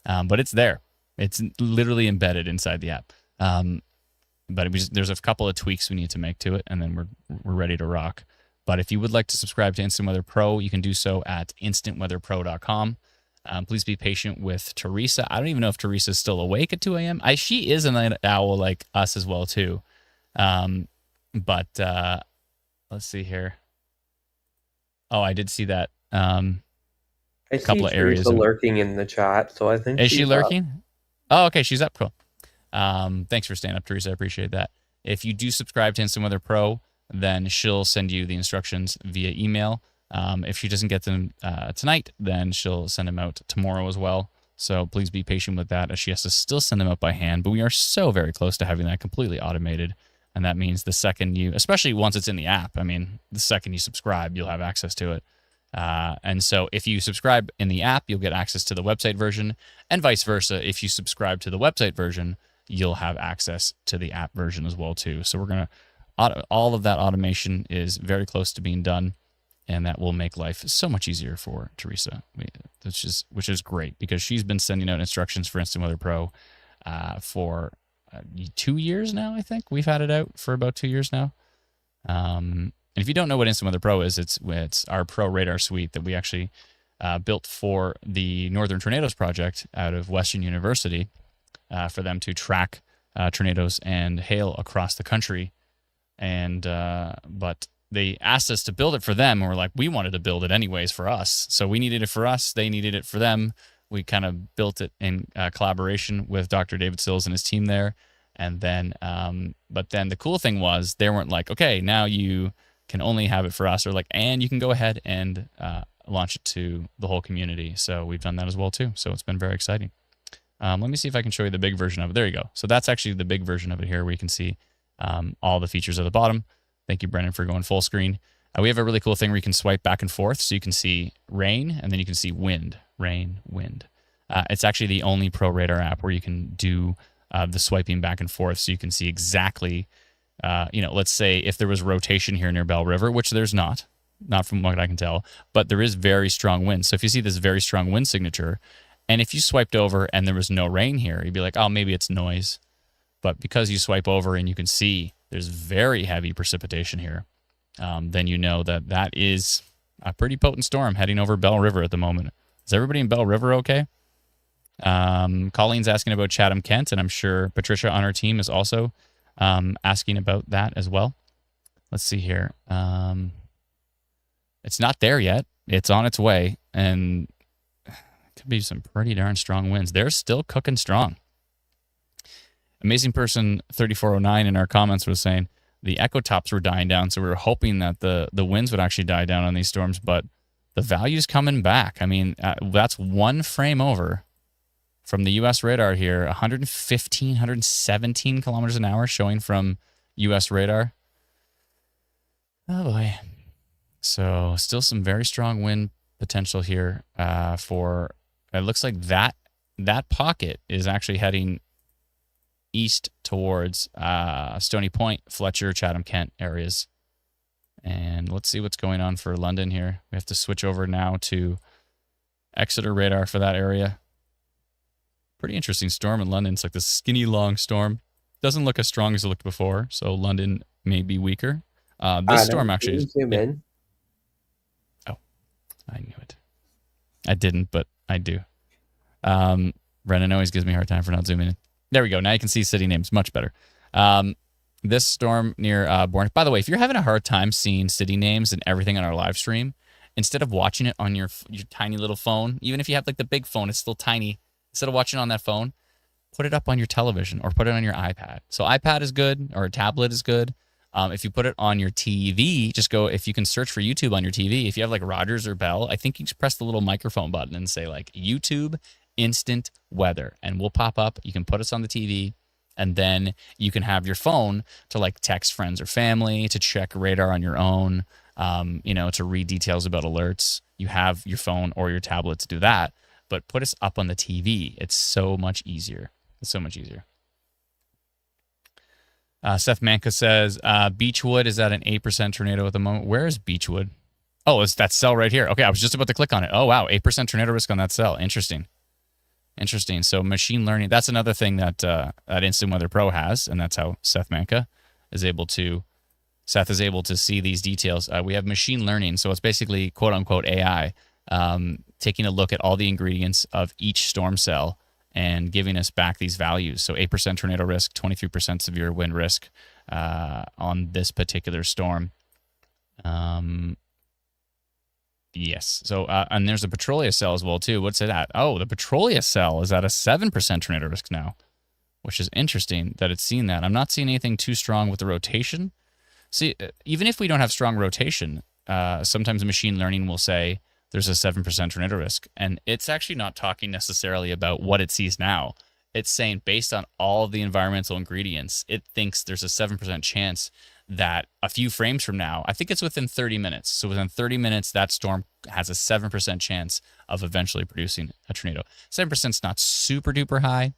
but it's there. It's literally embedded inside the app. But there's a couple of tweaks we need to make to it, and then we're ready to rock. But if you would like to subscribe to Instant Weather Pro, you can do so at instantweatherpro.com. Please be patient with Teresa. I don't even know if Teresa's still awake at 2 a.m. She is a night owl like us as well, too. But let's see here. Oh, I did see that. I see couple of areas lurking in the chat, so I think is she lurking? Up. Oh, okay, she's up. Cool. Thanks for staying up, Teresa. I appreciate that. If you do subscribe to Instant Weather Pro, then she'll send you the instructions via email. If she doesn't get them tonight, then she'll send them out tomorrow as well. So please be patient with that, as she has to still send them out by hand. But we are so very close to having that completely automated. And that means the second you, especially once it's in the app, I mean, the second you subscribe, you'll have access to it. And so if you subscribe in the app, you'll get access to the website version, and vice versa. If you subscribe to the website version, you'll have access to the app version as well, too. So we're going to, all of that automation is very close to being done, and that will make life so much easier for Teresa, which is great, because she's been sending out instructions for Instant Weather Pro for 2 years now, I think. We've had it out for about 2 years now. And if you don't know what Instant Weather Pro is, it's our Pro Radar suite that we actually built for the Northern Tornadoes Project out of Western University for them to track tornadoes and hail across the country. And but they asked us to build it for them, and we're like, we wanted to build it anyways for us. So we needed it for us. They needed it for them. We kind of built it in collaboration with Dr. David Sills and his team there. And then, but then the cool thing was they weren't like, okay, now you can only have it for us, or like, and you can go ahead and launch it to the whole community. So we've done that as well too. So it's been very exciting. Let me see if I can show you the big version of it. There you go. So that's actually the big version of it here, where you can see all the features at the bottom. Thank you, Brennan, for going full screen. We have a really cool thing where you can swipe back and forth, so you can see rain, and then you can see wind, rain, wind. It's actually the only Pro Radar app where you can do the swiping back and forth, so you can see exactly, let's say if there was rotation here near Bell River, which there's not from what I can tell, but there is very strong wind. So if you see this very strong wind signature, and if you swiped over and there was no rain here, you'd be like, oh, maybe it's noise. But because you swipe over and you can see there's very heavy precipitation here, then you know that that is a pretty potent storm heading over Bell River at the moment. Is everybody in Bell River okay? Colleen's asking about Chatham-Kent, and I'm sure Patricia on our team is also asking about that as well. Let's see here. It's not there yet. It's on its way, and could be some pretty darn strong winds. They're still cooking strong. Amazing Person 3409 in our comments was saying the echo tops were dying down, so we were hoping that the winds would actually die down on these storms, but the value's coming back. I mean, that's one frame over from the U.S. radar here, 115, 117 kilometers an hour showing from U.S. radar. Oh, boy. So still some very strong wind potential here for... It looks like that pocket is actually heading east towards Stony Point, Fletcher, Chatham-Kent areas. And let's see what's going on for London here. We have to switch over now to Exeter radar for that area. Pretty interesting storm in London. It's like this skinny, long storm. Doesn't look as strong as it looked before, so London may be weaker. This storm actually is... Zoom in. Oh, I knew it. I didn't, but I do. Brennan always gives me a hard time for not zooming in. There we go. Now you can see city names much better. This storm near Bourne. By the way, if you're having a hard time seeing city names and everything on our live stream, instead of watching it on your tiny little phone, even if you have like the big phone, it's still tiny. Instead of watching it on that phone, put it up on your television or put it on your iPad. So iPad is good, or a tablet is good. If you put it on your TV, just go, if you can search for YouTube on your TV, if you have like Rogers or Bell, I think you just press the little microphone button and say like YouTube instant weather, and we'll pop up. You can put us on the TV, and then you can have your phone to like text friends or family, to check radar on your own, to read details about alerts. You have your phone or your tablet to do that, but put us up on the TV. It's so much easier. It's so much easier. Seth Manka says, Beechwood is at an 8% tornado at the moment. Where is Beechwood? Oh, it's that cell right here. Okay, I was just about to click on it. Oh, wow, 8% tornado risk on that cell. Interesting. So machine learning, that's another thing that that Instant Weather Pro has, and that's how Seth Manka is able to see these details. We have machine learning, so it's basically quote-unquote AI, taking a look at all the ingredients of each storm cell and giving us back these values. So 8% tornado risk, 23% severe wind risk on this particular storm. Yes. So, and there's a Petrolia cell as well, too. What's it at? Oh, the Petrolia cell is at a 7% tornado risk now, which is interesting that it's seen that. I'm not seeing anything too strong with the rotation. See, even if we don't have strong rotation, sometimes machine learning will say there's a 7% tornado risk. And it's actually not talking necessarily about what it sees now. It's saying based on all of the environmental ingredients, it thinks there's a 7% chance that a few frames from now, I think it's within 30 minutes. So within 30 minutes, that storm has a 7% chance of eventually producing a tornado. 7% is not super duper high.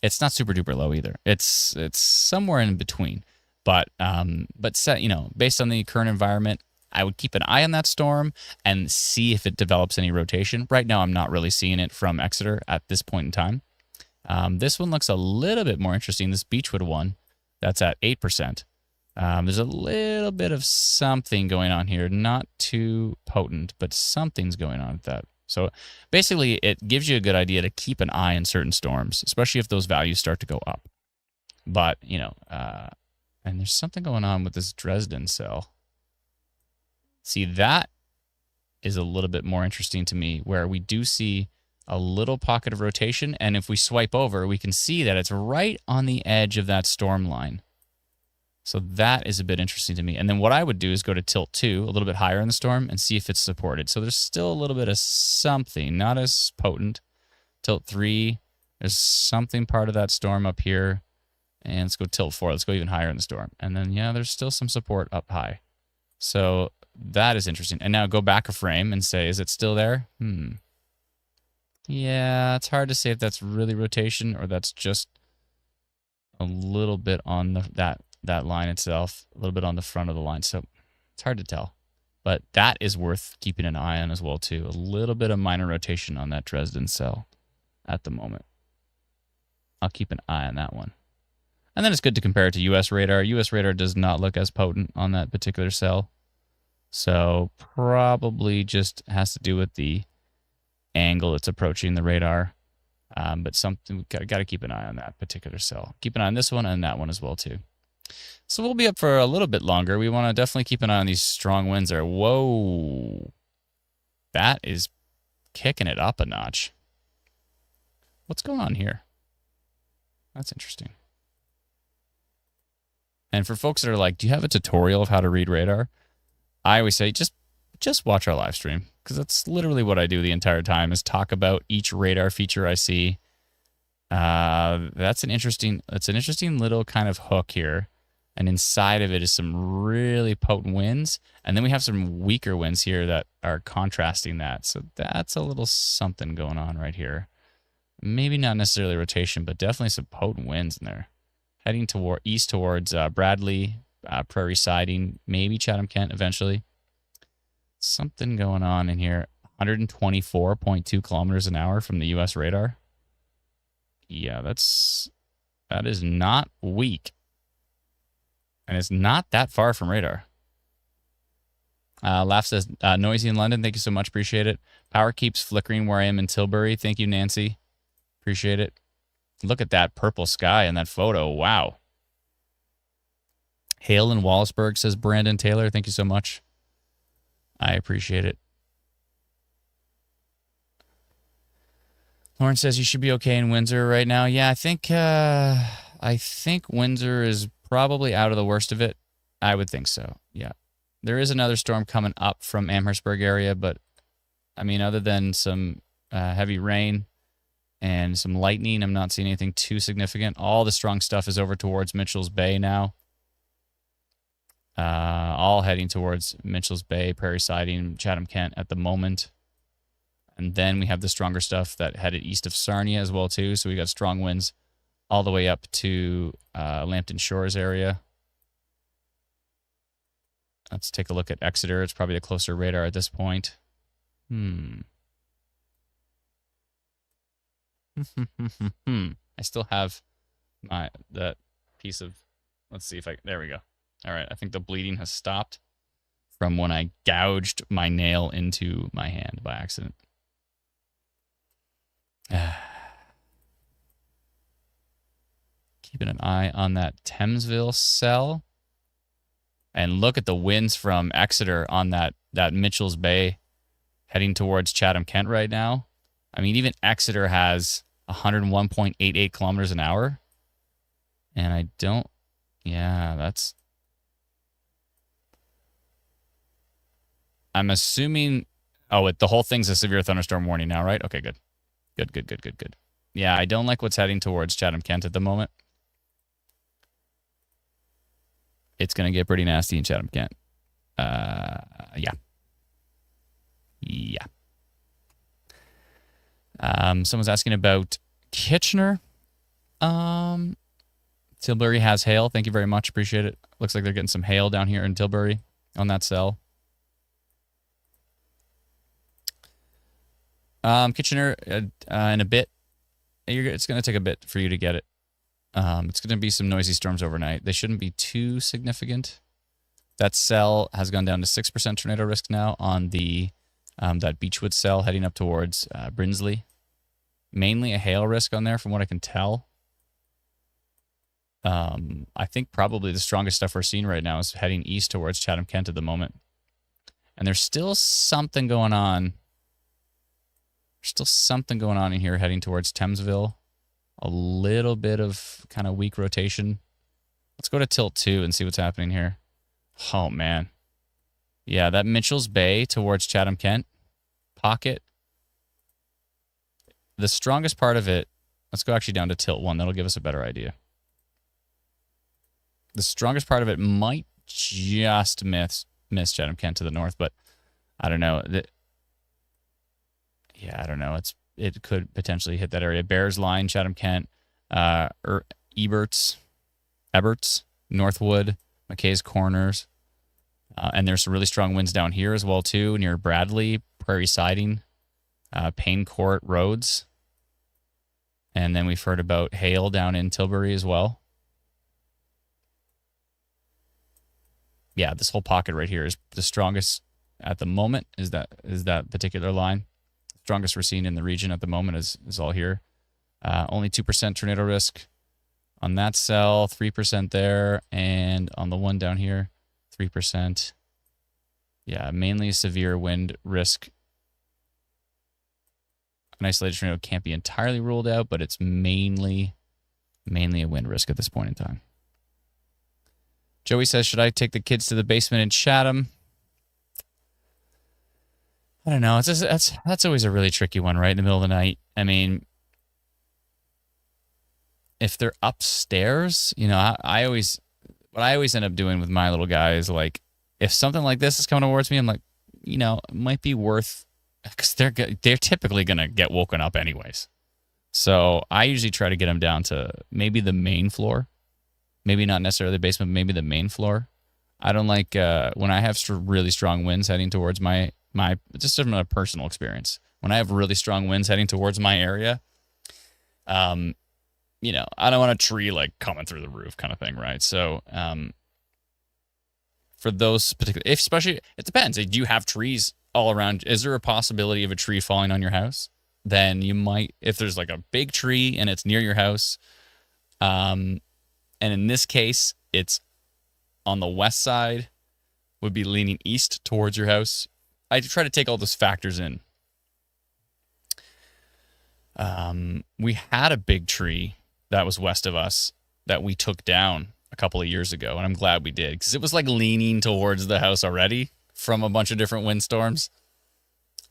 It's not super duper low either. It's somewhere in between. But based on the current environment, I would keep an eye on that storm and see if it develops any rotation. Right now, I'm not really seeing it from Exeter at this point in time. This one looks a little bit more interesting. This Beechwood one, that's at 8%. There's a little bit of something going on here. Not too potent, but something's going on with that. So basically, it gives you a good idea to keep an eye on certain storms, especially if those values start to go up. But, and there's something going on with this Dresden cell. See, that is a little bit more interesting to me, where we do see a little pocket of rotation. And if we swipe over, we can see that it's right on the edge of that storm line. So that is a bit interesting to me. And then what I would do is go to tilt 2, a little bit higher in the storm, and see if it's supported. So there's still a little bit of something, not as potent. Tilt 3, there's something part of that storm up here. And let's go tilt 4. Let's go even higher in the storm. And then, yeah, there's still some support up high. So that is interesting. And now go back a frame and say, is it still there? Yeah, it's hard to say if that's really rotation or that's just a little bit on that line itself, a little bit on the front of the line. So it's hard to tell. But that is worth keeping an eye on as well, too. A little bit of minor rotation on that Dresden cell at the moment. I'll keep an eye on that one. And then it's good to compare it to US radar. US radar does not look as potent on that particular cell. So probably just has to do with the angle it's approaching the radar. But something we've got to keep an eye on that particular cell. Keep an eye on this one and that one as well, too. So we'll be up for a little bit longer. We want to definitely keep an eye on these strong winds there. Whoa. That is kicking it up a notch. What's going on here? That's interesting. And for folks that are like, do you have a tutorial of how to read radar? I always say, just watch our live stream, because that's literally what I do the entire time, is talk about each radar feature I see. That's an interesting little kind of hook here. And inside of it is some really potent winds. And then we have some weaker winds here that are contrasting that. So that's a little something going on right here. Maybe not necessarily rotation, but definitely some potent winds in there. Heading east towards Bradley, Prairie Siding, maybe Chatham-Kent eventually. Something going on in here. 124.2 kilometers an hour from the U.S. radar. Yeah, that is not weak. And it's not that far from radar. Laugh says, noisy in London. Thank you so much. Appreciate it. Power keeps flickering where I am in Tilbury. Thank you, Nancy. Appreciate it. Look at that purple sky in that photo. Wow. Hail in Wallaceburg, says Brandon Taylor. Thank you so much. I appreciate it. Lauren says you should be okay in Windsor right now. Yeah, I think Windsor is probably out of the worst of it. I would think so. Yeah. There is another storm coming up from Amherstburg area, but I mean, other than some heavy rain and some lightning, I'm not seeing anything too significant. All the strong stuff is over towards Mitchell's Bay now. All heading towards Mitchell's Bay, Prairie Siding, Chatham-Kent at the moment. And then we have the stronger stuff that headed east of Sarnia as well, too. So we got strong winds all the way up to Lambton Shores area. Let's take a look at Exeter. It's probably the closer radar at this point. I still have that piece of, let's see if there we go. All right, I think the bleeding has stopped from when I gouged my nail into my hand by accident. Keeping an eye on that Thamesville cell. And look at the winds from Exeter on that Mitchell's Bay heading towards Chatham-Kent right now. I mean, even Exeter has 101.88 kilometers an hour. And I don't, yeah, that's, I'm assuming, the whole thing's a severe thunderstorm warning now, right? Okay, good. Good. Yeah, I don't like what's heading towards Chatham-Kent at the moment. It's going to get pretty nasty in Chatham-Kent. Yeah. Someone's asking about Kitchener. Tilbury has hail. Thank you very much. Appreciate it. Looks like they're getting some hail down here in Tilbury on that cell. Kitchener, in a bit. It's going to take a bit for you to get it. It's going to be some noisy storms overnight. They shouldn't be too significant. That cell has gone down to 6% tornado risk now on the that Beechwood cell heading up towards Brinsley. Mainly a hail risk on there from what I can tell. I think probably the strongest stuff we're seeing right now is heading east towards Chatham-Kent at the moment. And there's still something going on. There's still something going on in here heading towards Thamesville. A little bit of kind of weak rotation. Let's go to tilt 2 and see what's happening here. Oh, man. Yeah, that Mitchell's Bay towards Chatham-Kent pocket. The strongest part of it, let's go actually down to tilt 1. That'll give us a better idea. The strongest part of it might just miss Chatham-Kent to the north, but I don't know. Yeah, I don't know. It could potentially hit that area. Bears Line, Chatham-Kent, Eberts, Northwood, McKay's Corners. And there's some really strong winds down here as well, too, near Bradley, Prairie Siding, Payne Court Roads. And then we've heard about hail down in Tilbury as well. Yeah, this whole pocket right here is the strongest at the moment, is that particular line. Strongest we're seeing in the region at the moment is all here. Only 2% tornado risk on that cell, 3% there, and on the one down here, 3%. Yeah, mainly severe wind risk. An isolated tornado can't be entirely ruled out, but it's mainly a wind risk at this point in time. Joey says, should I take the kids to the basement in Chatham? I don't know. That's always a really tricky one, right? In the middle of the night. I mean, if they're upstairs, you know, what I always end up doing with my little guy is like, if something like this is coming towards me, I'm like, you know, it might be worth, because they're typically gonna get woken up anyways. So I usually try to get them down to maybe the main floor, maybe not necessarily the basement, but maybe the main floor. I don't like when I have really strong winds heading towards my just from a personal experience. When I have really strong winds heading towards my area, you know, I don't want a tree like coming through the roof kind of thing, right? So for those particular, especially, it depends. Do you have trees all around? Is there a possibility of a tree falling on your house? Then you might, if there's like a big tree and it's near your house, and in this case, it's on the west side, would be leaning east towards your house. I try to take all those factors in. We had a big tree that was west of us that we took down a couple of years ago, and I'm glad we did, because it was like leaning towards the house already from a bunch of different windstorms.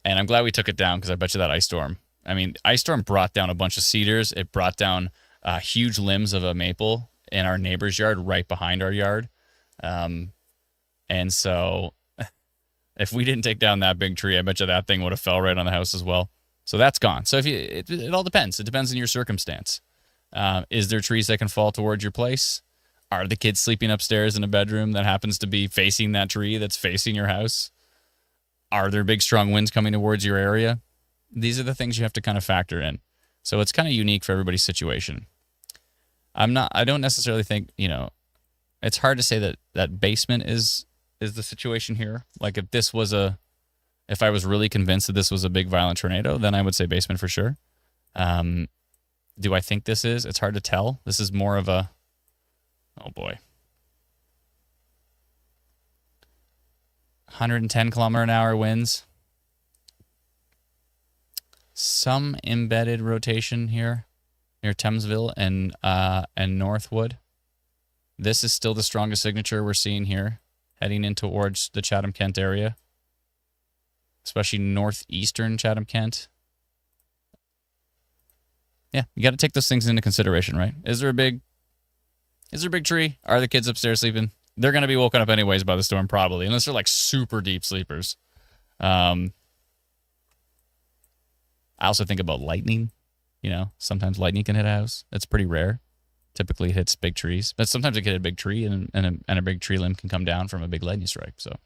And I'm glad we took it down, because I bet you that ice storm, ice storm brought down a bunch of cedars. It brought down huge limbs of a maple in our neighbor's yard right behind our yard. And so if we didn't take down that big tree, I bet you that thing would have fell right on the house as well. So that's gone. So it all depends. It depends on your circumstance. Is there trees that can fall towards your place? Are the kids sleeping upstairs in a bedroom that happens to be facing that tree that's facing your house? Are there big, strong winds coming towards your area? These are the things you have to kind of factor in. So it's kind of unique for everybody's situation. I don't necessarily think, you know, it's hard to say that basement is the situation here. Like if I was really convinced that this was a big violent tornado, then I would say basement for sure. Do I think this is? It's hard to tell. This is more of a, oh boy, 110 kilometer an hour winds. Some embedded rotation here near Thamesville and Northwood. This is still the strongest signature we're seeing here, heading in towards the Chatham-Kent area, especially northeastern Chatham-Kent. Yeah, you got to take those things into consideration, right? Is there a big tree? Are the kids upstairs sleeping? They're going to be woken up anyways by the storm, probably, unless they're like super deep sleepers. I also think about lightning. You know, sometimes lightning can hit a house. That's pretty rare. Typically it hits big trees, but sometimes it can hit a big tree and a big tree limb can come down from a big lightning strike. So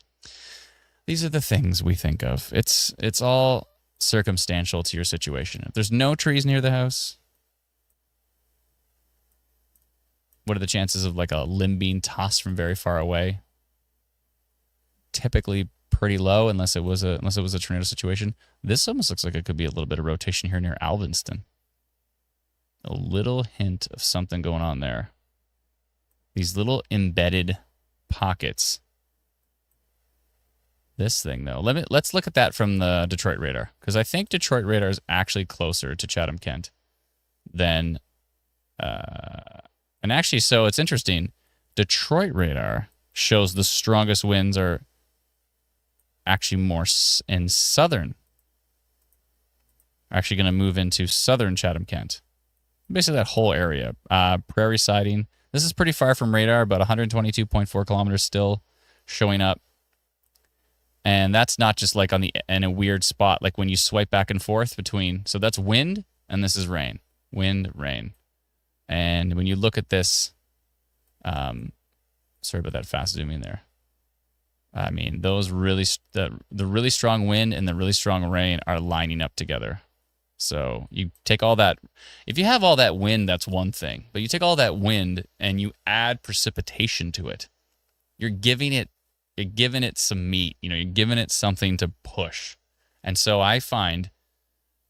these are the things we think of. It's all circumstantial to your situation. If there's no trees near the house, what are the chances of like a limb being tossed from very far away? Typically pretty low, unless it was a tornado situation. This almost looks like it could be a little bit of rotation here near Alvinston. A little hint of something going on there. These little embedded pockets. this thing though. Let's look at that from the Detroit radar, because I think Detroit radar is actually closer to Chatham-Kent than and actually, so it's interesting. Detroit radar shows the strongest winds are actually more in southern. Actually going to move into southern Chatham-Kent. Basically that whole area. Prairie siding. This is pretty far from radar, but 122.4 kilometers still showing up. And that's not just like in a weird spot, like when you swipe back and forth between. So that's wind, and this is rain. Wind, rain. And when you look at this, sorry about that fast zooming there. I mean, those the really strong wind and the really strong rain are lining up together. So you take all that. If you have all that wind, that's one thing. But you take all that wind and you add precipitation to it. You're giving it some meat. You know, you're giving it something to push. And so I find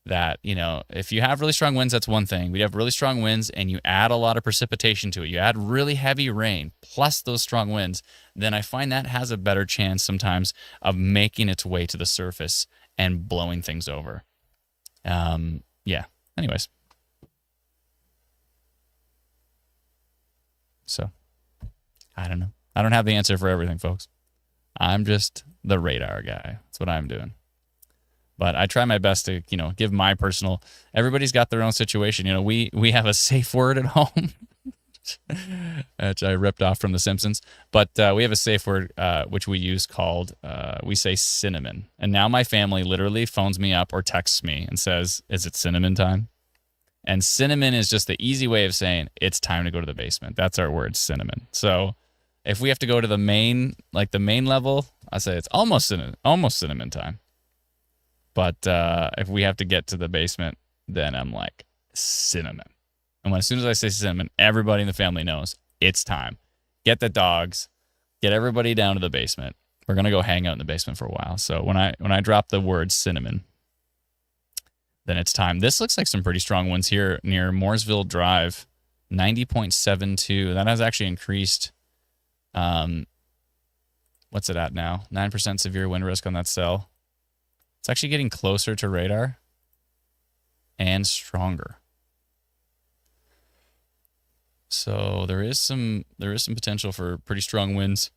that, you know, if you have really strong winds, that's one thing. We have really strong winds and you add a lot of precipitation to it. You add really heavy rain plus those strong winds, then I find that has a better chance sometimes of making its way to the surface and blowing things over. Yeah. Anyways. So, I don't know. I don't have the answer for everything, folks. I'm just the radar guy. That's what I'm doing. But I try my best to, you know, give my personal. Everybody's got their own situation. You know, we have a safe word at home, which I ripped off from The Simpsons. But we have a safe word which we use called we say cinnamon. And now my family literally phones me up or texts me and says, "Is it cinnamon time?" And cinnamon is just the easy way of saying it's time to go to the basement. That's our word, cinnamon. So if we have to go to the main level, I say it's almost cinnamon time. But if we have to get to the basement, then I'm like, cinnamon. And as soon as I say cinnamon, everybody in the family knows it's time. Get the dogs, get everybody down to the basement. We're going to go hang out in the basement for a while. So when I drop the word cinnamon, then it's time. This looks like some pretty strong ones here near Mooresville Drive, 90.72. That has actually increased. What's it at now? 9% severe wind risk on that cell. It's actually getting closer to radar and stronger. So there is some potential for pretty strong winds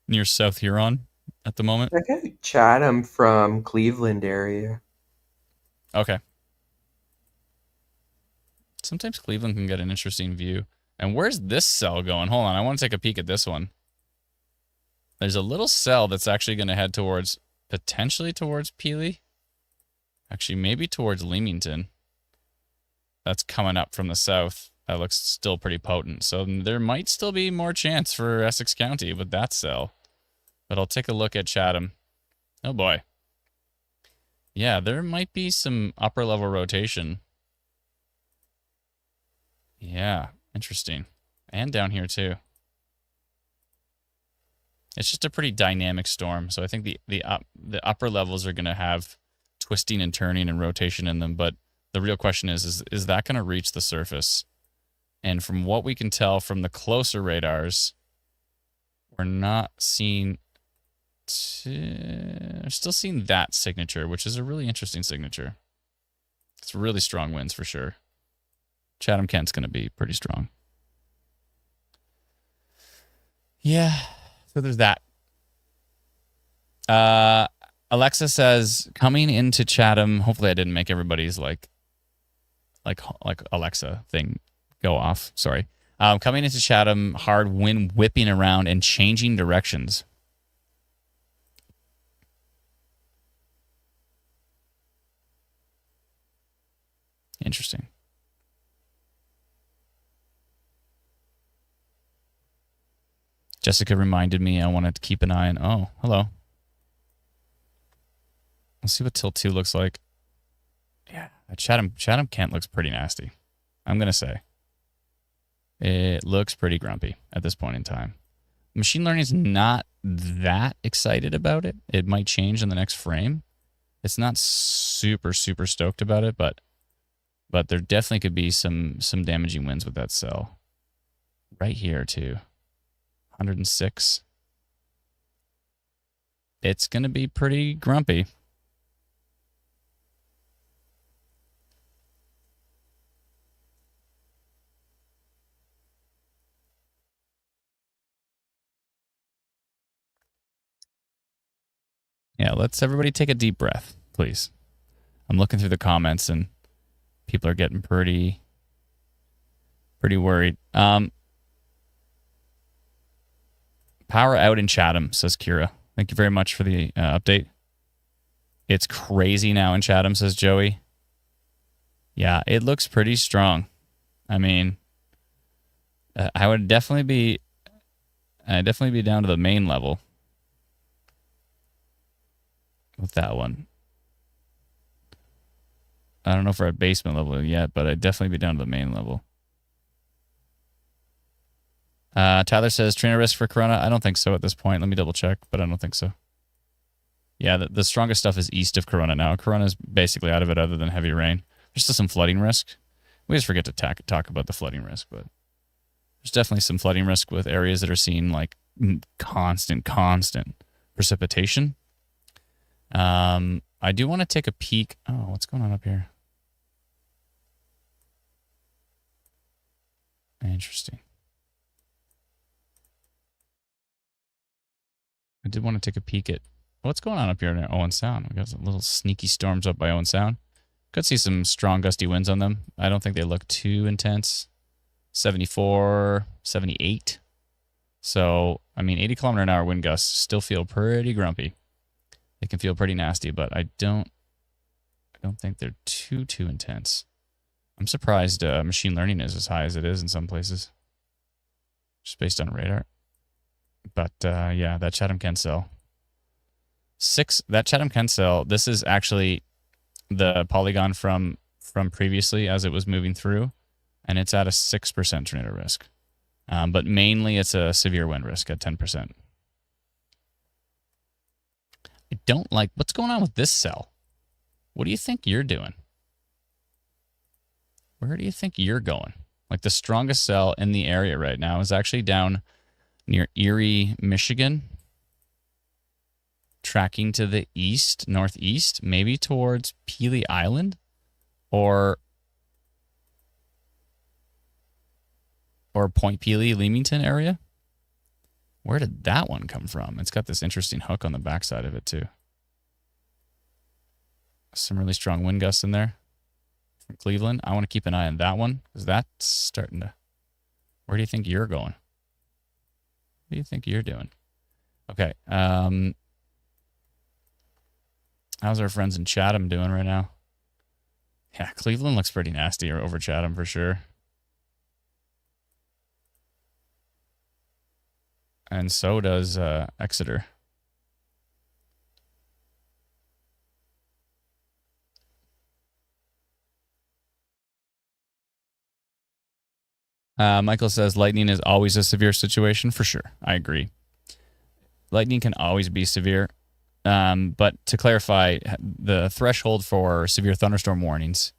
near South Huron at the moment. I got Chatham from Cleveland area. Okay. Sometimes Cleveland can get an interesting view. And where's this cell going? Hold on, I want to take a peek at this one. There's a little cell that's actually going to head potentially towards Peely. Actually, maybe towards Leamington. That's coming up from the south. That looks still pretty potent. So there might still be more chance for Essex County with that cell. But I'll take a look at Chatham. Oh boy. Yeah, there might be some upper level rotation. Yeah, interesting. And down here too. It's just a pretty dynamic storm. So I think the upper levels are going to have twisting and turning and rotation in them. But the real question is that going to reach the surface? And from what we can tell from the closer radars, we're not seeing. We're still seeing that signature, which is a really interesting signature. It's really strong winds for sure. Chatham-Kent's going to be pretty strong. Yeah. So there's that. Alexa says, coming into Chatham, hopefully I didn't make everybody's like Alexa thing go off. Sorry. Coming into Chatham, hard wind whipping around and changing directions. Interesting. Jessica reminded me I wanted to keep an eye on. Oh, hello. Let's see what Tilt 2 looks like. Yeah, Chatham-Kent looks pretty nasty. I'm going to say. It looks pretty grumpy at this point in time. Machine learning is not that excited about it. It might change in the next frame. It's not super stoked about it, but there definitely could be some damaging winds with that cell. Right here, too. 106. it's going to be pretty grumpy. Yeah, let's everybody take a deep breath, please. I'm looking through the comments and people are getting pretty worried. Power out in Chatham, says Kira. Thank you very much for the update. It's crazy now in Chatham, says Joey. Yeah, it looks pretty strong. I mean, I would definitely be down to the main level with that one. I don't know if we're at basement level yet, but I'd definitely be down to the main level. Tyler says, trainer risk for Corona? I don't think so at this point. Let me double check, but I don't think so. Yeah, the strongest stuff is east of Corona now. Corona's basically out of it other than heavy rain. There's still some flooding risk. We just forget to talk about the flooding risk, but there's definitely some flooding risk with areas that are seeing like constant precipitation. I do want to take a peek. Oh, what's going on up here? Interesting. I did want to take a peek at what's going on up here near Owen Sound. We got some little sneaky storms up by Owen Sound. Could see some strong gusty winds on them. I don't think they look too intense. 74, 78. So, I mean, 80 kilometer an hour wind gusts still feel pretty grumpy. They can feel pretty nasty, but I don't think they're too intense. I'm surprised machine learning is as high as it is in some places, just based on radar. But yeah, that Chatham-Kent cell. That Chatham-Kent cell, this is actually the polygon from previously as it was moving through, and it's at a 6% tornado risk. But mainly it's a severe wind risk at 10%. I don't like what's going on with this cell. What do you think you're doing? Where do you think you're going? Like the strongest cell in the area right now is actually down near Erie, Michigan, tracking to the east, northeast, maybe towards Pelee Island or Point Pelee, Leamington area. Where did that one come from? It's got this interesting hook on the backside of it too. Some really strong wind gusts in there from Cleveland. I want to keep an eye on that one because that's starting to... Where do you think you're going? What do you think you're doing? Okay. How's our friends in Chatham doing right now? Yeah, Cleveland looks pretty nasty over Chatham for sure. And so does Exeter. Michael says lightning is always a severe situation. For sure. I agree. Lightning can always be severe. But to clarify, the threshold for severe thunderstorm warnings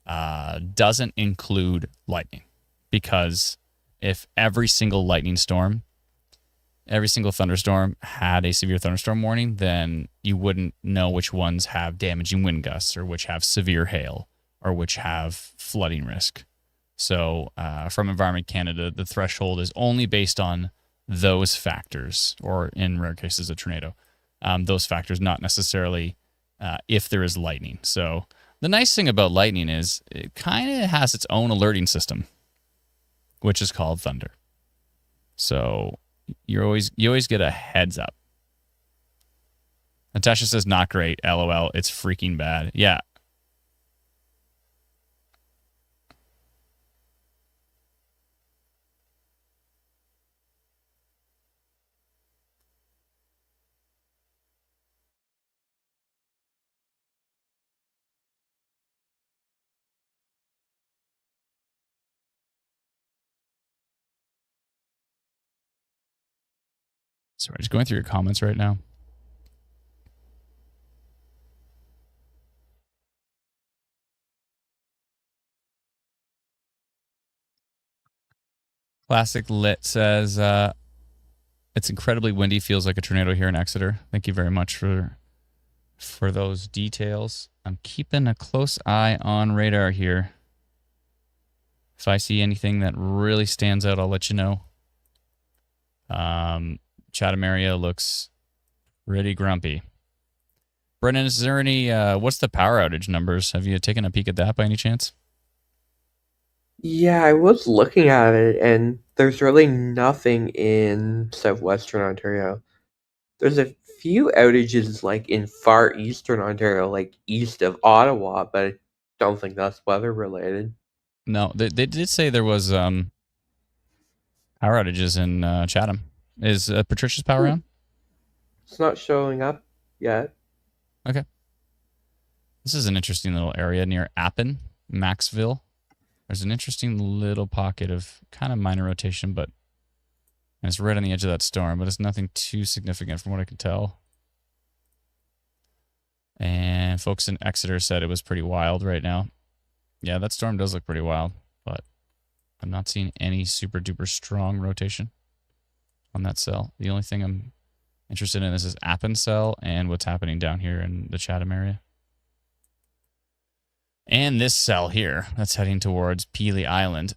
doesn't include lightning. Because if every single lightning storm, every single thunderstorm had a severe thunderstorm warning, then you wouldn't know which ones have damaging wind gusts or which have severe hail or which have flooding risk. So from Environment Canada, the threshold is only based on those factors, or in rare cases, a tornado. Those factors, not necessarily if there is lightning. So the nice thing about lightning is it kind of has its own alerting system, which is called thunder. So you always get a heads up. Natasha says, not great. LOL. It's freaking bad. Yeah. Sorry, just going through your comments right now. Classic Lit says, It's incredibly windy. Feels like a tornado here in Exeter. Thank you very much for those details. I'm keeping a close eye on radar here. If I see anything that really stands out, I'll let you know. Chatham area looks pretty grumpy. Brennan, is there any, what's the power outage numbers? Have you taken a peek at that by any chance? Yeah, I was looking at it, and there's really nothing in southwestern Ontario. There's a few outages like in far eastern Ontario, like east of Ottawa, but I don't think that's weather related. No, they did say there was power outages in Chatham. Is Patricia's power on? It's not showing up yet. Okay. This is an interesting little area near Appin, Maxville. There's an interesting little pocket of kind of minor rotation, but and it's right on the edge of that storm, but it's nothing too significant from what I can tell. And folks in Exeter said it was pretty wild right now. Yeah, that storm does look pretty wild, but I'm not seeing any super duper strong rotation on that cell. The only thing I'm interested in is this Appin cell and what's happening down here in the Chatham area. And this cell here that's heading towards Peely Island.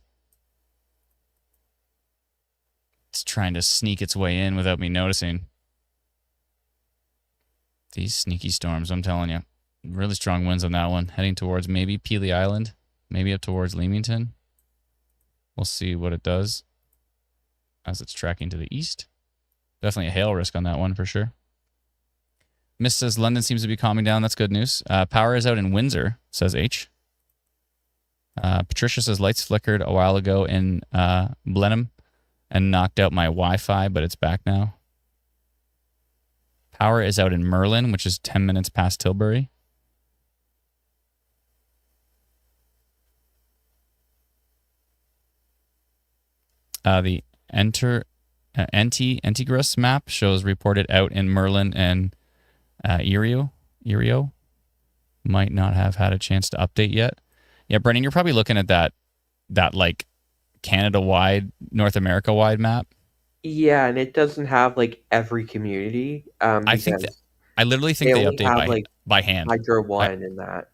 It's trying to sneak its way in without me noticing. These sneaky storms, I'm telling you. Really strong winds on that one. Heading towards maybe Peely Island, maybe up towards Leamington. We'll see what it does as it's tracking to the east. Definitely a hail risk on that one for sure. Miss says London seems to be calming down. That's good news. Power is out in Windsor, says H. Patricia says lights flickered a while ago in Blenheim and knocked out my Wi-Fi, but it's back now. Power is out in Merlin, which is 10 minutes past Tilbury. The Antigras map shows reported out in Merlin and Erio might not have had a chance to update yet. Yeah, Brennan, you're probably looking at that like Canada-wide, North America-wide map. Yeah, and it doesn't have like every community. I literally think they update by hand. Hydro One in that.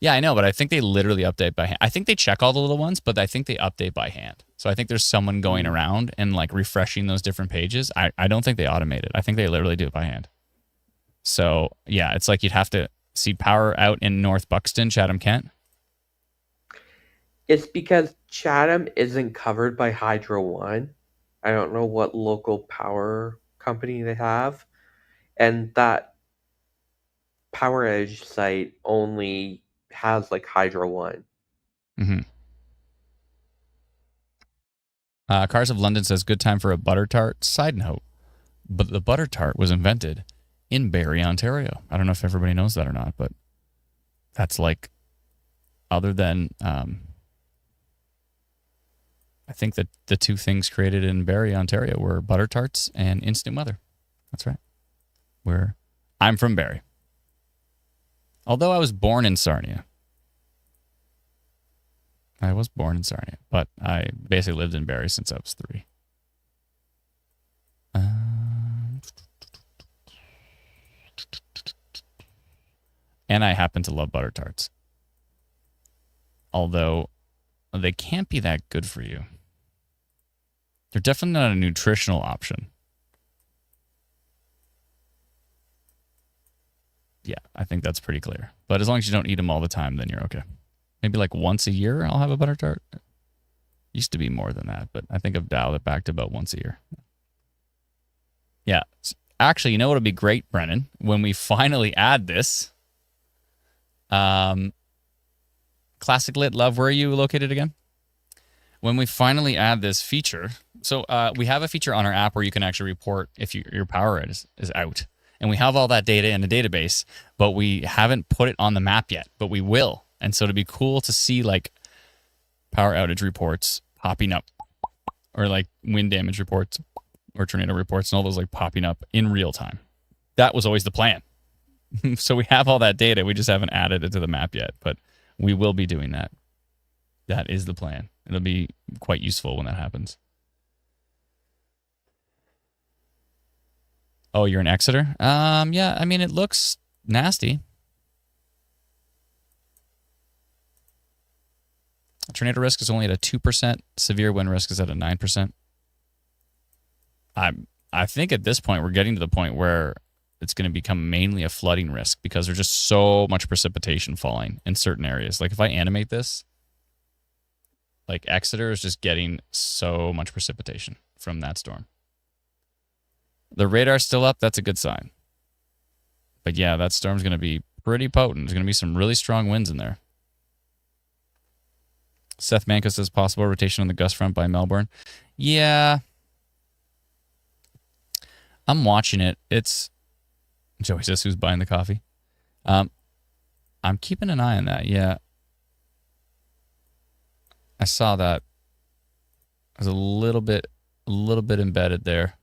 Yeah, I know, but I think they literally update by hand. I think they check all the little ones, but I think they update by hand. So I think there's someone going around and like refreshing those different pages. I don't think they automate it. I think they literally do it by hand. So yeah, it's like you'd have to see power out in North Buxton, Chatham, Kent. It's because Chatham isn't covered by Hydro One. I don't know what local power company they have. And that power edge site only has like Hydro One. Mm-hmm. Cars of London says good time for a butter tart. Side note, but the butter tart was invented in Barrie, Ontario. I don't know if everybody knows that or not, but that's like, other than, I think that the two things created in Barrie, Ontario were butter tarts and instant weather. That's right. I'm from Barrie. Although I was born in Sarnia. But I basically lived in Barrie since I was 3. And I happen to love butter tarts. Although they can't be that good for you. They're definitely not a nutritional option. Yeah, I think that's pretty clear. But as long as you don't eat them all the time, then you're okay. Maybe like once a year I'll have a butter tart. Used to be more than that, but I think I've dialed it back to about once a year. Yeah. Actually, you know what would be great, Brennan? When we finally add this. Classic Lit Love, where are you located again? When we finally add this feature, so we have a feature on our app where you can actually report if your power is out. And we have all that data in a database, but we haven't put it on the map yet, but we will. And so it'd be cool to see like power outage reports popping up, or like wind damage reports or tornado reports and all those like popping up in real time. That was always the plan. So we have all that data. We just haven't added it to the map yet, but we will be doing that. That is the plan. It'll be quite useful when that happens. Oh, you're in Exeter? Yeah, I mean, it looks nasty. Tornado risk is only at a 2%. Severe wind risk is at a 9%. I think at this point, we're getting to the point where it's going to become mainly a flooding risk because there's just so much precipitation falling in certain areas. Like if I animate this, like Exeter is just getting so much precipitation from that storm. The radar's still up. That's a good sign. But yeah, that storm's going to be pretty potent. There's going to be some really strong winds in there. Seth Manko says possible rotation on the gust front by Melbourne. Yeah. I'm watching it. It's Joey says who's buying the coffee. I'm keeping an eye on that. Yeah. I saw that. I was a little bit embedded there.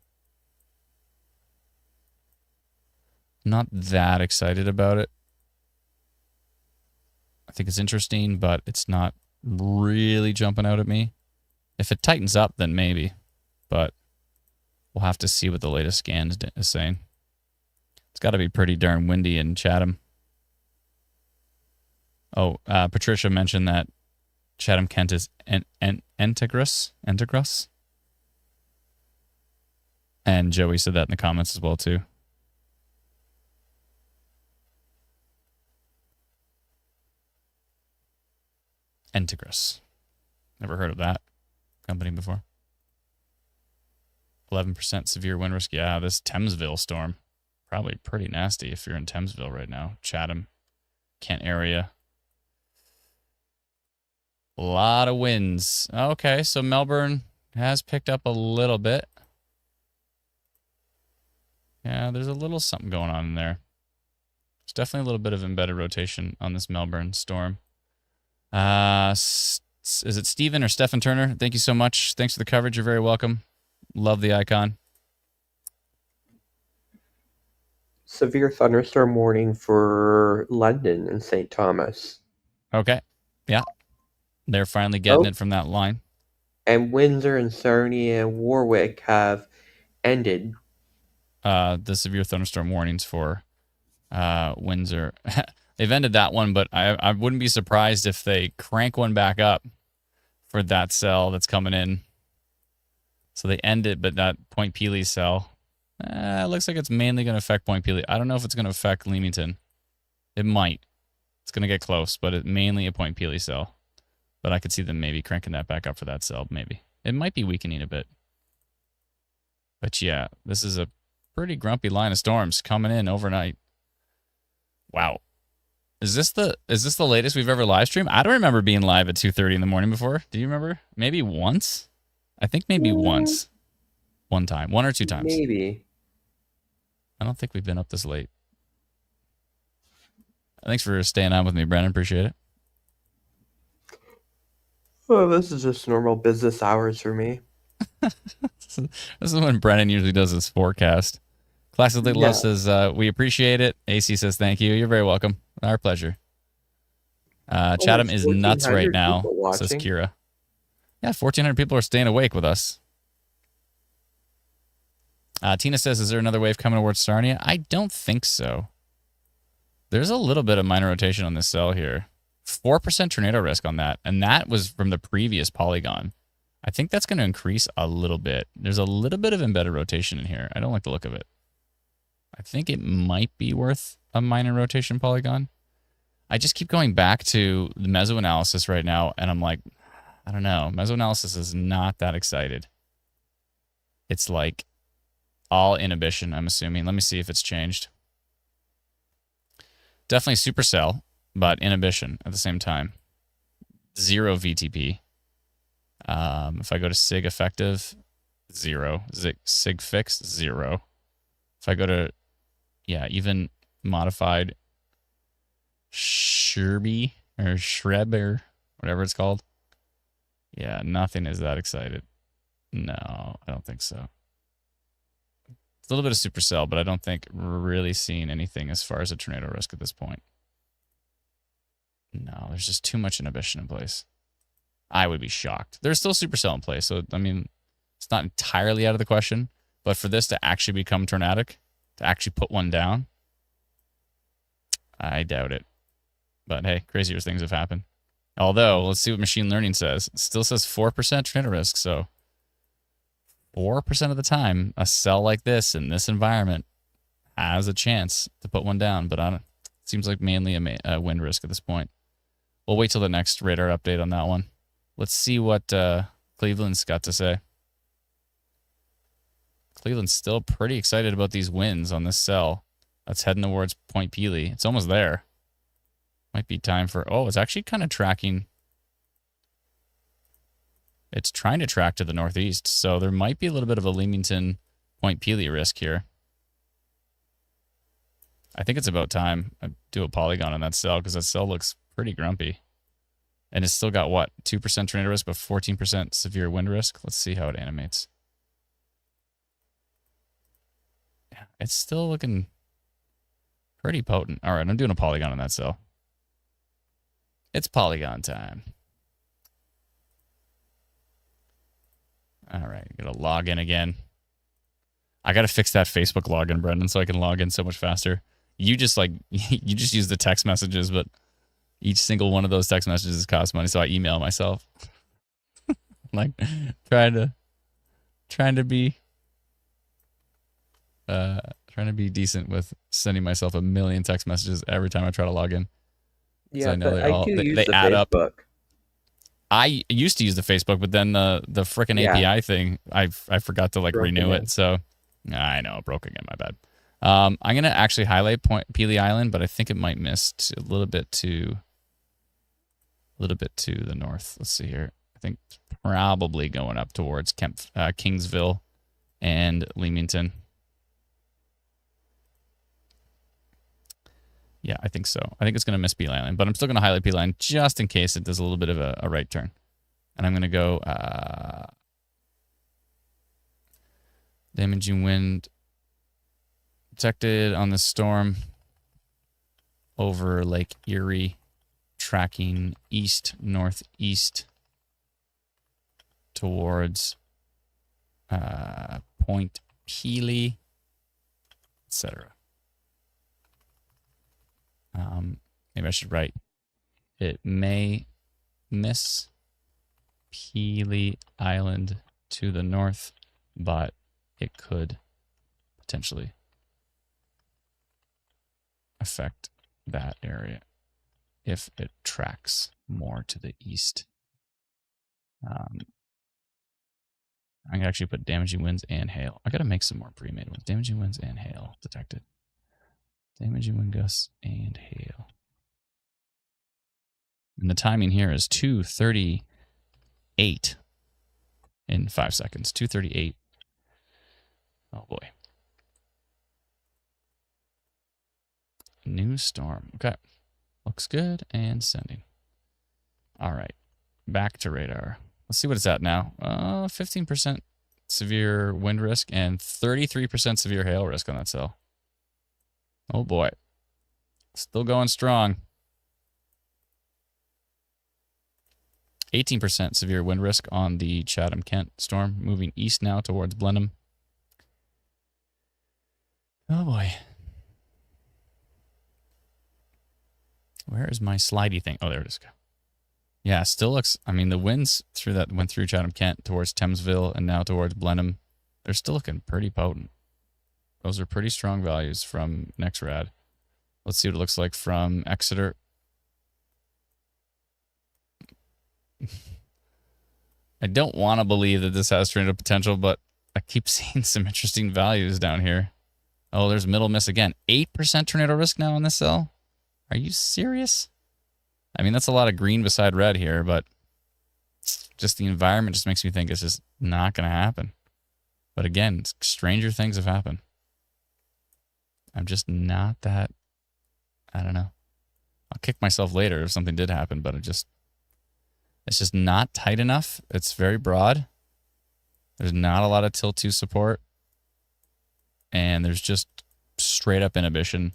Not that excited about it. I think it's interesting, but it's not really jumping out at me. If it tightens up, then maybe. But we'll have to see what the latest scan is saying. It's got to be pretty darn windy in Chatham. Oh, Patricia mentioned that Chatham-Kent is Entegris. And Joey said that in the comments as well, too. Entegris. Never heard of that company before. 11% severe wind risk. Yeah, this Thamesville storm. Probably pretty nasty if you're in Thamesville right now. Chatham, Kent area. A lot of winds. Okay, so Melbourne has picked up a little bit. Yeah, there's a little something going on in there. There's definitely a little bit of embedded rotation on this Melbourne storm. Is it Steven or Stephen Turner? Thank you so much. Thanks for the coverage. You're very welcome. Love the icon. Severe thunderstorm warning for London and St. Thomas. Okay. Yeah. They're finally getting it from that line. And Windsor and Sarnia and Warwick have ended. The severe thunderstorm warnings for Windsor. They've ended that one, but I wouldn't be surprised if they crank one back up for that cell that's coming in. So they end it, but that Point Pelee cell, it looks like it's mainly going to affect Point Pelee. I don't know if it's going to affect Leamington. It might. It's going to get close, but it's mainly a Point Pelee cell. But I could see them maybe cranking that back up for that cell, maybe. It might be weakening a bit. But yeah, this is a pretty grumpy line of storms coming in overnight. Wow. Is this the latest we've ever live streamed? I don't remember being live at 2:30 in the morning before. Do you remember? Maybe once? I think maybe once. One time. One or two times. Maybe. I don't think we've been up this late. Thanks for staying on with me, Brennan. Appreciate it. Oh, this is just normal business hours for me. This is when Brennan usually does his forecast. Classic Little Love says, we appreciate it. AC says, thank you. You're very welcome. Our pleasure. Chatham is nuts right now, says Kira. Yeah, 1,400 people are staying awake with us. Tina says, is there another wave coming towards Sarnia? I don't think so. There's a little bit of minor rotation on this cell here. 4% tornado risk on that, and that was from the previous polygon. I think that's going to increase a little bit. There's a little bit of embedded rotation in here. I don't like the look of it. I think it might be worth a minor rotation polygon. I just keep going back to the mesoanalysis right now, and I'm like, I don't know. Mesoanalysis is not that excited. It's like all inhibition, I'm assuming. Let me see if it's changed. Definitely supercell, but inhibition at the same time. 0 VTP. If I go to sig effective, 0. Sig fixed, 0. If I go to, even modified Shreby or Shreb or whatever it's called. Yeah, nothing is that excited. No, I don't think so. It's a little bit of supercell, but I don't think we're really seeing anything as far as a tornado risk at this point. No, there's just too much inhibition in place. I would be shocked. There's still supercell in place, so, I mean, it's not entirely out of the question, but for this to actually become tornadic, to actually put one down? I doubt it. But hey, crazier things have happened. Although, let's see what machine learning says. It still says 4% tornado risk, so 4% of the time, a cell like this in this environment has a chance to put one down, but it seems like mainly a wind risk at this point. We'll wait till the next radar update on that one. Let's see what Cleveland's got to say. Cleveland's still pretty excited about these winds on this cell. That's heading towards Point Pelee. It's almost there. Might be time for... Oh, it's actually kind of tracking. It's trying to track to the northeast, so there might be a little bit of a Leamington Point Pelee risk here. I think it's about time I do a polygon on that cell because that cell looks pretty grumpy. And it's still got, what, 2% tornado risk, but 14% severe wind risk? Let's see how it animates. Yeah, it's still looking pretty potent. All right, I'm doing a polygon on that cell. It's polygon time. All right, gotta log in again. I gotta fix that Facebook login, Brendan, so I can log in so much faster. You just use the text messages, but each single one of those text messages costs money, so I email myself. Like trying to be decent with sending myself a million text messages every time I try to log in. Yeah, I know they add Facebook. up. I used to use the Facebook, but then the frickin' API thing, I forgot to renew it. So I know, broke again. My bad. I'm gonna actually highlight Point Pelee Island, but I think it might miss a little bit to the north. Let's see here. I think it's probably going up towards Kingsville and Leamington. Yeah, I think so. I think it's going to miss Pelee Island, but I'm still going to highlight Pelee Island just in case it does a little bit of a right turn. And I'm going to go damaging wind detected on this storm over Lake Erie, tracking east-northeast towards Point Pelee, etc. Maybe I should write, it may miss Pelee Island to the north, but it could potentially affect that area if it tracks more to the east. I can actually put damaging winds and hail. I got to make some more pre-made ones. Damaging winds and hail detected. Damaging wind gusts and hail. And the timing here is 2:38 in 5 seconds. 2:38. Oh boy. New storm. Okay. Looks good and sending. All right. Back to radar. Let's see what it's at now. 15% severe wind risk and 33% severe hail risk on that cell. Oh boy. Still going strong. 18% severe wind risk on the Chatham-Kent storm, moving east now towards Blenheim. Oh boy. Where is my slidey thing? Oh, there it is. Yeah, still looks, I mean, the winds through that went through Chatham-Kent towards Thamesville and now towards Blenheim. They're still looking pretty potent. Those are pretty strong values from NextRad. Let's see what it looks like from Exeter. I don't want to believe that this has tornado potential, but I keep seeing some interesting values down here. Oh, there's middle miss again. 8% tornado risk now on this cell? Are you serious? I mean, that's a lot of green beside red here, but just the environment just makes me think it's just not going to happen. But again, stranger things have happened. I'm just not that, I don't know. I'll kick myself later if something did happen, but it's just not tight enough. It's very broad. There's not a lot of tilt 2 support. And there's just straight up inhibition.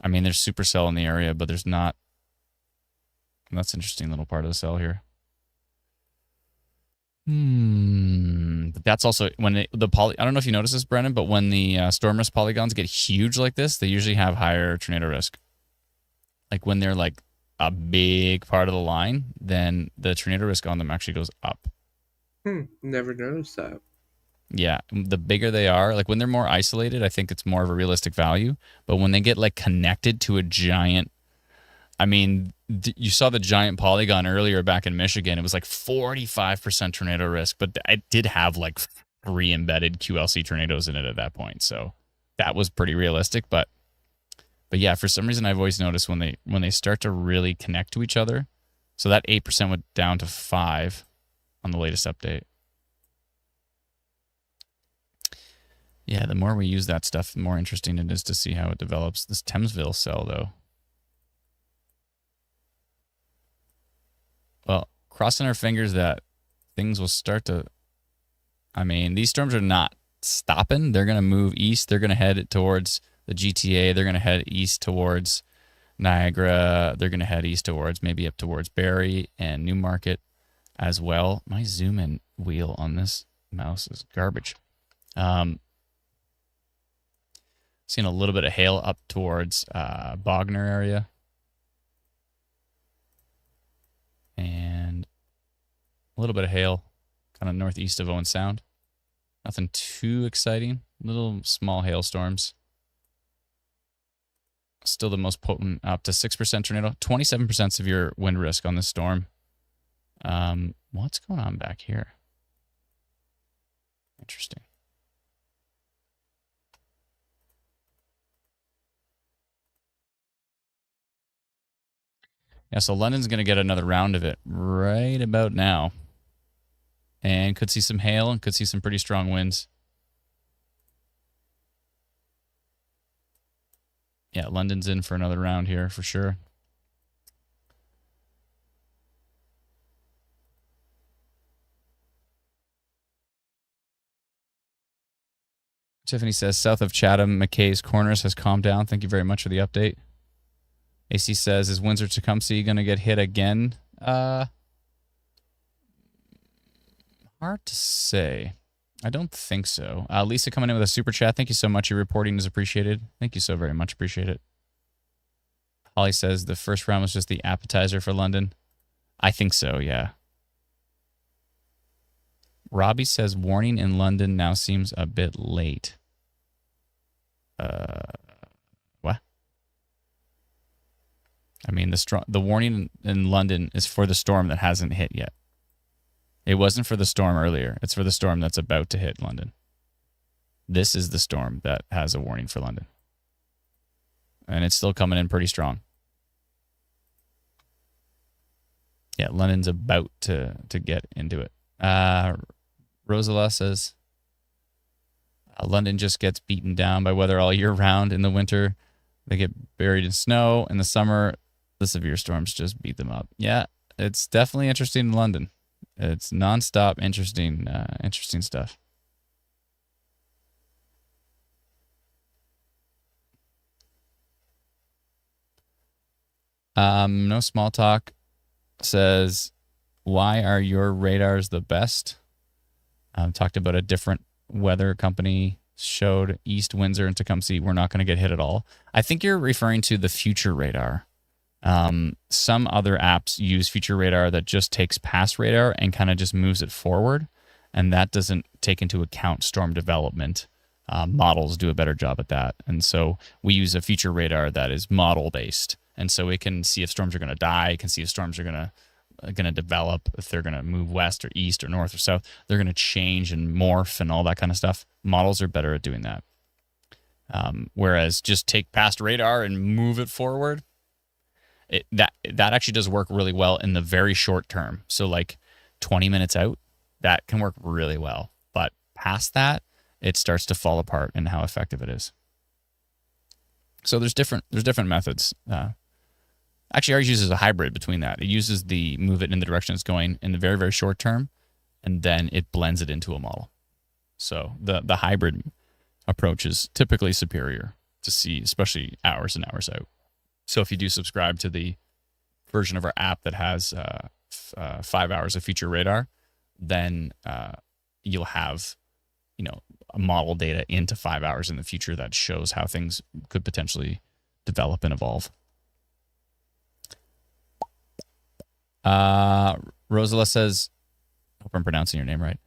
I mean, there's supercell in the area, but there's not. That's an interesting little part of the cell here. The that's also when I don't know if you noticed this, Brennan, but when the storm risk polygons get huge like this, they usually have higher tornado risk. Like when they're like a big part of the line, then the tornado risk on them actually goes up. Never noticed that. Yeah, the bigger they are, like when they're more isolated, I think it's more of a realistic value. But when they get like connected to a giant, I mean, you saw the giant polygon earlier back in Michigan. It was like 45% tornado risk, but it did have like 3 embedded QLC tornadoes in it at that point. So that was pretty realistic. But yeah, for some reason, I've always noticed when they start to really connect to each other, so that 8% went down to 5 on the latest update. Yeah, the more we use that stuff, the more interesting it is to see how it develops. This Thamesville cell, though. Well, crossing our fingers that things will start to... I mean, these storms are not stopping. They're going to move east. They're going to head towards the GTA. They're going to head east towards Niagara. They're going to head east towards, maybe up towards Barrie and Newmarket as well. My zoom in wheel on this mouse is garbage. Seeing a little bit of hail up towards Bogner area. And a little bit of hail kind of northeast of Owen Sound. Nothing too exciting. Little small hailstorms. Still the most potent, up to 6% tornado. 27% severe wind risk on this storm. What's going on back here? Interesting. Yeah, so London's going to get another round of it right about now. And could see some hail and could see some pretty strong winds. Yeah, London's in for another round here for sure. Tiffany says, south of Chatham, McKay's Corners has calmed down. Thank you very much for the update. AC says, is Windsor-Tecumseh going to get hit again? Hard to say. I don't think so. Lisa coming in with a super chat. Thank you so much. Your reporting is appreciated. Thank you so very much. Appreciate it. Holly says the first round was just the appetizer for London. I think so, yeah. Robbie says warning in London now seems a bit late. What? I mean, the warning in London is for the storm that hasn't hit yet. It wasn't for the storm earlier. It's for the storm that's about to hit London. This is the storm that has a warning for London. And it's still coming in pretty strong. Yeah, London's about to get into it. Rosala says, London just gets beaten down by weather all year round. In the winter, they get buried in snow. In the summer, the severe storms just beat them up. Yeah, it's definitely interesting in London. It's nonstop interesting stuff. No small talk says, why are your radars the best? Talked about a different weather company showed East Windsor and Tecumseh. We're not going to get hit at all. I think you're referring to the future radar. Some other apps use future radar that just takes past radar and kind of just moves it forward. And that doesn't take into account storm development. Models do a better job at that. And so we use a future radar that is model based. And so it can see if storms are going to die. It can see if storms are going to develop, if they're going to move west or east or north or south. They're going to change and morph and all that kind of stuff. Models are better at doing that. Whereas just take past radar and move it forward, that actually does work really well in the very short term. So like 20 minutes out, that can work really well. But past that, it starts to fall apart in how effective it is. So there's different methods. Actually, ours uses a hybrid between that. It uses the move it in the direction it's going in the very, very short term, and then it blends it into a model. So the hybrid approach is typically superior to see, especially hours and hours out. So if you do subscribe to the version of our app that has 5 hours of future radar, then you'll have, model data into 5 hours in the future that shows how things could potentially develop and evolve. Rosala says, I hope I'm pronouncing your name right.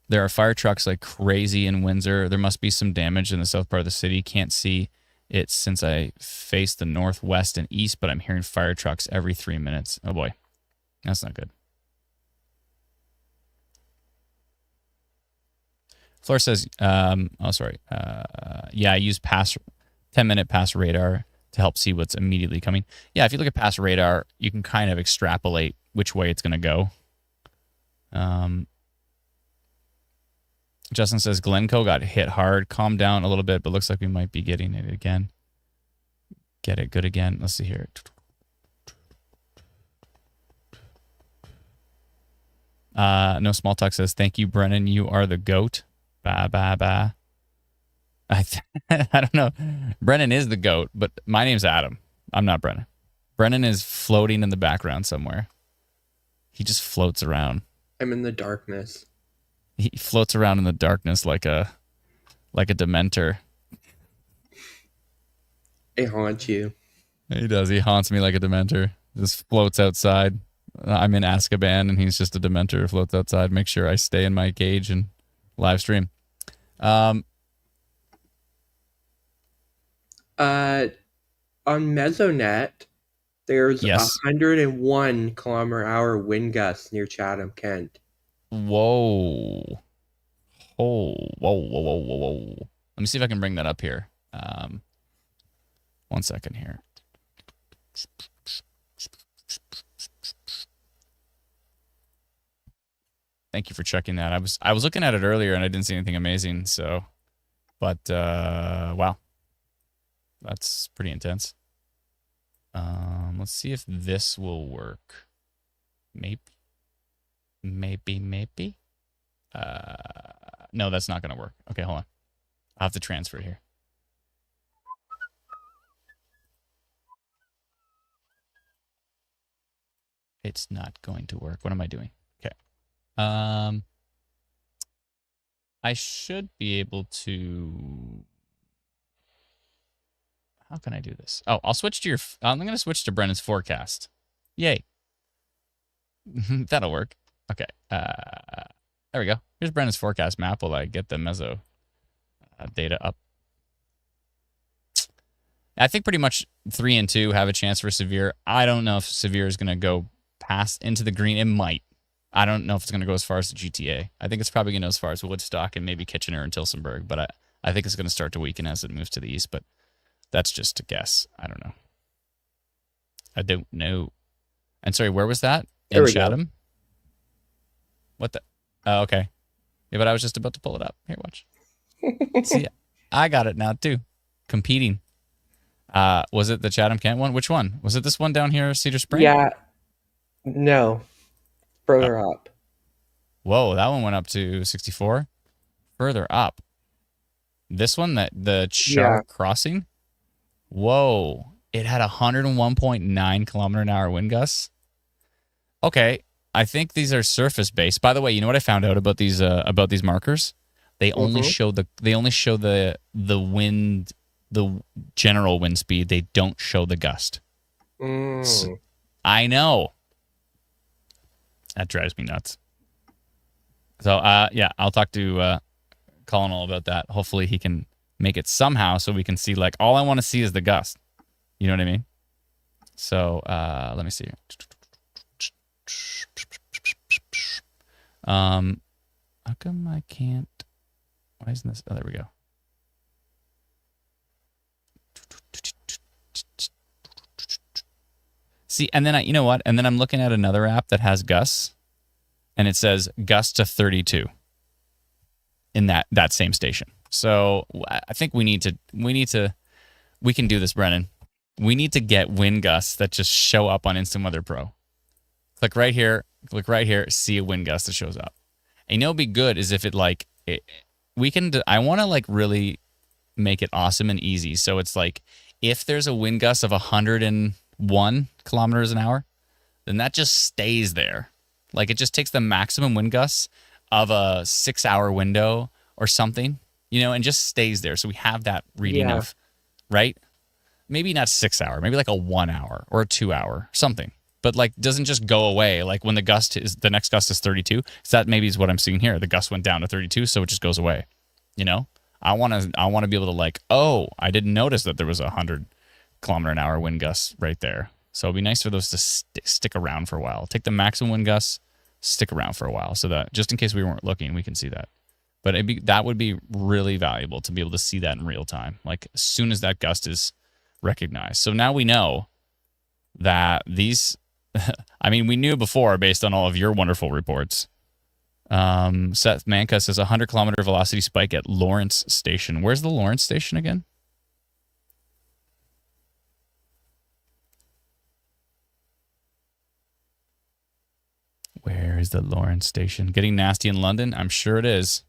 There are fire trucks like crazy in Windsor. There must be some damage in the south part of the city. Can't see it since I face the northwest and east, but I'm hearing fire trucks every 3 minutes. Oh boy, that's not good. Flora says, yeah, I use 10-minute pass radar to help see what's immediately coming. Yeah, if you look at pass radar, you can kind of extrapolate which way it's going to go. Justin says, Glencoe got hit hard. Calm down a little bit, but looks like we might be getting it again. Get it good again. Let's see here. No Small Talk says, thank you, Brennan. You are the GOAT. Bah, bah, bah. I don't know. Brennan is the GOAT, but my name's Adam. I'm not Brennan. Brennan is floating in the background somewhere. He just floats around. I'm in the darkness. He floats around in the darkness like a Dementor. It haunts you. He does. He haunts me like a Dementor. Just floats outside. I'm in Azkaban, and he's just a Dementor. Floats outside. Make sure I stay in my cage and live stream. On Mesonet, there's yes. 101 km/h wind gusts near Chatham, Kent. Whoa. Oh, whoa. Let me see if I can bring that up here. 1 second here. Thank you for checking that. I was looking at it earlier and I didn't see anything amazing. So, but wow, that's pretty intense. Let's see if this will work. Maybe. No, that's not going to work. Okay, hold on. I'll have to transfer here. It's not going to work. What am I doing? Okay. I should be able to... How can I do this? Oh, I'll switch to your... I'm going to switch to Brennan's forecast. Yay. That'll work. Okay. There we go. Here's Brennan's forecast map while I get the meso data up. I think pretty much 3 and 2 have a chance for severe. I don't know if severe is going to go past into the green. It might. I don't know if it's going to go as far as the GTA. I think it's probably going to go as far as Woodstock and maybe Kitchener and Tillsonburg, but I think it's going to start to weaken as it moves to the east, but that's just a guess. I don't know. I don't know. And sorry, where was that? In Chatham? What the? Oh, okay. Yeah, but I was just about to pull it up. Here, watch. See, I got it now, too. Competing. Was it the Chatham Kent one? Which one? Was it this one down here, Cedar Spring? Yeah. No. Further up. Whoa, that one went up to 64. Further up. This one, the Shark Crossing? Whoa. It had 101.9 km/h wind gusts. Okay. I think these are surface based. By the way, you know what I found out about these markers? They only show the wind, the general wind speed. They don't show the gust. So, I know. That drives me nuts. So yeah, I'll talk to Colin all about that. Hopefully he can make it somehow so we can see, like, all I want to see is the gust. You know what I mean? So let me see. How come I can't? Why isn't this? Oh, there we go. See, and then you know what? And then I'm looking at another app that has gusts, and it says gust to 32 in that same station. So I think we can do this, Brennan. We need to get wind gusts that just show up on Instant Weather Pro. Click right here, see a wind gust that shows up. And you know what'd be good is if I want to like really make it awesome and easy. So it's like, if there's a wind gust of 101 km/h, then that just stays there. Like, it just takes the maximum wind gusts of a 6-hour window or something, and just stays there. So we have that reading of, right? Maybe not 6 hour, maybe like a 1 hour or a 2 hour, something. But like doesn't just go away. Like when the next gust is 32. So that maybe is what I'm seeing here. The gust went down to 32, so it just goes away. I want to be able to like, oh, I didn't notice that there was 100-kilometer-an-hour wind gusts right there. So it'd be nice for those to stick around for a while. Take the maximum wind gusts, stick around for a while, so that just in case we weren't looking, we can see that. But that would be really valuable to be able to see that in real time, like as soon as that gust is recognized. So now we know that these, I mean, we knew before based on all of your wonderful reports. Seth Manka says 100-kilometer velocity spike at Lawrence Station. Where's the Lawrence Station again? Where is the Lawrence Station? Getting nasty in London? I'm sure it is.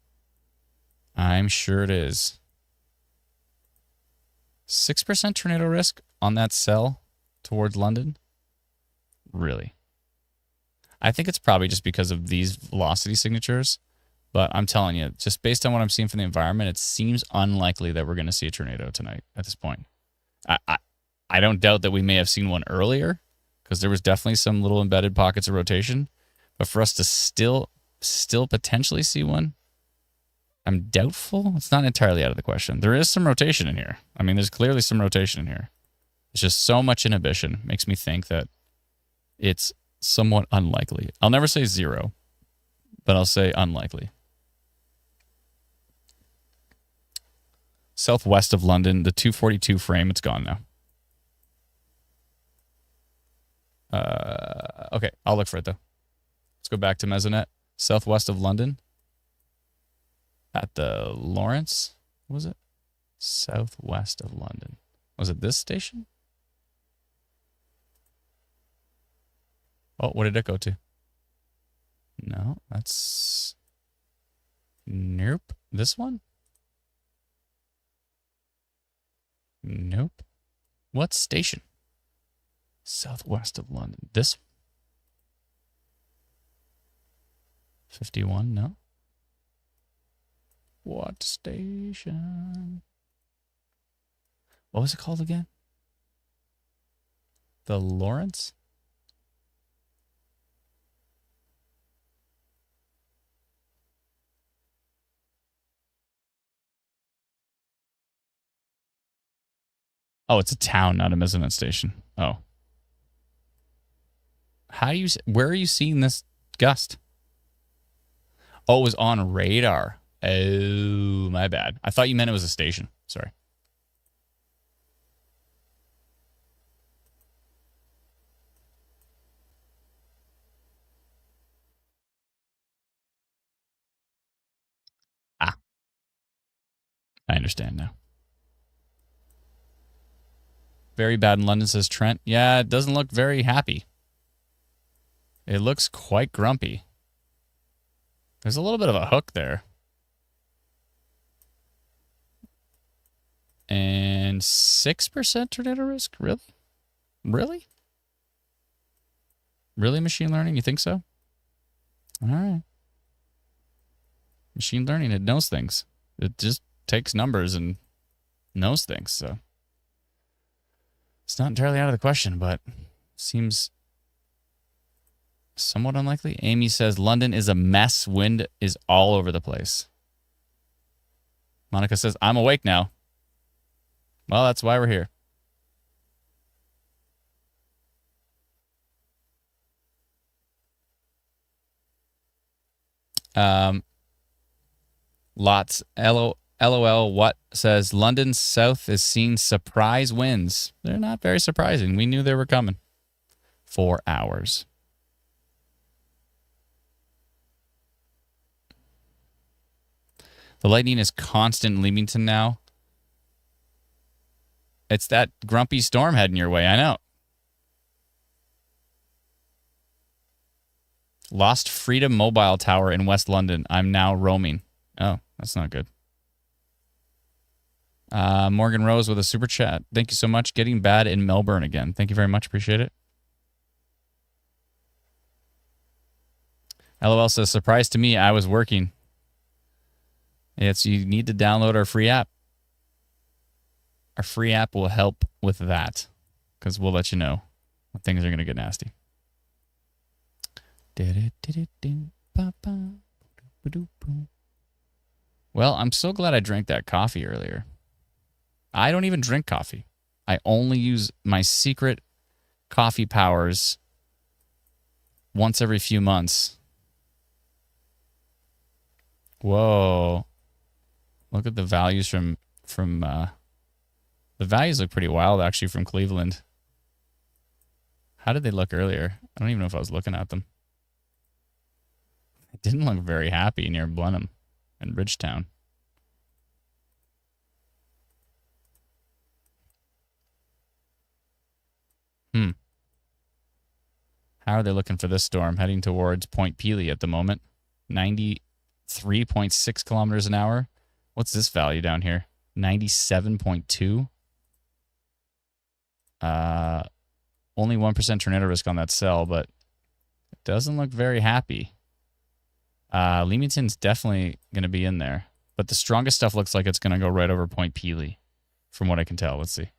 6% tornado risk on that cell towards London? Really? I think it's probably just because of these velocity signatures. But I'm telling you, just based on what I'm seeing from the environment, it seems unlikely that we're going to see a tornado tonight at this point. I don't doubt that we may have seen one earlier because there was definitely some little embedded pockets of rotation. But for us to still potentially see one, I'm doubtful. It's not entirely out of the question. There is some rotation in here. I mean, there's clearly some rotation in here. It's just so much inhibition makes me think that it's somewhat unlikely. I'll never say zero, but I'll say unlikely. Southwest of London, the 242 frame, it's gone now. Okay, I'll look for it though. Let's go back to Mesonet. Southwest of London. At the Lawrence, what was it? Southwest of London. Was it this station? Oh, what did it go to? No, that's... Nope. This one? Nope. What station? Southwest of London. This 51, no. What station? What was it called again? The Lawrence? Oh, it's a town, not a measurement station. Oh. Where are you seeing this gust? Oh, it was on radar. Oh, my bad. I thought you meant it was a station. Sorry. I understand now. Very bad in London, says Trent. Yeah, it doesn't look very happy. It looks quite grumpy. There's a little bit of a hook there. And 6% tornado risk? Really? Really? Really, machine learning? You think so? All right. Machine learning, it knows things. It just takes numbers and knows things, so. It's not entirely out of the question, but seems somewhat unlikely. Amy says, London is a mess. Wind is all over the place. Monica says, I'm awake now. Well, that's why we're here. Lots. LOL, what says London South is seeing surprise winds. They're not very surprising. We knew they were coming. 4 hours. The lightning is constant in Leamington now. It's that grumpy storm heading your way. I know. Lost Freedom Mobile Tower in West London. I'm now roaming. Oh, that's not good. Morgan Rose with a super chat. Thank you so much. Getting bad in Melbourne again. Thank you very much. Appreciate it. LOL says, surprise to me, I was working. It's you need to download our free app. Our free app will help with that because we'll let you know when things are going to get nasty. Well, I'm so glad I drank that coffee earlier. I don't even drink coffee. I only use my secret coffee powers once every few months. Whoa. Look at the values from the values look pretty wild actually from Cleveland. How did they look earlier? I don't even know if I was looking at them. It didn't look very happy near Blenheim and Bridgetown. How are they looking for this storm? Heading towards Point Pelee at the moment. 93.6 kilometers an hour. What's this value down here? 97.2. Only 1% tornado risk on that cell, but it doesn't look very happy. Leamington's definitely going to be in there, but the strongest stuff looks like it's going to go right over Point Pelee, from what I can tell. Let's see.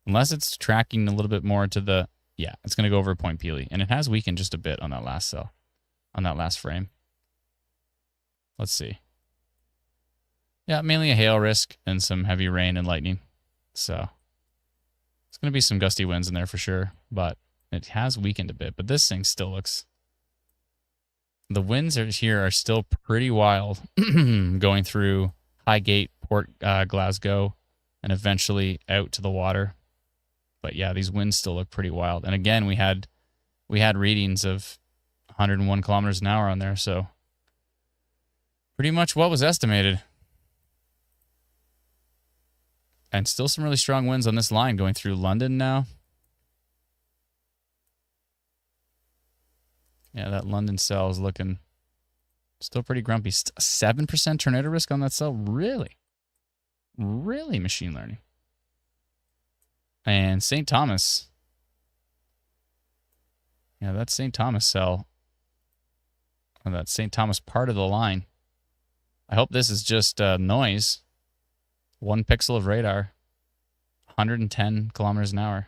Unless it's tracking a little bit more to the... Yeah, it's going to go over Point Pelee, and it has weakened just a bit on that last cell, on that last frame. Let's see. Yeah, mainly a hail risk and some heavy rain and lightning. So it's going to be some gusty winds in there for sure, but it has weakened a bit. But this thing still looks... The winds here are still pretty wild, going through Highgate, Port Glasgow, and eventually out to the water. But yeah, these winds still look pretty wild. And again, we had readings of 101 kilometers an hour on there, so pretty much what was estimated. And still some really strong winds on this line going through London now. Yeah, that London cell is looking still pretty grumpy. 7% tornado risk on that cell? Really? Really machine learning. And St. Thomas. Yeah, that St. Thomas cell. Or that St. Thomas part of the line. I hope this is just noise. 1 pixel of radar. 110 kilometers an hour.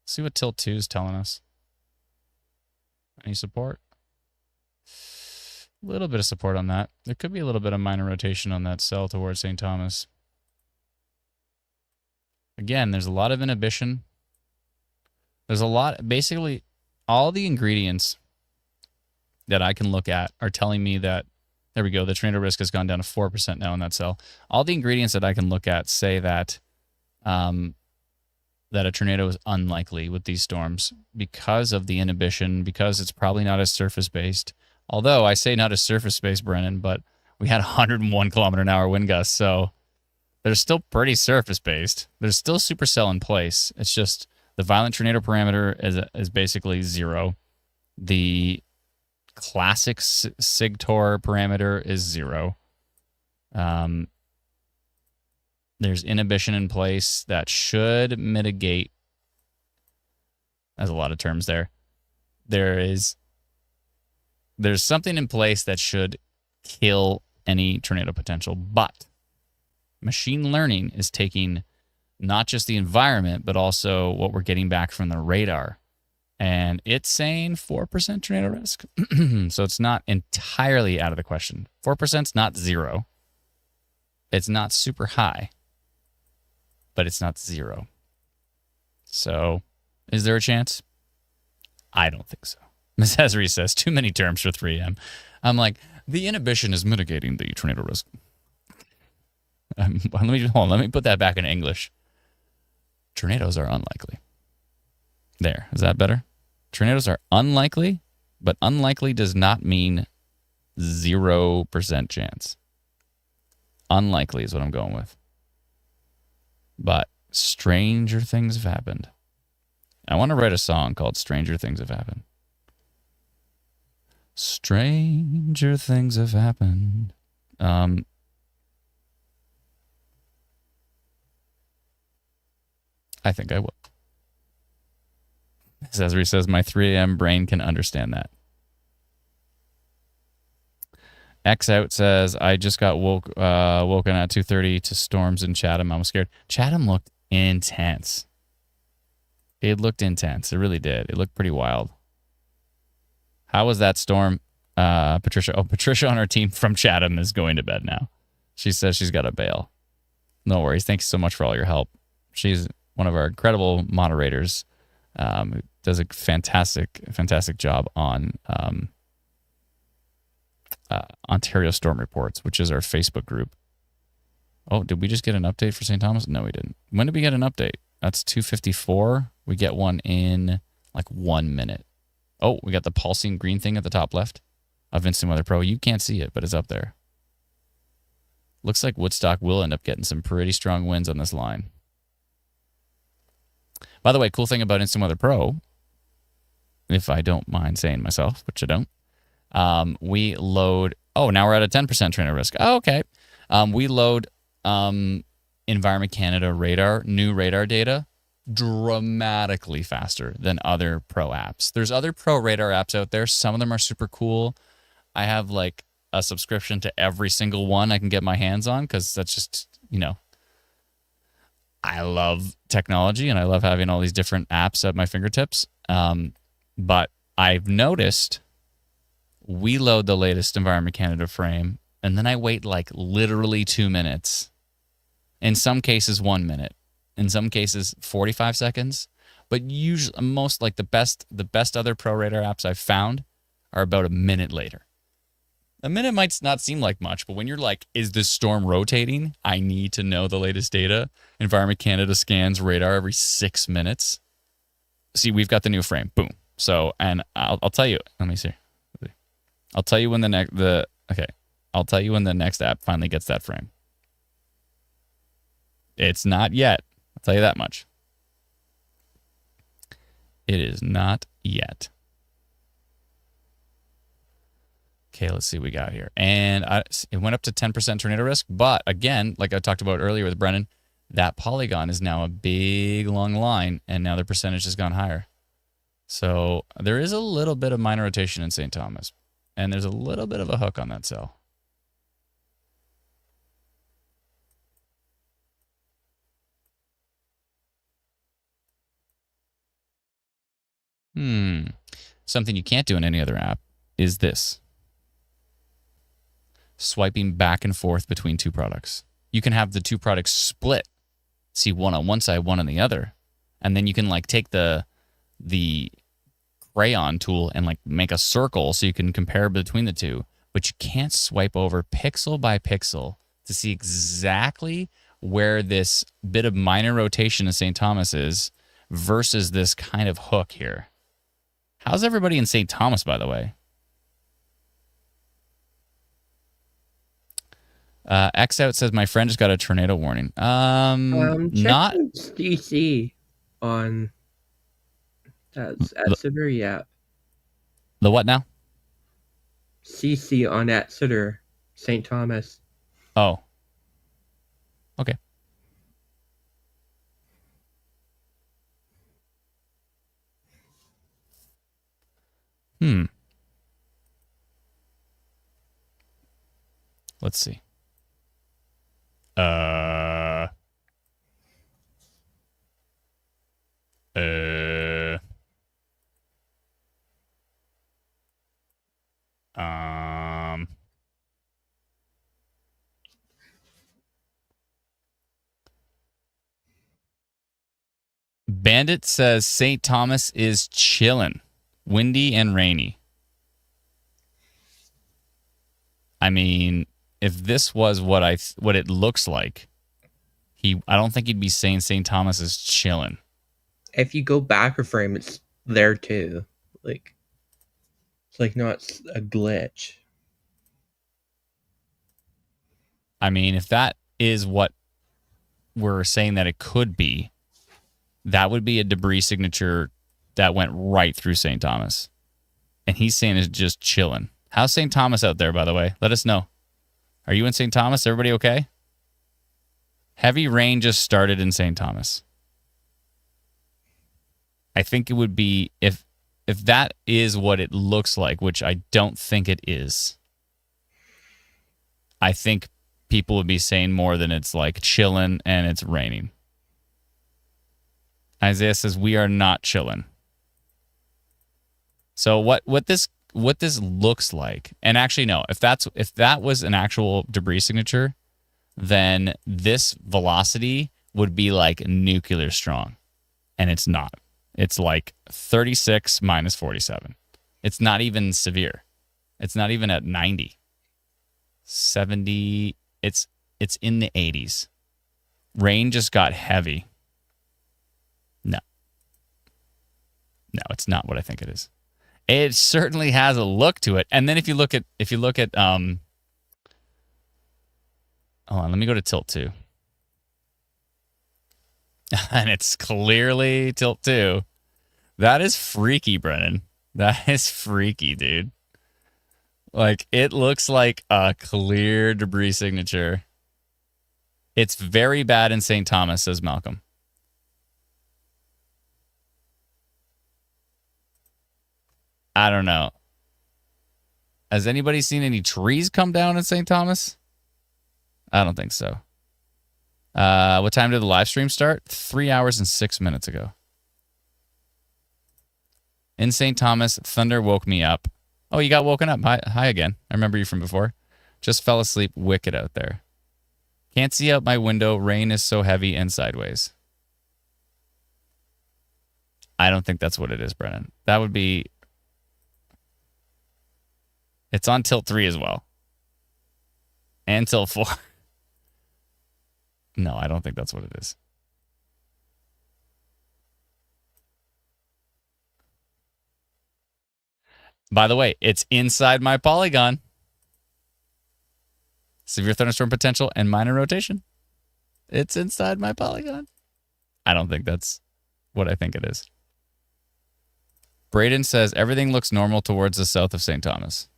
Let's see what Tilt 2 is telling us. Any support? A little bit of support on that. There could be a little bit of minor rotation on that cell towards St. Thomas. Again, there's a lot of inhibition. There's a lot, basically, all the ingredients that I can look at are telling me that, there we go, the tornado risk has gone down to 4% now in that cell. All the ingredients that I can look at say that that a tornado is unlikely with these storms because of the inhibition, because it's probably not as surface-based. Although I say not as surface-based, Brennan, but we had 101 kilometer an hour wind gusts, so they're still pretty surface-based. There's still supercell in place. It's just the violent tornado parameter is basically 0. The classic SIGTOR parameter is 0. There's inhibition in place that should mitigate. There's a lot of terms there. There's something in place that should kill any tornado potential, but machine learning is taking not just the environment, but also what we're getting back from the radar. And it's saying 4% tornado risk. So it's not entirely out of the question. 4% is not 0. It's not super high, but it's not 0. So is there a chance? I don't think so. Ms. Esri says, too many terms for 3M. I'm like, the inhibition is mitigating the tornado risk. Let me put that back in English. Tornadoes are unlikely. There, is that better? Tornadoes are unlikely, but unlikely does not mean 0% chance. Unlikely is what I'm going with. But stranger things have happened. I want to write a song called Stranger Things Have Happened. Stranger things have happened. I think I will. Cesare says, my 3 a.m. brain can understand that. X out says, I just got woken at 2:30 to storms in Chatham. I was scared. Chatham looked intense. It looked intense. It really did. It looked pretty wild. How was that storm, Patricia? Oh, Patricia on our team from Chatham is going to bed now. She says she's got to bail. No worries. Thanks so much for all your help. She's one of our incredible moderators who does a fantastic job on Ontario Storm Reports, which is our Facebook group. Oh, did we just get an update for St. Thomas? No, we didn't. When did we get an update? That's 2:54. We get one in like 1 minute. Oh, we got the pulsing green thing at the top left of Instant Weather Pro. You can't see it, but it's up there. Looks like Woodstock will end up getting some pretty strong winds on this line. By the way, cool thing about Instant Weather Pro, if I don't mind saying myself, which I don't, we load... Oh, now we're at a 10% trainer risk. Oh, okay. We load Environment Canada radar, new radar data, dramatically faster than other pro apps. There's other pro radar apps out there. Some of them are super cool. I have like a subscription to every single one I can get my hands on because that's just, I love technology and I love having all these different apps at my fingertips. But I've noticed we load the latest Environment Canada frame and then I wait like literally 2 minutes. In some cases, 1 minute. In some cases, 45 seconds. But usually, most like the best other pro radar apps I've found are about a minute later. A minute might not seem like much, but when you're like, is this storm rotating? I need to know the latest data. Environment Canada scans radar every 6 minutes. See, we've got the new frame. Boom. So, and I'll tell you. Let me see. I'll tell you when I'll tell you when the next app finally gets that frame. It's not yet. I'll tell you that much. It is not yet. Okay, let's see what we got here. And it went up to 10% tornado risk. But again, like I talked about earlier with Brennan, that polygon is now a big, long line. And now the percentage has gone higher. So there is a little bit of minor rotation in St. Thomas. And there's a little bit of a hook on that cell. Something you can't do in any other app is this. Swiping back and forth between two products. You can have the two products split. See one on one side, one on the other. And then you can like take the crayon tool and like make a circle so you can compare between the two. But you can't swipe over pixel by pixel to see exactly where this bit of minor rotation in St. Thomas is versus this kind of hook here. How's everybody in St. Thomas, by the way? X out says my friend just got a tornado warning. Check Not DC on that's Exeter, yeah. The what now? CC on Exeter, St. Thomas. Oh. Okay. Let's see. Bandit says St. Thomas is chillin', windy and rainy. I mean, if this was what it looks like, I don't think he'd be saying St. Thomas is chillin'. If you go back a frame, it's there too. Like, it's like not a glitch. I mean, if that is what we're saying that it could be, that would be a debris signature that went right through St. Thomas. And he's saying it's just chilling. How's St. Thomas out there, by the way? Let us know. Are you in St. Thomas? Everybody okay? Heavy rain just started in St. Thomas. I think it would be, if that is what it looks like, which I don't think it is, I think people would be saying more than it's like chilling and it's raining. Isaiah says we are not chilling. So what this looks like, and actually no, if that was an actual debris signature, then this velocity would be like nuclear strong, and it's not. It's like 36 minus 47. It's not even severe. It's not even at 90. 70. It's in the 80s. Rain just got heavy. No, it's not what I think it is. It certainly has a look to it. And then if you look at hold on, let me go to tilt 2. And it's clearly tilt 2. That is freaky, Brennan. That is freaky, dude. Like, it looks like a clear debris signature. It's very bad in St. Thomas, says Malcolm. I don't know. Has anybody seen any trees come down in St. Thomas? I don't think so. What time did the live stream start? 3 hours and 6 minutes ago. In St. Thomas, thunder woke me up. Oh, you got woken up. Hi again. I remember you from before. Just fell asleep wicked out there. Can't see out my window. Rain is so heavy and sideways. I don't think that's what it is, Brennan. That would be... It's on tilt 3 as well. And tilt 4. No, I don't think that's what it is. By the way, it's inside my polygon. Severe thunderstorm potential and minor rotation. It's inside my polygon. I don't think that's what I think it is. Braden says everything looks normal towards the south of St. Thomas.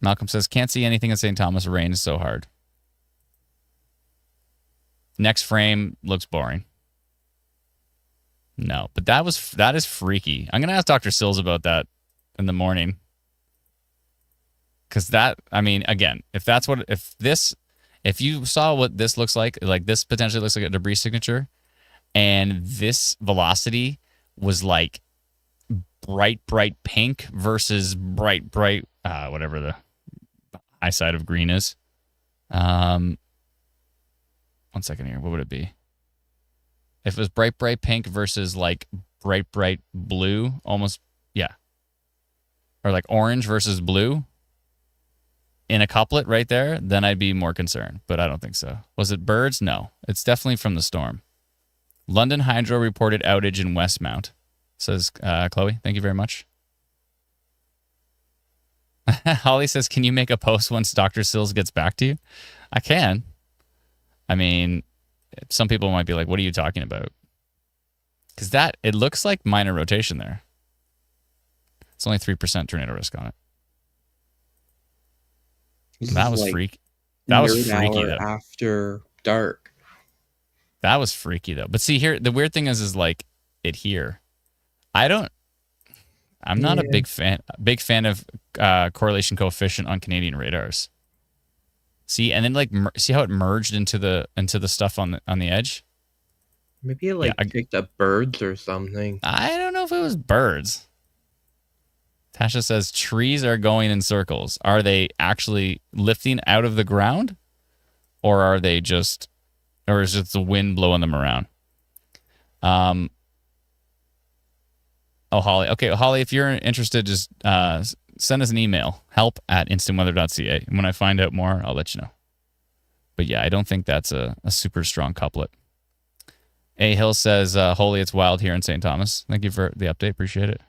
Malcolm says can't see anything in St. Thomas. Rain is so hard. Next frame looks boring. No, but that is freaky. I'm gonna ask Dr. Sills about that in the morning. Because that, I mean, again, if you saw what this looks like this potentially looks like a debris signature, and this velocity was like bright pink versus bright, whatever the high side of green is. 1 second here. What would it be? If it was bright pink versus like bright blue, almost, yeah. Or like orange versus blue in a couplet right there, then I'd be more concerned. But I don't think so. Was it birds? No. It's definitely from the storm. London Hydro reported outage in Westmount, says Chloe. Thank you very much. Holly says, can you make a post once Dr. Sills gets back to you? I can. I mean, some people might be like, what are you talking about? Because it looks like minor rotation there. It's only 3% tornado risk on it. That was freaky. That was freaky, though. After dark. That was freaky, though. But see, here, the weird thing is like it here. I'm not a big fan of correlation coefficient on Canadian radars. See, and then like see how it merged into the stuff on the edge. Maybe it picked up birds or something. I don't know if it was birds. Tasha says trees are going in circles. Are they actually lifting out of the ground, or is it just the wind blowing them around? Oh, Holly. Okay, Holly, if you're interested, just send us an email, help@instantweather.ca. And when I find out more, I'll let you know. But yeah, I don't think that's a super strong couplet. A. Hill says, Holy, it's wild here in St. Thomas. Thank you for the update. Appreciate it.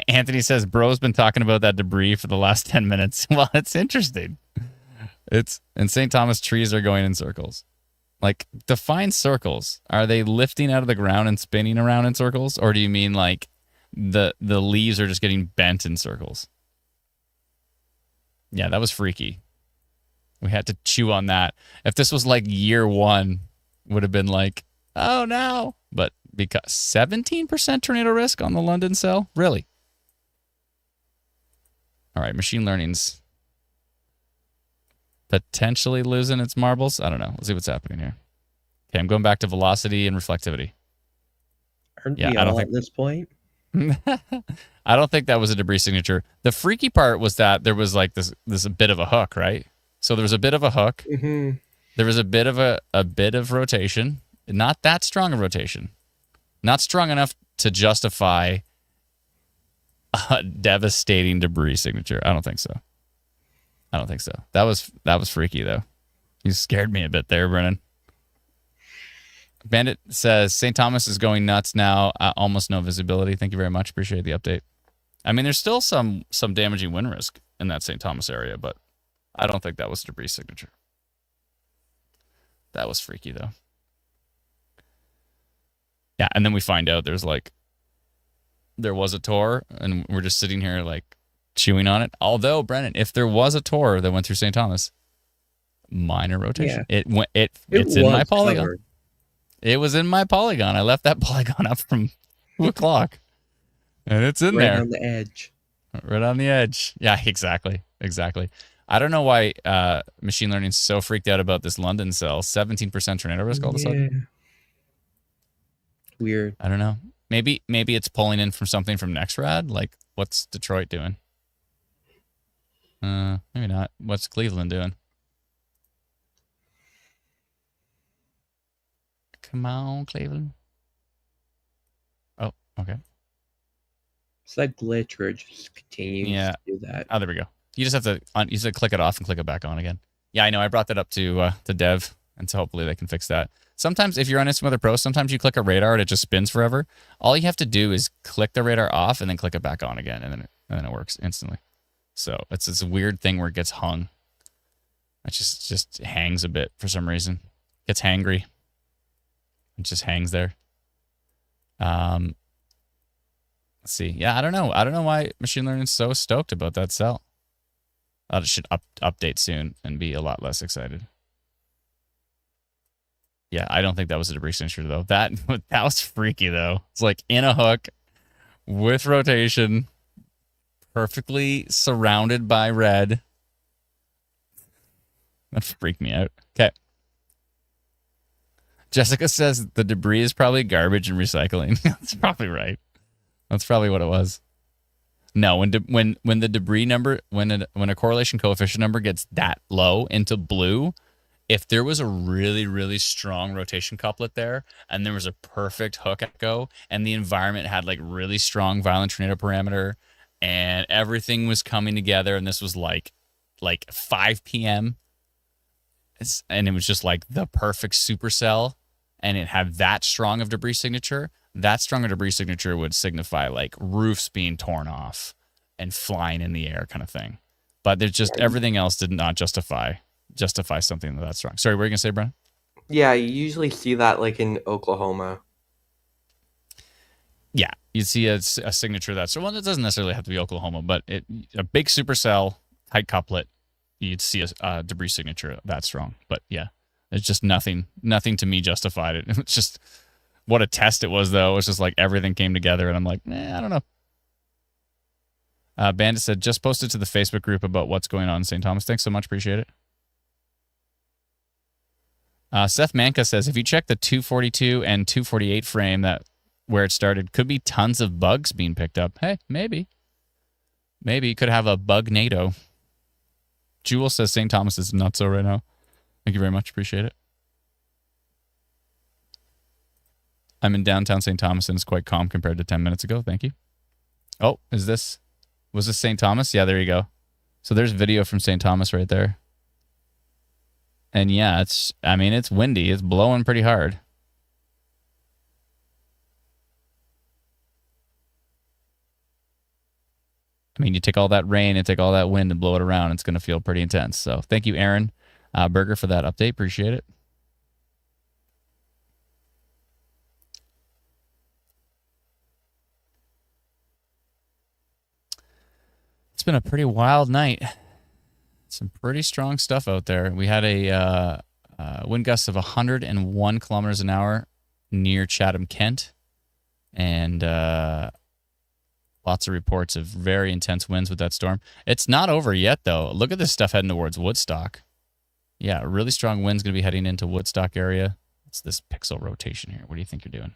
Anthony says, bro's been talking about that debris for the last 10 minutes. Well, it's interesting. It's in St. Thomas, trees are going in circles. Like, define circles. Are they lifting out of the ground and spinning around in circles? Or do you mean like the leaves are just getting bent in circles? Yeah, that was freaky. We had to chew on that. If this was like year one, would have been like, oh no. But because 17% tornado risk on the London cell? Really? All right, machine learning's potentially losing its marbles. I don't know. Let's see what's happening here. Okay, I'm going back to velocity and reflectivity. Aren't we all at this point? I don't think that was a debris signature. The freaky part was that there was like this bit of a hook, right? So there was a bit of a hook. Mm-hmm. There was a bit of rotation. Not that strong a rotation. Not strong enough to justify a devastating debris signature. I don't think so. That was freaky though. You scared me a bit there, Brennan. Bandit says St. Thomas is going nuts now. Almost no visibility. Thank you very much. Appreciate the update. I mean, there's still some damaging wind risk in that St. Thomas area, but I don't think that was a debris signature. That was freaky though. Yeah, and then we find out there was a Tor, and we're just sitting here like chewing on it. Although, Brennan, if there was a Tor that went through St. Thomas, minor rotation. Yeah. It's in my polygon. Covered. It was in my polygon. I left that polygon up from 2 o'clock. And it's in there. Right on the edge. Right on the edge. Yeah, exactly. I don't know why machine learning's so freaked out about this London cell. 17% tornado risk all of a sudden. Weird. I don't know. Maybe it's pulling in from something from NextRad. Like, what's Detroit doing? Maybe not. What's Cleveland doing? Come on, Cleveland. Oh, okay. It's that glitch where it just continues to do that. Oh, there we go. You just have to click it off and click it back on again. Yeah, I know. I brought that up to Dev, and so hopefully they can fix that. Sometimes if you're on Instant Weather Pro, sometimes you click a radar and it just spins forever. All you have to do is click the radar off and then click it back on again, and then it works instantly. So it's this weird thing where it gets hung. It just hangs a bit for some reason. Gets hangry. It just hangs there. Let's see. Yeah, I don't know. I don't know why machine learning is so stoked about that cell. It should update soon and be a lot less excited. Yeah, I don't think that was a debris signature though. That was freaky though. It's like in a hook with rotation, perfectly surrounded by red. That freaked me out. Okay. Jessica says the debris is probably garbage and recycling. That's probably right. That's probably what it was. No, when the debris number, when a correlation coefficient number gets that low into blue, if there was a really, really strong rotation couplet there and there was a perfect hook echo and the environment had like really strong violent tornado parameter and everything was coming together and this was like 5 p.m. and it was just like the perfect supercell and it had that strong of debris signature, that strong of debris signature would signify like roofs being torn off and flying in the air kind of thing. But there's just everything else did not justify something that strong. Sorry, what were you going to say, Brian? Yeah, you usually see that like in Oklahoma. Yeah, you'd see a signature that's well, it doesn't necessarily have to be Oklahoma, but a big supercell, tight couplet, you'd see a debris signature that strong. But yeah, it's just nothing to me justified it. It's just what a test it was, though. It was just like everything came together, and I'm like, I don't know. Bandit said, just posted to the Facebook group about what's going on in St. Thomas. Thanks so much. Appreciate it. Seth Manka says, if you check the 242 and 248 frame where it started, could be tons of bugs being picked up. Hey, maybe. Maybe you could have a bug NATO. Jewel says St. Thomas is nuts so right now. Thank you very much. Appreciate it. I'm in downtown St. Thomas and it's quite calm compared to 10 minutes ago. Thank you. Oh, was this St. Thomas? Yeah, there you go. So there's video from St. Thomas right there. And yeah, it's windy. It's blowing pretty hard. I mean, you take all that rain and take all that wind and blow it around, it's going to feel pretty intense. So thank you, Aaron Berger, for that update. Appreciate it. It's been a pretty wild night. Some pretty strong stuff out there. We had a wind gust of 101 kilometers an hour near Chatham, Kent. And Lots of reports of very intense winds with that storm. It's not over yet, though. Look at this stuff heading towards Woodstock. Yeah, really strong wind's going to be heading into Woodstock area. What's this pixel rotation here? What do you think you're doing?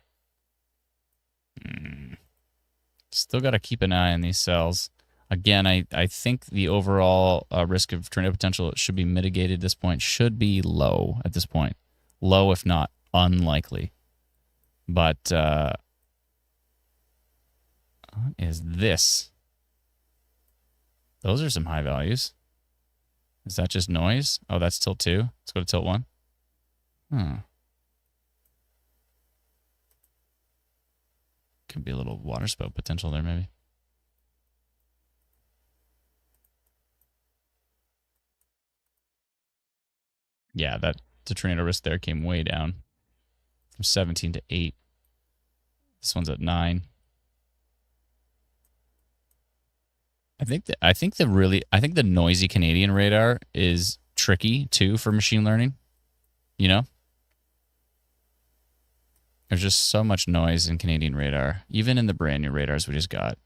Still got to keep an eye on these cells. Again, I think the overall risk of tornado potential should be mitigated at this point. Should be low at this point. Low, if not unlikely. But what is this? Those are some high values. Is that just noise? Oh, that's tilt 2. Let's go to tilt 1. Could be a little water spout potential there, maybe. Yeah, the tornado risk there came way down from 17 to 8. This one's at 9. I think the noisy Canadian radar is tricky too for machine learning. You know? There's just so much noise in Canadian radar, even in the brand new radars we just got.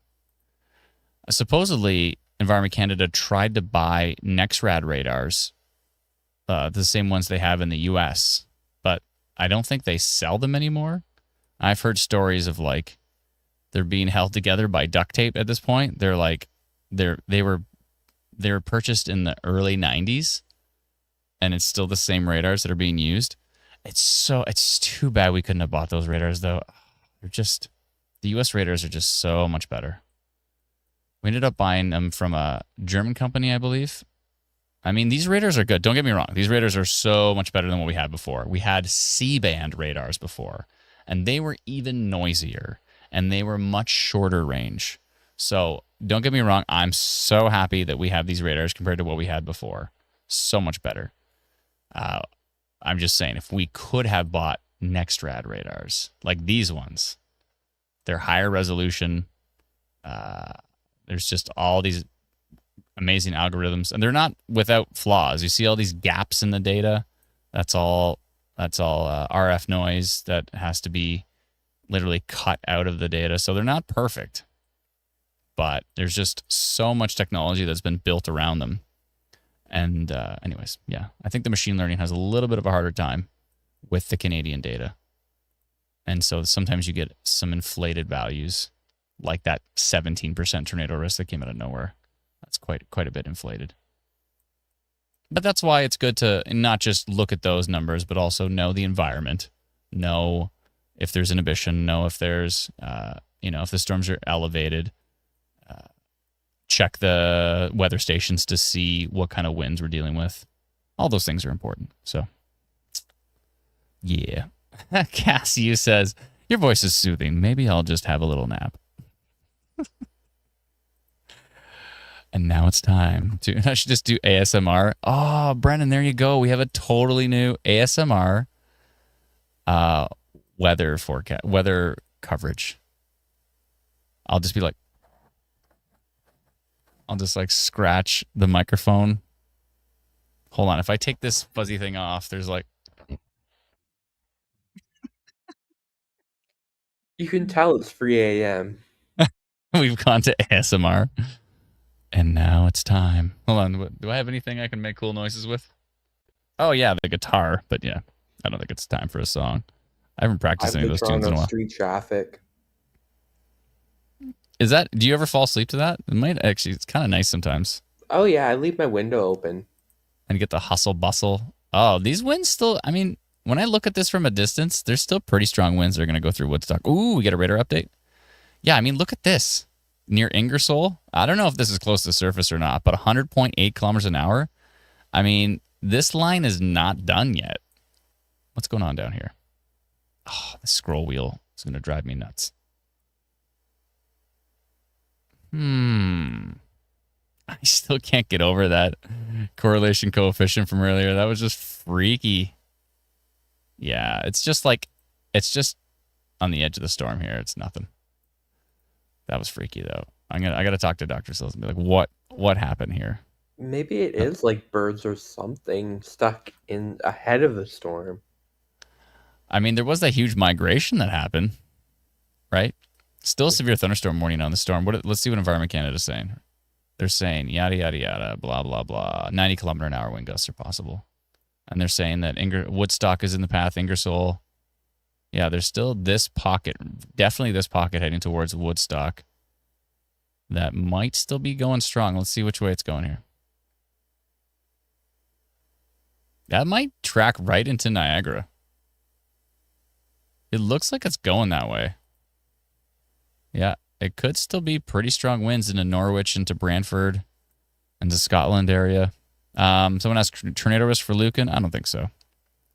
Supposedly, Environment Canada tried to buy NexRad radars, the same ones they have in the US, but I don't think they sell them anymore. I've heard stories of like they're being held together by duct tape at this point. They're like they were purchased in the early 90s, and it's still the same radars that are being used. It's too bad we couldn't have bought those radars though. The US radars are just so much better. We ended up buying them from a German company, I believe. I mean, these radars are good. Don't get me wrong. These radars are so much better than what we had before. We had C-band radars before, and they were even noisier, and they were much shorter range. So don't get me wrong. I'm so happy that we have these radars compared to what we had before. So much better. I'm just saying, if we could have bought NexRad radars, like these ones, they're higher resolution. There's just all these amazing algorithms, and they're not without flaws. You see all these gaps in the data. That's all RF noise that has to be literally cut out of the data. So they're not perfect, but there's just so much technology that's been built around them. And anyways, yeah, I think the machine learning has a little bit of a harder time with the Canadian data. And so sometimes you get some inflated values, like that 17% tornado risk that came out of nowhere. That's quite a bit inflated. But that's why it's good to not just look at those numbers, but also know the environment, know if there's inhibition, know if there's, if the storms are elevated, check the weather stations to see what kind of winds we're dealing with. All those things are important. So, yeah. Cassie says, your voice is soothing. Maybe I'll just have a little nap. And now it's time to, I should just do ASMR. Oh, Brennan, there you go. We have a totally new ASMR weather coverage. I'll just be like, I'll just like scratch the microphone. Hold on. If I take this fuzzy thing off, there's like. You can tell it's 3 a.m. We've gone to ASMR. And now it's time. Hold on. Do I have anything I can make cool noises with? Oh, yeah, the guitar. But yeah, I don't think it's time for a song. I haven't practiced any of those tunes in a while. Street Traffic. Is that, do you ever fall asleep to that? It might actually, it's kind of nice sometimes. Oh, yeah, I leave my window open. And get the hustle bustle. Oh, these winds still, I mean, when I look at this from a distance, there's still pretty strong winds that are going to go through Woodstock. Ooh, we get a radar update. Yeah, I mean, look at this. Near Ingersoll. I don't know if this is close to the surface or not, but 100.8 kilometers an hour. I mean, this line is not done yet. What's going on down here? Oh, the scroll wheel is going to drive me nuts. I still can't get over that correlation coefficient from earlier. That was just freaky. Yeah, it's just on the edge of the storm here. It's nothing. That was freaky though. I got to talk to Dr. Sills and be like, what happened here? Maybe it is like birds or something stuck in ahead of the storm. I mean, there was that huge migration that happened, right? Still severe thunderstorm warning on the storm. Let's see what Environment Canada is saying. They're saying yada, yada, yada, blah, blah, blah. 90-kilometer-an-hour wind gusts are possible. And they're saying that Woodstock is in the path, Ingersoll. Yeah, there's still this pocket, definitely this pocket heading towards Woodstock that might still be going strong. Let's see which way it's going here. That might track right into Niagara. It looks like it's going that way. Yeah. It could still be pretty strong winds into Norwich, into Brantford, into Scotland area. Someone asked, tornado risk for Lucan? I don't think so.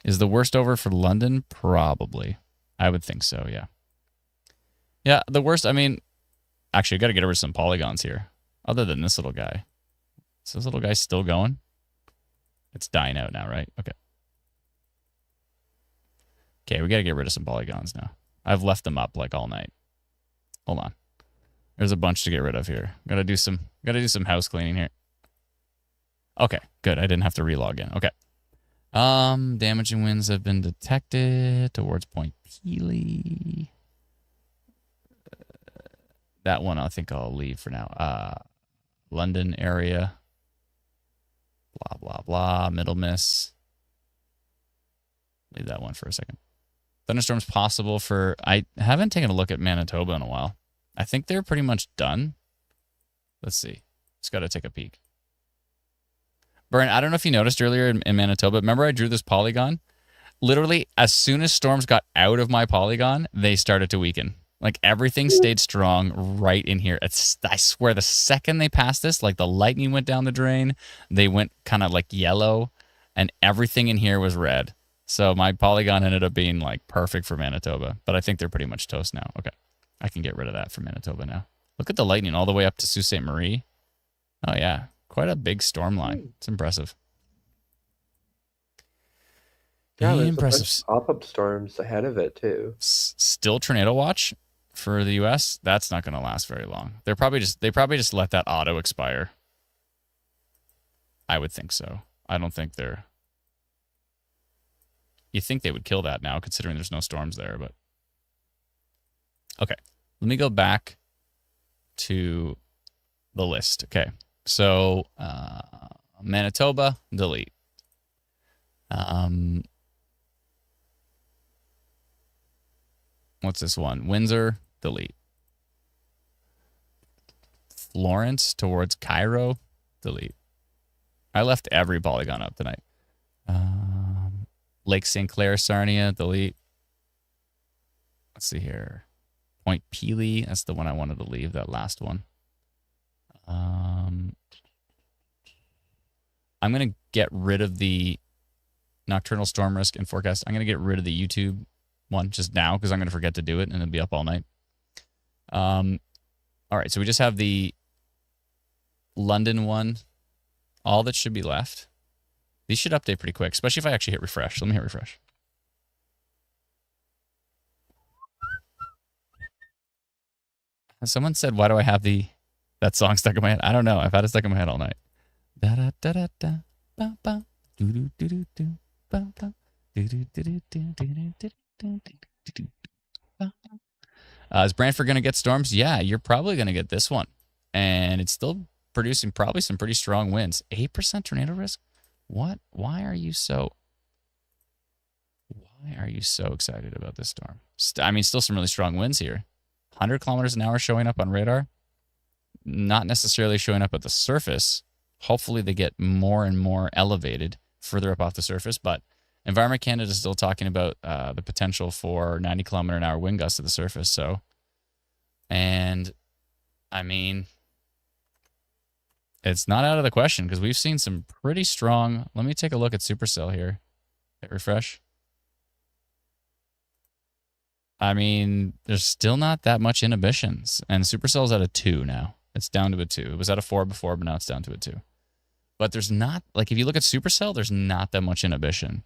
Is the worst over for London? Probably. I would think so, yeah. Yeah, the worst, I mean, actually, I got to get rid of some polygons here. Other than this little guy. Is this little guy still going? It's dying out now, right? Okay. Okay, we got to get rid of some polygons now. I've left them up like all night. Hold on. There's a bunch to get rid of here. Gotta do some house cleaning here. Okay, good. I didn't have to relog in. Okay. Damaging winds have been detected towards Point Peely. That one I think I'll leave for now. London area. Blah, blah, blah. Middle Miss. Leave that one for a second. Thunderstorms possible for... I haven't taken a look at Manitoba in a while. I think they're pretty much done. Let's see. Just got to take a peek. Brian, I don't know if you noticed earlier in Manitoba. Remember I drew this polygon? Literally, as soon as storms got out of my polygon, they started to weaken. Like, everything stayed strong right in here. I swear, the second they passed this, like, the lightning went down the drain. They went kind of, like, yellow. And everything in here was red. So my polygon ended up being, like, perfect for Manitoba. But I think they're pretty much toast now. Okay. I can get rid of that for Manitoba now. Look at the lightning all the way up to Sault Ste. Marie. Oh, yeah. Quite a big storm line. It's impressive. Yeah, there's impressive. Pop-up storms ahead of it, too. Still tornado watch for the U.S.? That's not going to last very long. They probably just let that auto expire. I would think so. I don't think they're... You think they would kill that now, considering there's no storms there, but... Okay, let me go back to the list. Okay, so Manitoba, delete. What's this one? Windsor, delete. Florence towards Cairo, delete. I left every polygon up tonight. Lake St. Clair, Sarnia, delete. Let's see here. Point Peely, that's the one I wanted to leave, that last one. I'm going to get rid of the nocturnal storm risk and forecast. I'm going to get rid of the YouTube one just now because I'm going to forget to do it and it'll be up all night. All right, so we just have the London one. All that should be left. These should update pretty quick, especially if I actually hit refresh. Let me hit refresh. Someone said, why do I have that song stuck in my head? I don't know. I've had it stuck in my head all night. Da da da da da ba ba do do do do do ba ba do do do do do do do do do ba. Is Brantford going to get storms? Yeah, you're probably going to get this one. And it's still producing probably some pretty strong winds. 8% tornado risk? What? Why are you so excited about this storm? I mean, still some really strong winds here. 100 kilometers an hour showing up on radar. Not necessarily showing up at the surface. Hopefully they get more and more elevated further up off the surface. But Environment Canada is still talking about the potential for 90 kilometer an hour wind gusts at the surface. So, and I mean, it's not out of the question because we've seen some pretty strong. Let me take a look at Supercell here. Hit refresh. I mean, there's still not that much inhibitions. And Supercell's at a 2 now. It's down to a 2. It was at a 4 before, but now it's down to a 2. But there's not, like, if you look at Supercell, there's not that much inhibition.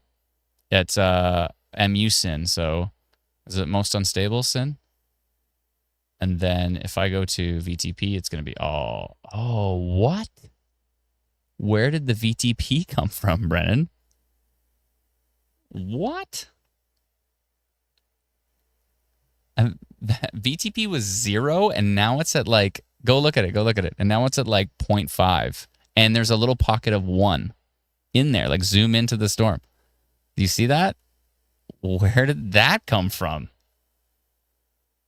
It's MU SYN, so is it most unstable SYN? And then if I go to VTP, it's going to be what? Where did the VTP come from, Brennan? What? that VTP was 0, and now it's at like, go look at it. And now it's at like 0.5. And there's a little pocket of 1 in there. Like, zoom into the storm. Do you see that? Where did that come from?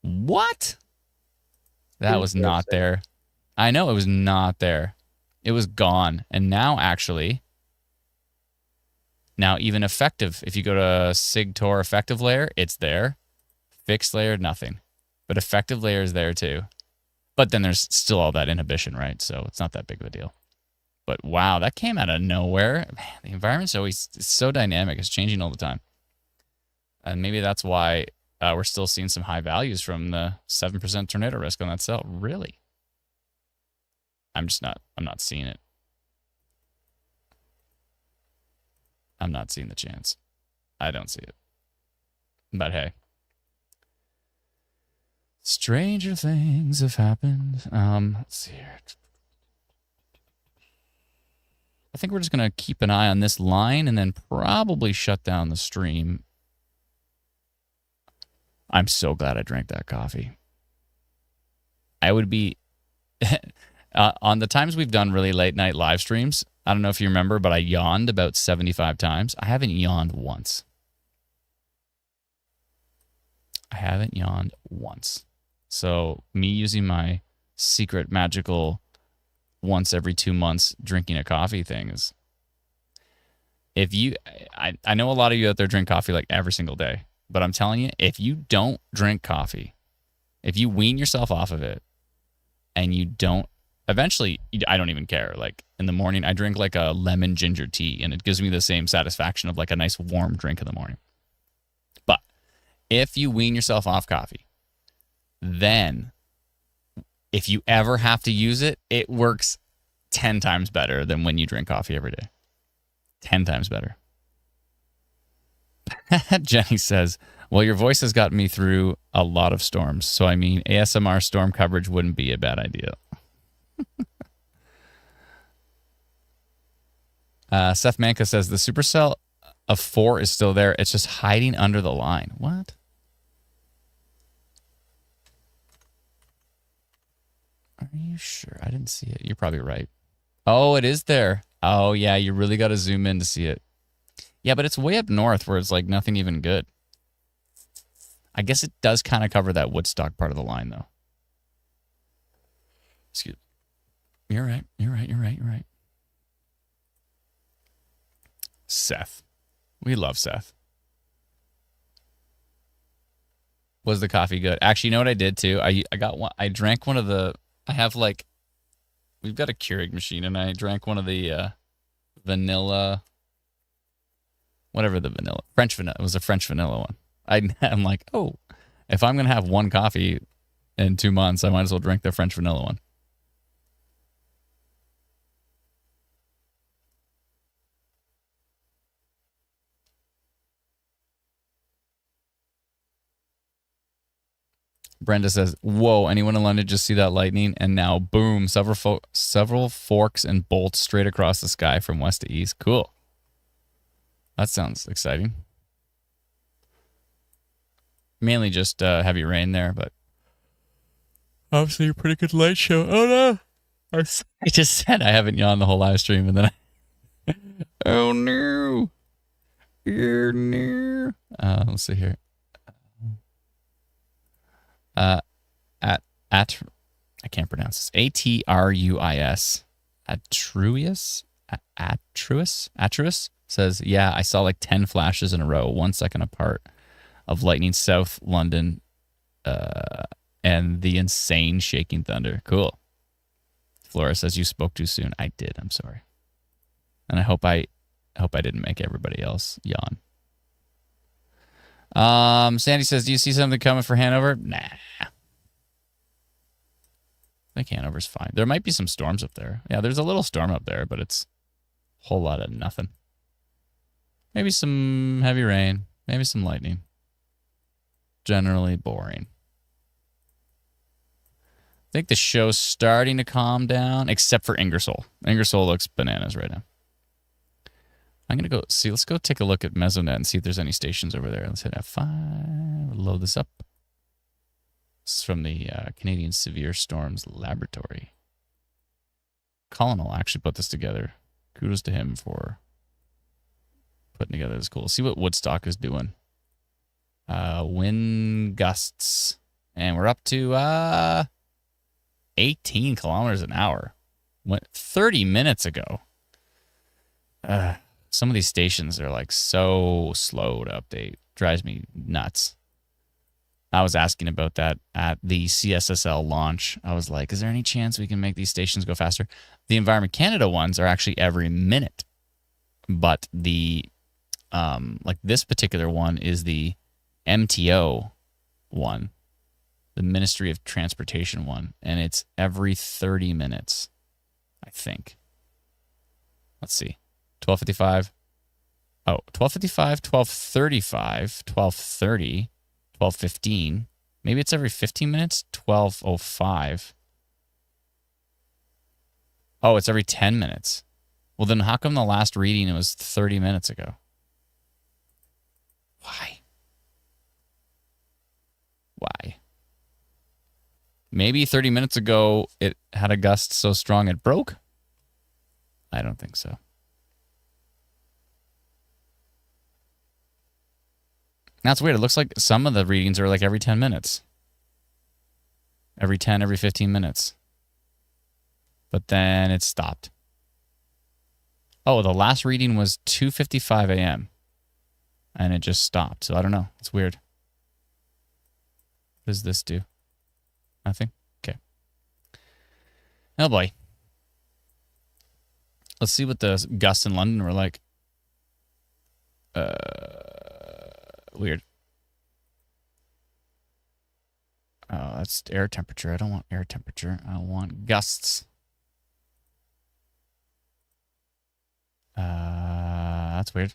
What? That was not there. I know it was not there. It was gone. And now, actually, now even effective, if you go to SigTor effective layer, it's there. Fixed layer, nothing. But effective layer is there too. But then there's still all that inhibition, right? So it's not that big of a deal. But wow, that came out of nowhere. Man, the environment's always so dynamic. It's changing all the time. And maybe that's why we're still seeing some high values from the 7% tornado risk on that cell. Really? I'm not seeing it. I'm not seeing the chance. I don't see it. But hey. Stranger things have happened. Let's see here. I think we're just going to keep an eye on this line and then probably shut down the stream. I'm so glad I drank that coffee. I would be... on the times we've done really late night live streams, I don't know if you remember, but I yawned about 75 times. I haven't yawned once. I haven't yawned once. So me using my secret magical once every 2 months drinking a coffee thing is... If you... I know a lot of you out there drink coffee like every single day. But I'm telling you, if you don't drink coffee, if you wean yourself off of it, and you don't... Eventually, I don't even care. Like, in the morning, I drink like a lemon ginger tea, and it gives me the same satisfaction of like a nice warm drink in the morning. But if you wean yourself off coffee, then if you ever have to use it, it works 10 times better than when you drink coffee every day. 10 times better. Jenny says, well, your voice has gotten me through a lot of storms. So, I mean, ASMR storm coverage wouldn't be a bad idea. Seth Manka says, the supercell of 4 is still there. It's just hiding under the line. What? Are you sure? I didn't see it. You're probably right. Oh, it is there. Oh, yeah, you really got to zoom in to see it. Yeah, but it's way up north where it's like nothing even good. I guess it does kind of cover that Woodstock part of the line, though. Excuse me. You're right. Seth. We love Seth. Was the coffee good? Actually, you know what I did, too? I got one. I drank one of the... I have, like... We've got a Keurig machine, and I drank one of the vanilla... Whatever the vanilla, French vanilla. It was a French vanilla one. I'm like, oh, if I'm going to have one coffee in 2 months, I might as well drink the French vanilla one. Brenda says, whoa, anyone in London just see that lightning? And now, boom, several forks and bolts straight across the sky from west to east. Cool. That sounds exciting. Mainly just heavy rain there, but obviously a pretty good light show. Oh no! I just said I haven't yawned the whole live stream, and then oh no! Oh no! Let's see here. I can't pronounce this. Atruis. Atruis says, yeah, I saw like 10 flashes in a row, 1 second apart, of lightning south London, and the insane shaking thunder. Cool. Flora says, you spoke too soon. I did. I'm sorry. And I hope I didn't make everybody else yawn. Sandy says, do you see something coming for Hanover? Nah. I think Hanover's fine. There might be some storms up there. Yeah, there's a little storm up there, but it's a whole lot of nothing. Maybe some heavy rain. Maybe some lightning. Generally boring. I think the show's starting to calm down, except for Ingersoll. Ingersoll looks bananas right now. I'm going to go see. Let's go take a look at Mesonet and see if there's any stations over there. Let's hit F5. Load this up. This is from the Canadian Severe Storms Laboratory. Colonel actually put this together. Kudos to him for putting together this cool. See what Woodstock is doing. Wind gusts. And we're up to 18 kilometers an hour. Went 30 minutes ago. Some of these stations are like so slow to update. Drives me nuts. I was asking about that at the CSSL launch. I was like, is there any chance we can make these stations go faster? The Environment Canada ones are actually every minute. But the like this particular one is the MTO one, the Ministry of Transportation one, and it's every 30 minutes, I think. Let's see. 12:55. Oh, 12:55, 12:35, 12:30, 12:15. Maybe it's every 15 minutes. 12:05. Oh, it's every 10 minutes. Well, then how come the last reading it was 30 minutes ago? Why? Why? Maybe 30 minutes ago it had a gust so strong it broke? I don't think so. That's weird. It looks like some of the readings are like every 10 minutes. Every 10, every 15 minutes. But then it stopped. Oh, the last reading was 2:55 a.m. And it just stopped. So I don't know. It's weird. What does this do? Nothing? Okay. Oh boy. Let's see what the gusts in London were like. Weird. Oh, that's air temperature. I don't want air temperature. I want gusts. That's weird.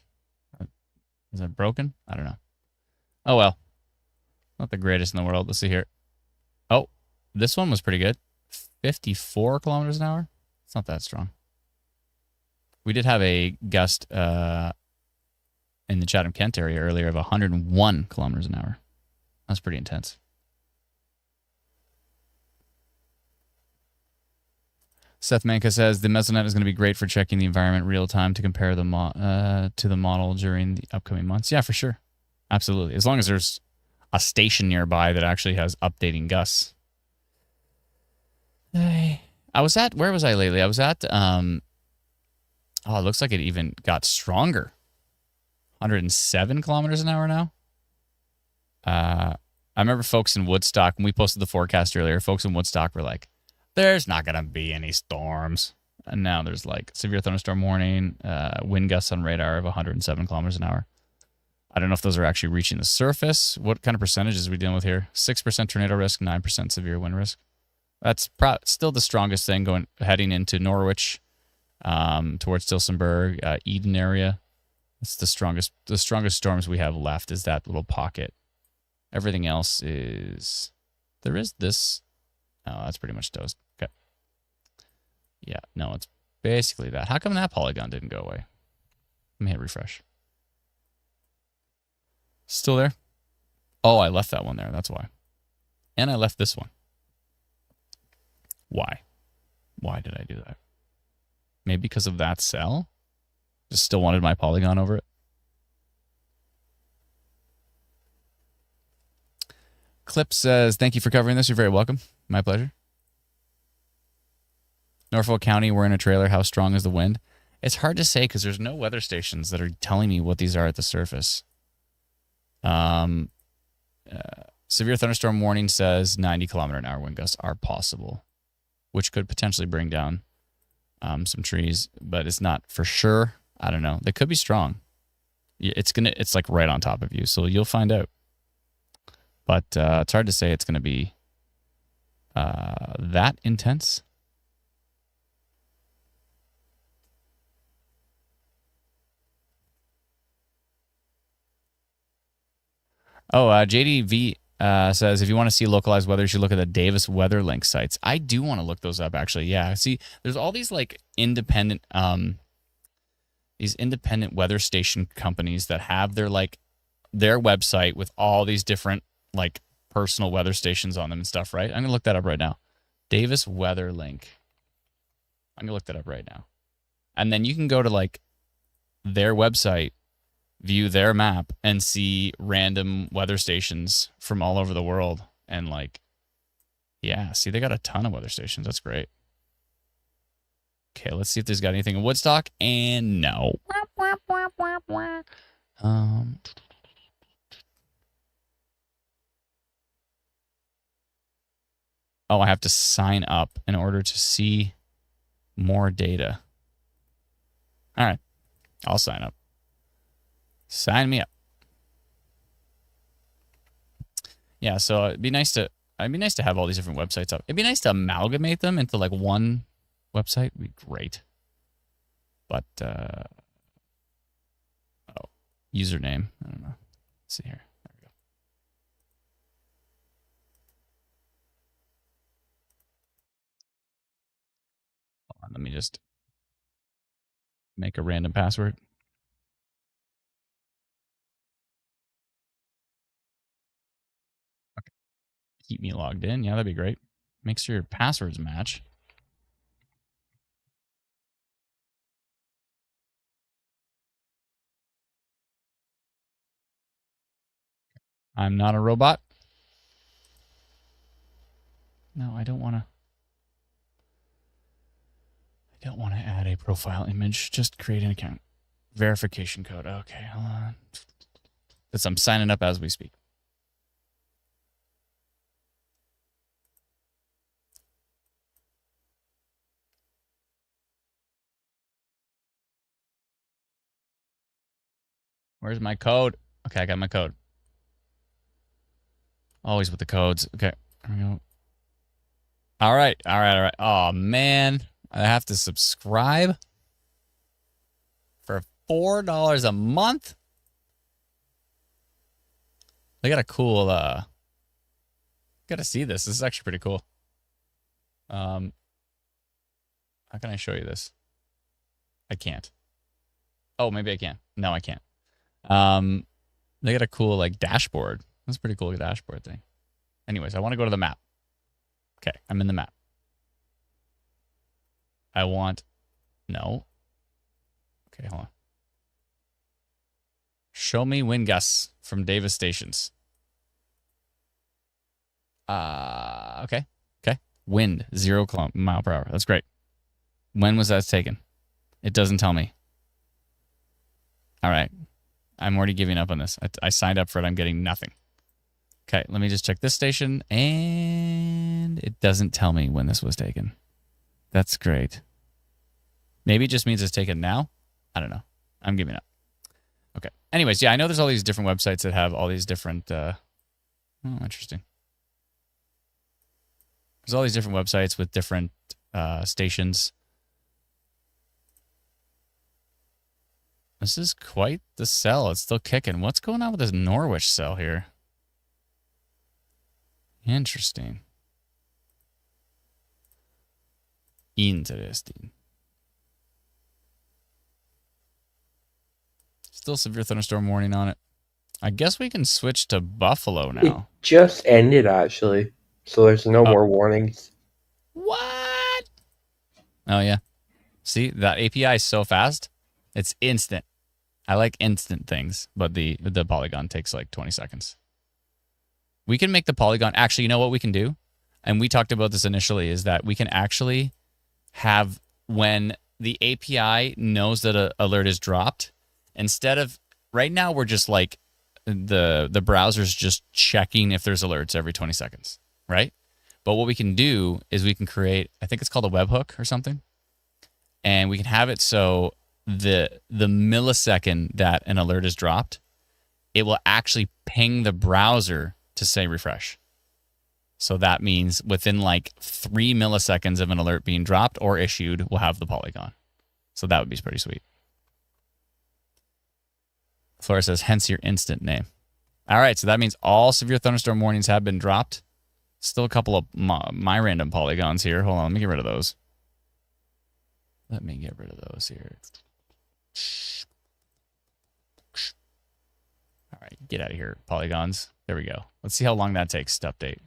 Is it broken? I don't know. Oh, well. Not the greatest in the world. Let's see here. Oh, this one was pretty good. 54 kilometers an hour. It's not that strong. We did have a gust in the Chatham-Kent area earlier of 101 kilometers an hour. That's pretty intense. Seth Manka says the Mesonet is going to be great for checking the environment real time to compare the to the model during the upcoming months. Yeah, for sure. Absolutely. As long as there's a station nearby that actually has updating gusts. Where was I lately? I was at, it looks like it even got stronger. 107 kilometers an hour now. I remember folks in Woodstock, when we posted the forecast earlier, folks in Woodstock were like, there's not going to be any storms. And now there's like severe thunderstorm warning, wind gusts on radar of 107 kilometers an hour. I don't know if those are actually reaching the surface. What kind of percentages are we dealing with here? 6% tornado risk, 9% severe wind risk. That's still the strongest thing heading into Norwich, towards Tilsonburg, Eden area. That's the strongest storms we have left is that little pocket. Everything else is, there is this. Oh, that's pretty much toast. Okay. Yeah, no, it's basically that. How come that polygon didn't go away? Let me hit refresh. Still there? Oh, I left that one there. That's why. And I left this one. Why? Why did I do that? Maybe because of that cell? Just still wanted my polygon over it? Clip says, thank you for covering this. You're very welcome. My pleasure. Norfolk County, we're in a trailer. How strong is the wind? It's hard to say because there's no weather stations that are telling me what these are at the surface. Severe thunderstorm warning says 90 kilometer an hour wind gusts are possible, which could potentially bring down some trees, but it's not for sure. I don't know. They could be strong. It's like right on top of you, so you'll find out. But it's hard to say it's going to be that intense. Oh, JDV says, if you want to see localized weather, you should look at the Davis WeatherLink sites. I do want to look those up, actually. Yeah, see, there's all these like independent weather station companies that have their website with all these different like personal weather stations on them and stuff, right? I'm going to look that up right now. Davis Weather Link. I'm going to look that up right now. And then you can go to like their website, view their map, and see random weather stations from all over the world. And like, yeah, see, they got a ton of weather stations. That's great. Okay, let's see if there's got anything in Woodstock. And no. Oh, I have to sign up in order to see more data. All right, I'll sign up. Sign me up. Yeah, so it'd be nice to have all these different websites up. It'd be nice to amalgamate them into like one website. It'd be great. But username. I don't know. Let's see here. There we go. Hold on, let me just make a random password. Okay. Keep me logged in. Yeah, that'd be great. Make sure your passwords match. I'm not a robot. No, I don't want to. I don't want to add a profile image. Just create an account. Verification code. Okay, hold on. Because I'm signing up as we speak. Where's my code? Okay, I got my code. Always with the codes. Okay, there we go. All right. Oh, man. I have to subscribe for $4 a month? They got a cool, gotta see this. This is actually pretty cool. How can I show you this? I can't. Oh, maybe I can. No, I can't. They got a cool, like, dashboard. That's a pretty cool dashboard thing. Anyways, I want to go to the map. Okay, I'm in the map. No. Okay, hold on. Show me wind gusts from Davis stations. Okay. Wind, 0 mile per hour. That's great. When was that taken? It doesn't tell me. All right. I'm already giving up on this. I signed up for it. I'm getting nothing. Okay, let me just check this station, and it doesn't tell me when this was taken. That's great. Maybe it just means it's taken now? I don't know. I'm giving up. Okay. Anyways, yeah, I know there's all these different websites that have all these different... interesting. There's all these different websites with different stations. This is quite the cell. It's still kicking. What's going on with this Norwich cell here? Interesting. Interesting. Still severe thunderstorm warning on it. I guess we can switch to Buffalo now. It just ended, actually. So there's no more warnings. What? Oh, yeah. See, that API is so fast. It's instant. I like instant things, but the polygon takes like 20 seconds. We can make the polygon... Actually, you know what we can do? And we talked about this initially, is that we can actually have, when the API knows that an alert is dropped, instead of... Right now, we're just like... The browser's just checking if there's alerts every 20 seconds, right? But what we can do is we can create... I think it's called a webhook or something. And we can have it so the millisecond that an alert is dropped, it will actually ping the browser to say refresh. So that means within like 3 milliseconds of an alert being dropped or issued, we'll have the polygon. So that would be pretty sweet. Flora says, hence your instant name. All right, so that means all severe thunderstorm warnings have been dropped. Still a couple of my random polygons here. Hold on, let me get rid of those. Let me get rid of those here. All right, get out of here, polygons. There we go. Let's see how long that takes to update.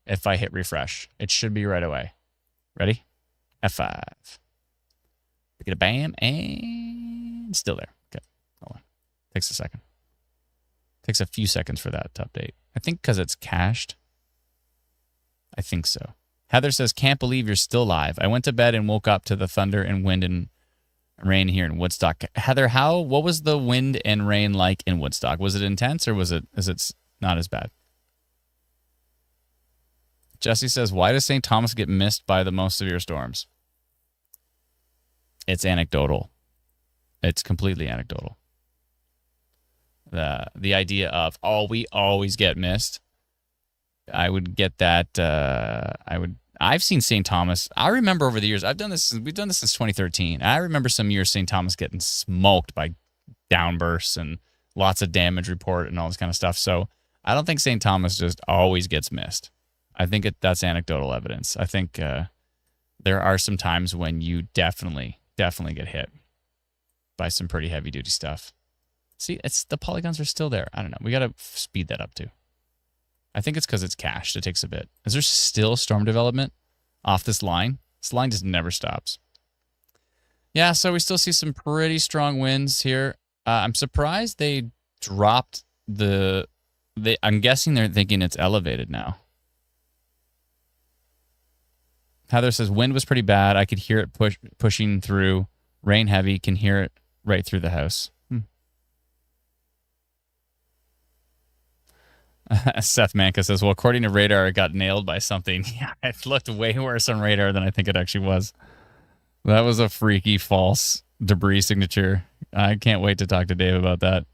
If I hit refresh, it should be right away. Ready? F5. Get a bam, and still there. Okay, hold on. Takes a second. Takes a few seconds for that to update. I think because it's cached. I think so. Heather says, can't believe you're still live. I went to bed and woke up to the thunder and wind and rain here in Woodstock. Heather, what was the wind and rain like in Woodstock? Was it intense or is it not as bad? Jesse says, why does St. Thomas get missed by the most severe storms? It's anecdotal. It's completely anecdotal. The idea of, we always get missed. I would get that. I've seen St. Thomas. I remember over the years, we've done this since 2013. I remember some years St. Thomas getting smoked by downbursts and lots of damage report and all this kind of stuff. So I don't think St. Thomas just always gets missed. I think that's anecdotal evidence. I think there are some times when you definitely get hit by some pretty heavy duty stuff. See, the polygons are still there. I don't know. We got to speed that up too. I think it's because it's cached. It takes a bit. Is there still storm development off this line? This line just never stops. Yeah, so we still see some pretty strong winds here. I'm surprised they dropped I'm guessing they're thinking it's elevated now. Heather says, wind was pretty bad. I could hear it pushing through. Rain heavy. Can hear it right through the house. Seth Manka says, well, according to radar, it got nailed by something. Yeah, it looked way worse on radar than I think it actually was. That was a freaky false debris signature. I can't wait to talk to Dave about that.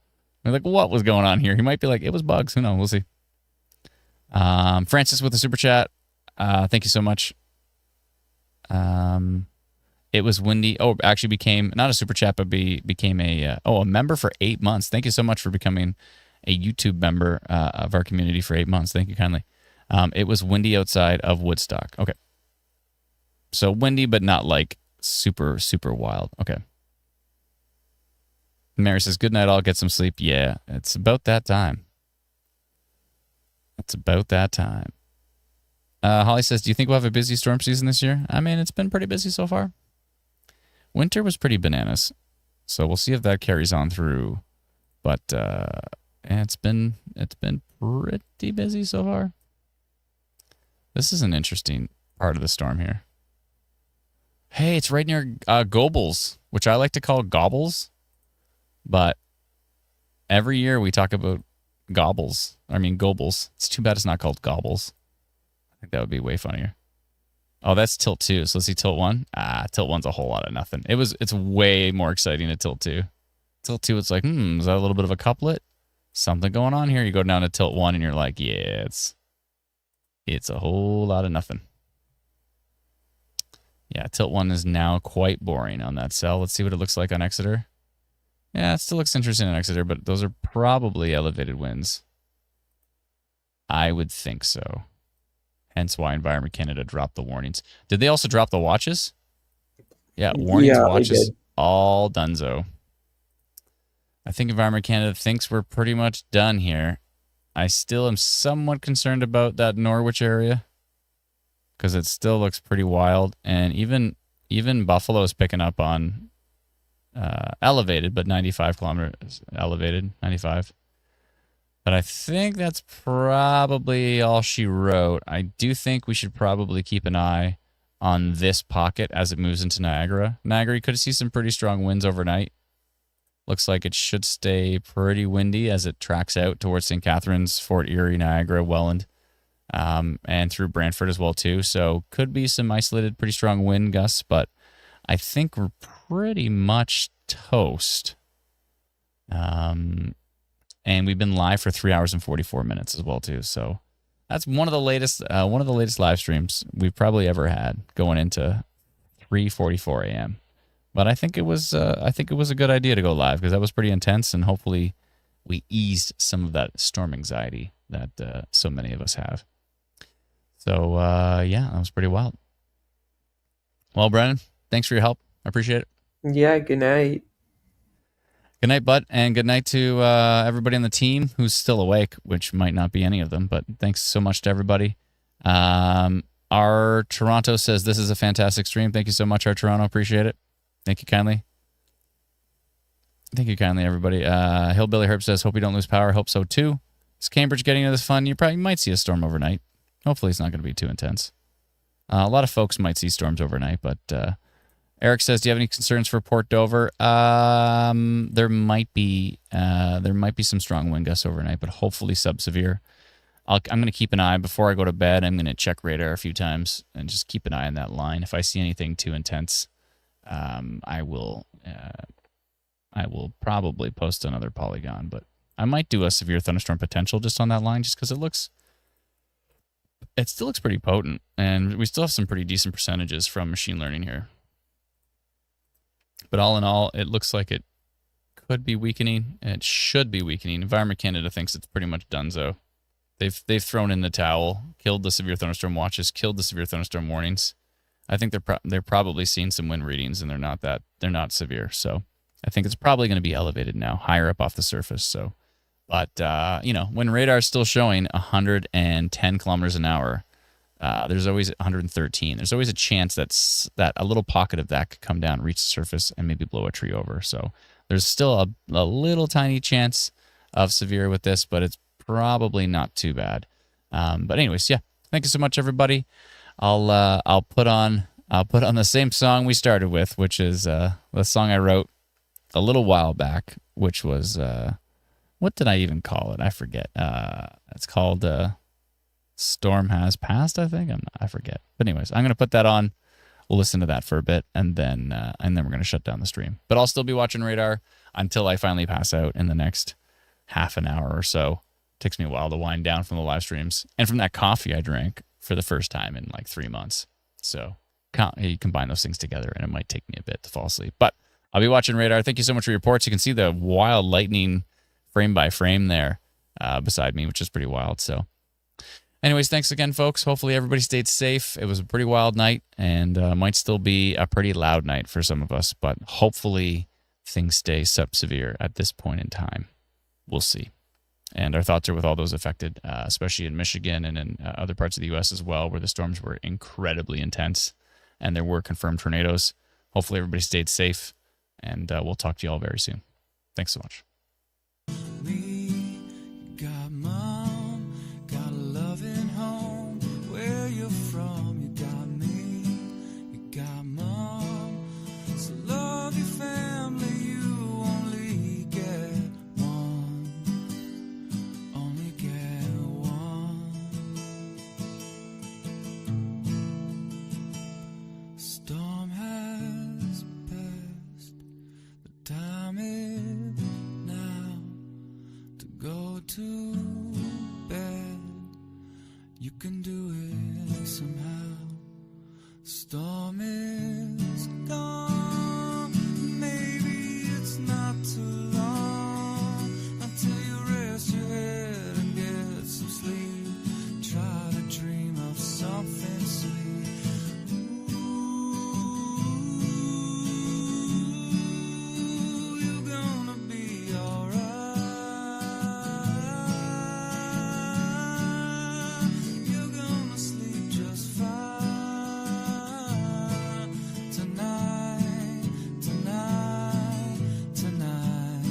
I'm like, what was going on here? He might be like, it was bugs. Who knows? We'll see. Francis with the super chat. Thank you so much. It was windy. Oh, actually became not a super chat, but became a member for 8 months. Thank you so much for becoming a YouTube member of our community for 8 months. Thank you kindly. It was windy outside of Woodstock. Okay. So windy, but not like super, super wild. Okay. Mary says, good night, all. Get some sleep. Yeah, it's about that time. It's about that time. Holly says, do you think we'll have a busy storm season this year? I mean, it's been pretty busy so far. Winter was pretty bananas. So we'll see if that carries on through. But it's been pretty busy so far. This is an interesting part of the storm here. Hey, it's right near Gobles, which I like to call Gobbles. But every year we talk about Gobles. It's too bad it's not called Gobbles. I think that would be way funnier. Oh, that's Tilt 2. So let's see Tilt 1. Tilt 1's a whole lot of nothing. It's way more exciting at Tilt 2. Tilt 2, it's like, is that a little bit of a couplet? Something going on here. You go down to Tilt 1 and you're like, yeah, it's a whole lot of nothing. Yeah, Tilt 1 is now quite boring on that cell. Let's see what it looks like on Exeter. Yeah, it still looks interesting on Exeter, but those are probably elevated winds. I would think so. Hence why Environment Canada dropped the warnings. Did they also drop the watches? Yeah, warnings, watches, all donezo. I think Environment Canada thinks we're pretty much done here. I still am somewhat concerned about that Norwich area because it still looks pretty wild. And even Buffalo is picking up on elevated, but 95 kilometers elevated, 95. But I think that's probably all she wrote. I do think we should probably keep an eye on this pocket as it moves into Niagara. Niagara, you could see some pretty strong winds overnight. Looks like it should stay pretty windy as it tracks out towards St. Catharines, Fort Erie, Niagara, Welland, and through Brantford as well too. So could be some isolated, pretty strong wind gusts, but I think we're pretty much toast. And we've been live for 3 hours and 44 minutes as well too. So that's one of the latest live streams we've probably ever had, going into 3:44 a.m. But I think it was a good idea to go live because that was pretty intense, and hopefully we eased some of that storm anxiety that so many of us have. So yeah, that was pretty wild. Well, Brennan, thanks for your help. I appreciate it. Yeah, good night. Good night, Bud, and good night to everybody on the team who's still awake, which might not be any of them, but thanks so much to everybody. Our Toronto says, this is a fantastic stream. Thank you so much, our Toronto. Appreciate it. Thank you kindly. Thank you kindly, everybody. Hillbilly Herb says, hope you don't lose power. Hope so, too. Is Cambridge getting into this fun? You probably might see a storm overnight. Hopefully it's not going to be too intense. A lot of folks might see storms overnight, but Eric says, do you have any concerns for Port Dover? There might be some strong wind gusts overnight, but hopefully sub-severe. I'm going to keep an eye before I go to bed. I'm going to check radar a few times and just keep an eye on that line. If I see anything too intense, I will probably post another polygon, but I might do a severe thunderstorm potential just on that line, just because it still looks pretty potent, and we still have some pretty decent percentages from machine learning here. But all in all, it looks like it could be weakening. It should be weakening. Environment Canada thinks it's pretty much donezo. They've thrown in the towel, killed the severe thunderstorm watches, killed the severe thunderstorm warnings. I think they're probably seeing some wind readings, and they're not severe. So I think it's probably going to be elevated now, higher up off the surface. So, but when radar is still showing 110 kilometers an hour, there's always 113. There's always a chance that a little pocket of that could come down, reach the surface, and maybe blow a tree over. So there's still a little tiny chance of severe with this, but it's probably not too bad. But anyways, yeah. Thank you so much, everybody. I'll put on the same song we started with, which is the song I wrote a little while back, which was what did I even call it? I forget. It's called Storm Has Passed, I think. I forget. But anyways, I'm gonna put that on. We'll listen to that for a bit, and then we're gonna shut down the stream. But I'll still be watching radar until I finally pass out in the next half an hour or so. It takes me a while to wind down from the live streams and from that coffee I drank for the first time in like 3 months. So you combine those things together, and it might take me a bit to fall asleep. But I'll be watching radar. Thank you so much for your reports. You can see the wild lightning frame by frame there beside me, which is pretty wild. So anyways, thanks again, folks. Hopefully everybody stayed safe. It was a pretty wild night, and might still be a pretty loud night for some of us, but hopefully things stay sub-severe at this point in time. We'll see. And our thoughts are with all those affected, especially in Michigan and in other parts of the U.S. as well, where the storms were incredibly intense and there were confirmed tornadoes. Hopefully everybody stayed safe, and we'll talk to you all very soon. Thanks so much. Me, got mom, got a loving home. Where you're from, you got me, you got mom. So love your family, you only get one, only get one. Storm has passed, the time is now to go to bed. You can do it somehow. Storm is gone. Maybe it's not too long until you rest your head and get some sleep. Try to dream of something sweet. Ooh, you're gonna be alright. You're gonna sleep just fine tonight, tonight, tonight.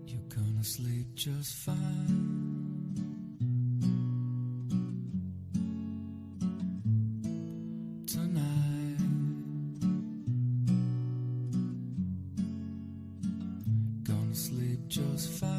You're gonna sleep just fine tonight. Gonna sleep just fine.